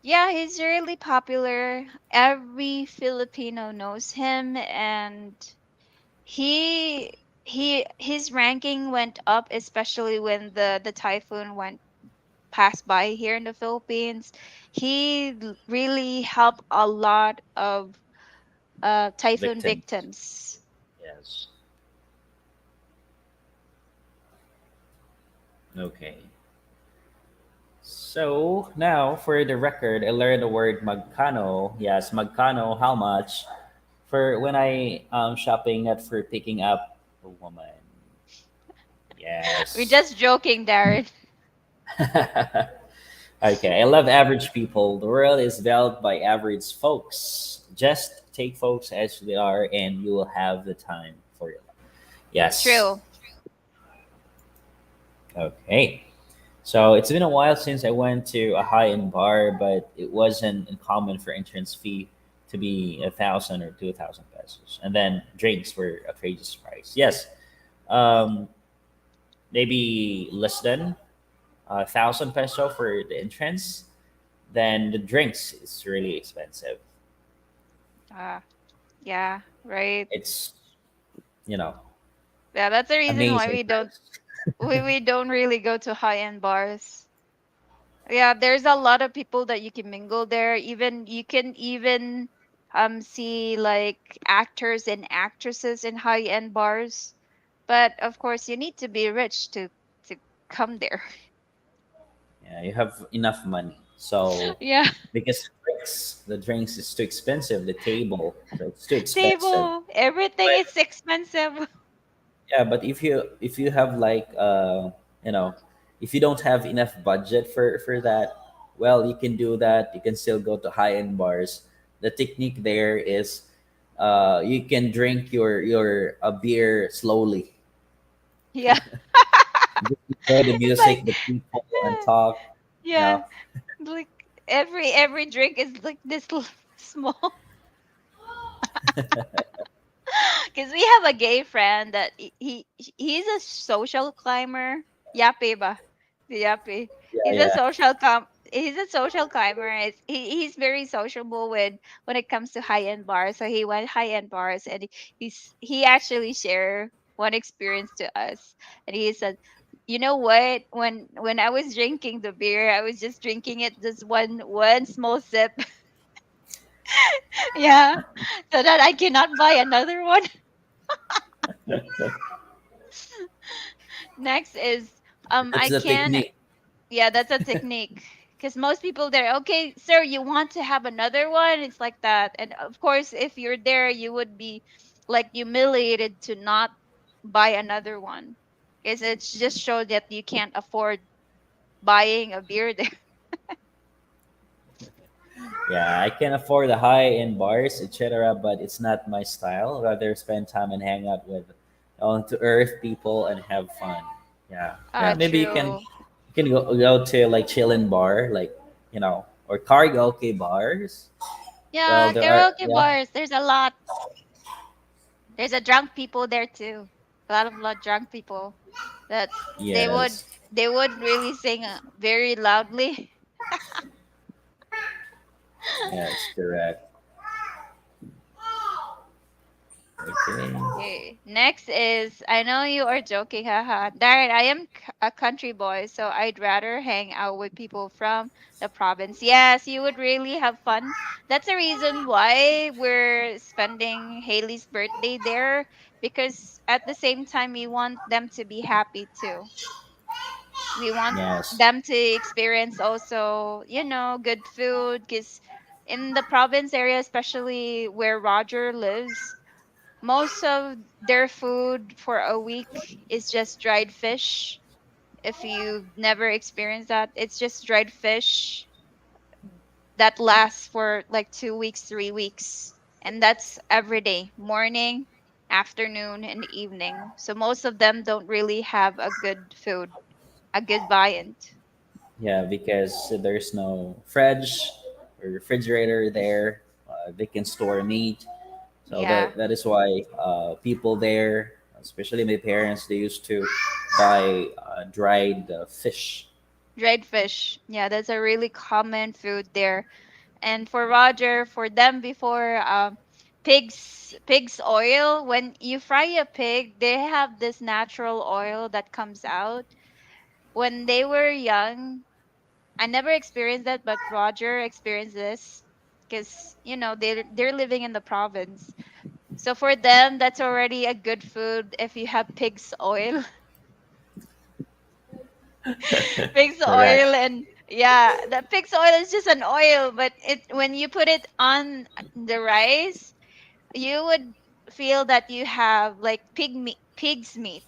yeah, he's really popular. Every Filipino knows him, and he his ranking went up, especially when the typhoon went passed by here in the Philippines. Really helped a lot of typhoon victims. victims. Yes. Okay. So now for the record, I learned the word magkano. Yes, magkano, how much? For when I shopping, not for picking up a woman. We're Yes. just joking, Darren. Okay, I love average people. The world is built by average folks. Just take folks as they are, and you will have the time for your life. Yes. True. Okay. So it's been a while since I went to a high-end bar, but it wasn't uncommon for entrance fee to be 1,000 or 2,000 pesos, and then drinks were outrageous price. Yes, um, maybe less than 1,000 peso for the entrance. Then the drinks is really expensive. Ah, yeah, right. It's you know Yeah, that's the reason why amazing price. we don't really go to high-end bars. Yeah, there's a lot of people that you can mingle there. Even you can even see like actors and actresses in high-end bars. But of course, you need to be rich to come there. Yeah, you have enough money. So Yeah. because the drinks is too expensive. The table, so it's too expensive. Table, everything is expensive. Yeah, but if you have like you know if you don't have enough budget for that, well, you can do that. You can still go to high end bars. The technique there is you can drink your a beer slowly. Yeah. Just enjoy the It's like music, the people, and talk. You yeah, know, like every drink is like this small. Because we have a gay friend that he's a social climber. Yape ba? The Yape. yeah, He's a yeah, social climber. He's very sociable with when it comes to high end bars. So he went high end bars and he actually shared one experience to us. And he said, "You know what? When I was drinking the beer, I was just drinking it just one small sip. Yeah, so that I cannot buy another one." Next is that's I the can technique. yeah, that's a technique. Because most people there, okay, sir, you want to have another one? It's like that. And of course, if you're there, you would be like humiliated to not buy another one. Because it's just show that you can't afford buying a beer there. Yeah, I can afford the high end bars, etc., but it's not my style. Rather spend time and hang out with on to earth people and have fun. Yeah, yeah. Ah, Maybe you can true. you can go to like chillin bar, like or karaoke bars. Well, Yeah, there are karaoke bars. There's a lot. There's a drunk people there too. A lot of drunk people that they would yes, they would really sing very loudly. yes, correct. Okay. Okay. Next is I know you are joking, haha. Darren, I am a country boy, so I'd rather hang out with people from the province. Yes, you would really have fun. That's the reason why we're spending Haley's birthday there because at the same time we want them to be happy too. We want Yes. them to experience also, good food because in the province area, especially where Roger lives, most of their food for a week is just dried fish. If you've never experienced that, it's just dried fish that lasts for like 2 weeks, 3 weeks. And that's every day, morning, afternoon, and evening. So most of them don't really have a good food, a good viand. Yeah, because there's no fridge or refrigerator there. They can store meat, so Yeah, that is why people there, especially my parents, they used to buy dried fish. dried fish. Yeah, that's a really common food there. And for Roger, for them before pig's oil, when you fry a pig, they have this natural oil that comes out. When they were young, I never experienced that, but Roger experienced this because they're living in the province. So for them, that's already a good food if you have pig's oil. Pig's Correct. oil and yeah, the pig's oil is just an oil, but it when you put it on the rice, you would feel that you have like pig's meat,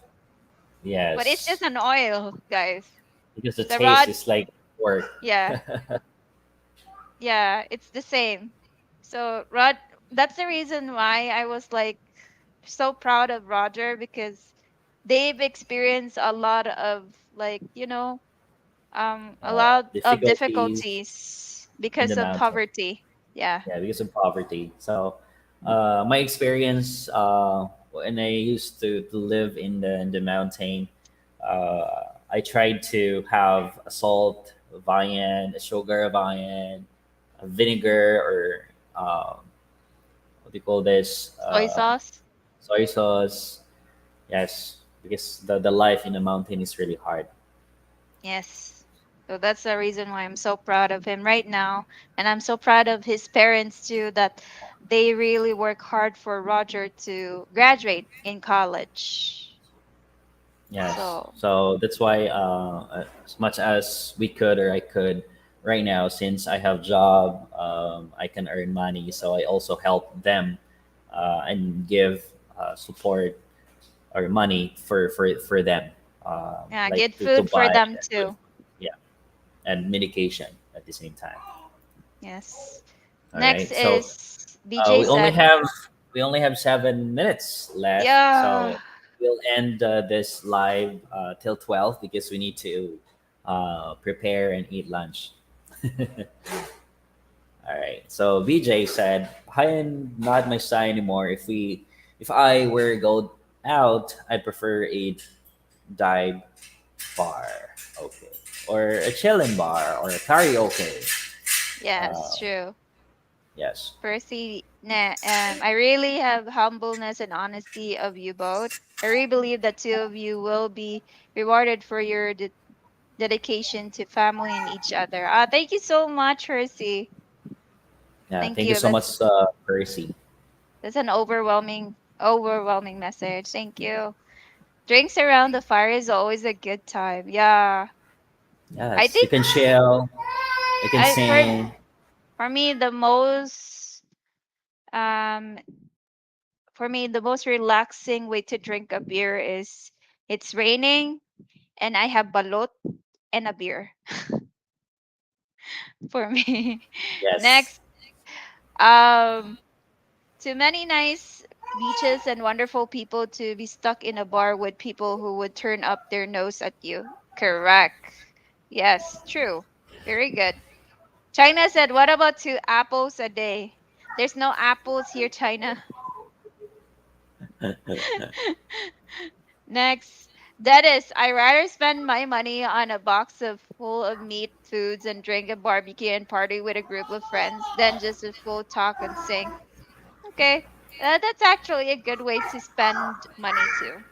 but it's just Yes, an oil, guys. because the So taste Rod, is like pork. yeah, yeah, it's the same. So Rod, that's the reason why I was like so proud of Roger because they've experienced a lot of like, a lot of Difficulties difficulties in the because of mountain. poverty. Yeah, Yeah, because of poverty. So, my experience when I used to live in the mountain, I tried to have a salt viand, a sugar viand, a vinegar, or what do you call this? soy sauce. Soy sauce. Yes, because the life in the mountain is really hard. Yes. So that's the reason why I'm so proud of him right now. And I'm so proud of his parents too, that they really work hard for Roger to graduate in college. Yes. So, So that's why, as much as we could or I could right now, since I have job, I can earn money. So I also help them and give support or money for them, yeah, like get to food for buy them good, too. yeah, and medication at the same time. Yes. All Next right. So is BJ we only said, have 7 minutes left, yeah, so we'll end this live till 12 because we need to prepare and eat lunch. All right. So BJ said, "I am not my style anymore. If I were go out, I'd prefer a dive bar, okay, or a chilling bar, or a karaoke. yes, Uh, true. yes, Percy, I really have humbleness and honesty of you both. I really believe that two of you will be rewarded for your dedication to family and each other. Thank you so much, Percy. yeah. Thank Thank you you. so That's much, Percy. that's an overwhelming message. Thank you. Drinks around the fire is always a good time. Yeah, I Yes, you think can chill. You can I sing. for me the most um for me the most relaxing way to drink a beer is it's raining and I have balot and a beer for me. Yes. Next, um, too many nice beaches and wonderful people to be stuck in a bar with people who would turn up their nose at you. Correct. Yes, true. Very good. China said, "What about 2 apples a day?" There's no apples here, China. Next, that is, I rather spend my money on a box of full of meat foods and drink a barbecue and party with a group of friends than just a full talk and sing. Okay. That's actually a good way to spend money too.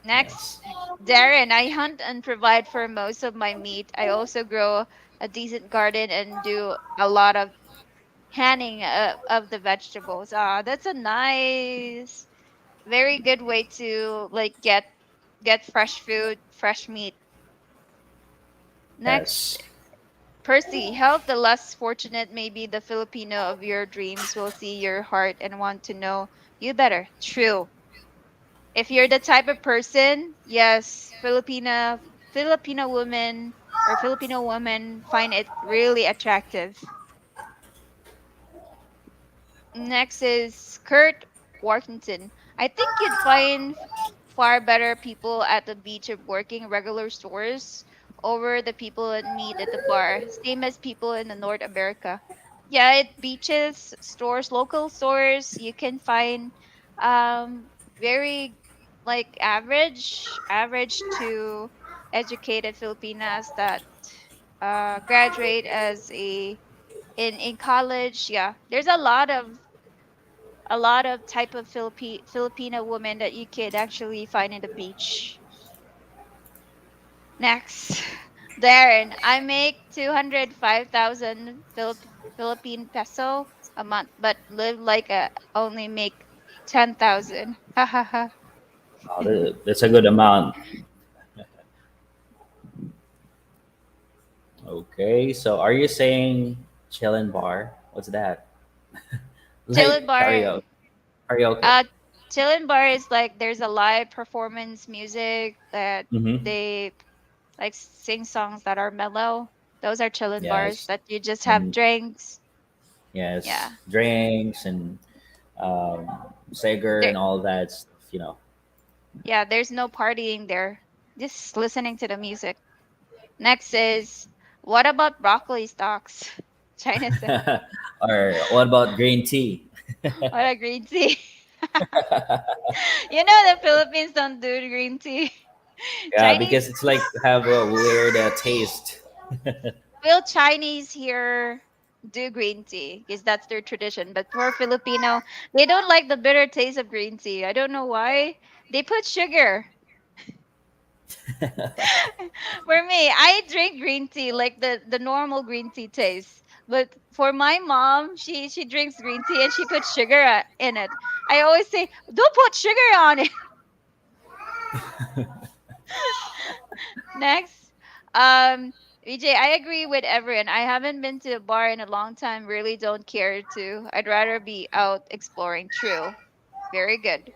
Next, Yes. Darren, I hunt and provide for most of my meat. I also grow a decent garden and do a lot of canning of the vegetables. Ah, that's a nice, very good way to like get fresh food, fresh meat. Next, Yes. Percy, help the less fortunate. Maybe the Filipino of your dreams will see your heart and want to know you better. True. If you're the type of person, yes, Filipino women or Filipino women find it really attractive. Next is Kurt Workington. I think you'd find far better people at the beach of working regular stores over the people that meet at the bar. Same as people in the North America. Yeah, at beaches, stores, local stores, you can find very like average to educated Filipinas that graduate as a in college. Yeah, there's a lot of type of Filipino women that you could actually find in the beach. Next, Darren, I make 205,000 Philippine peso a month, but live like a only make 10,000. Ha ha ha. Oh, that's a good amount. Okay, so are you saying chillin' bar? What's that? Chillin Like bar, karaoke. uh, chillin bar is like there's a live performance music that Mm-hmm. they like sing songs that are mellow. Those are chillin bars Yes, that you just have and drinks. yes, Yeah. drinks and um, Sager There and all that stuff. You know, yeah, there's no partying there. Just listening to the music. Next is what about broccoli stalks? China said. or what about green tea? What a green tea. You know the Philippines don't do green tea. Yeah, because Chinese it's like have a weird taste. will Chinese here do green tea because that's their tradition. But for Filipino, they don't like the bitter taste of green tea. I don't know why. They put sugar. For me, I drink green tea like the normal green tea taste. But for my mom, she drinks green tea and she puts sugar in it. I always say, "Don't put sugar on it." Next, VJ, I agree with everyone. I haven't been to a bar in a long time. Really don't care to. I'd rather be out exploring. True. Very good.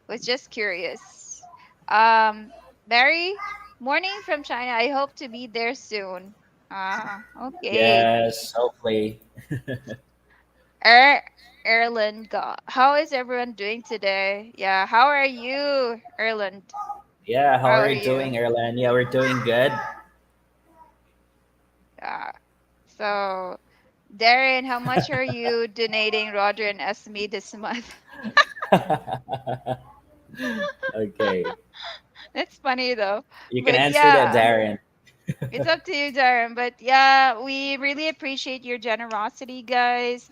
Was just curious. Um, Barry, morning from China. I hope to be there soon. Ah, okay. Yes, hopefully. Er, Erland, how is everyone doing today? Yeah, how are you, Erland? Yeah, how How are are you you? doing, Erlen? Yeah, we're doing good. Yeah. So, Darren, how much are you donating Roger and Esme this month? Okay, That's funny though. you can But answer that, yeah. Darren. It's up to you, Darren. But yeah, we really appreciate your generosity, guys.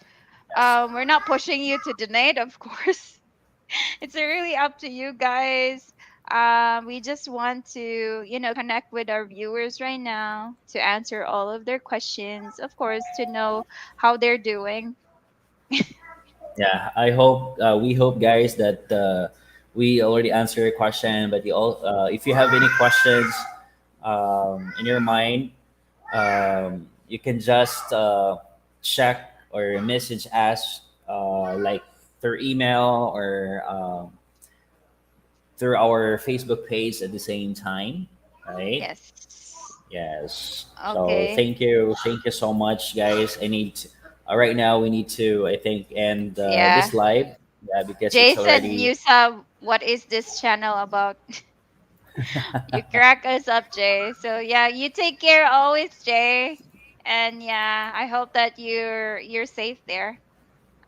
Yes. We're not pushing you to donate, of course. It's really up to you guys. We just want to, connect with our viewers right now to answer all of their questions, of course, to know how they're doing. Yeah, we hope, guys, that we already answered your question. But if you have any questions in your mind, you can just check or message us like through email or through our Facebook page at the same time, right? Yes. Yes. So Okay. thank you so much, guys. Right now we need to, I think, end Yeah. this live, yeah, because Jay it's said, already. Musa, what is this channel about? You crack us up, Jay. So yeah, you take care always, Jay. And yeah, I hope that you're safe there.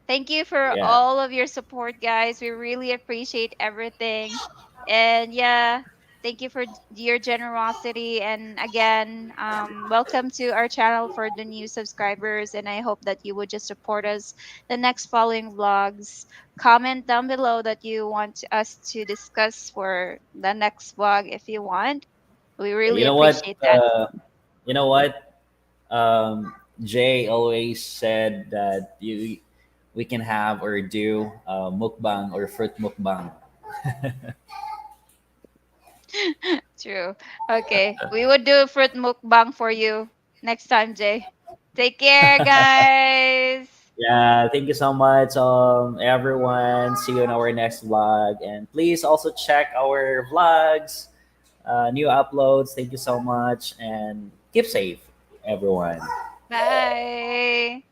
Thank you for Yeah, all of your support, guys. We really appreciate everything. And yeah. Thank you for your generosity. And again, welcome to our channel for the new subscribers. And I hope that you would just support us the next following vlogs. Comment down below that you want us to discuss for the next vlog if you want. We You really know what? appreciate that. You know what? Jay always said that we can have or do mukbang or fruit mukbang. True. Okay. We would do a fruit mukbang for you next time, Jay. Take care, guys. Yeah, thank you so much, everyone. See you in our next vlog, and please also check our vlogs, new uploads. Thank you so much, and keep safe, everyone. Bye.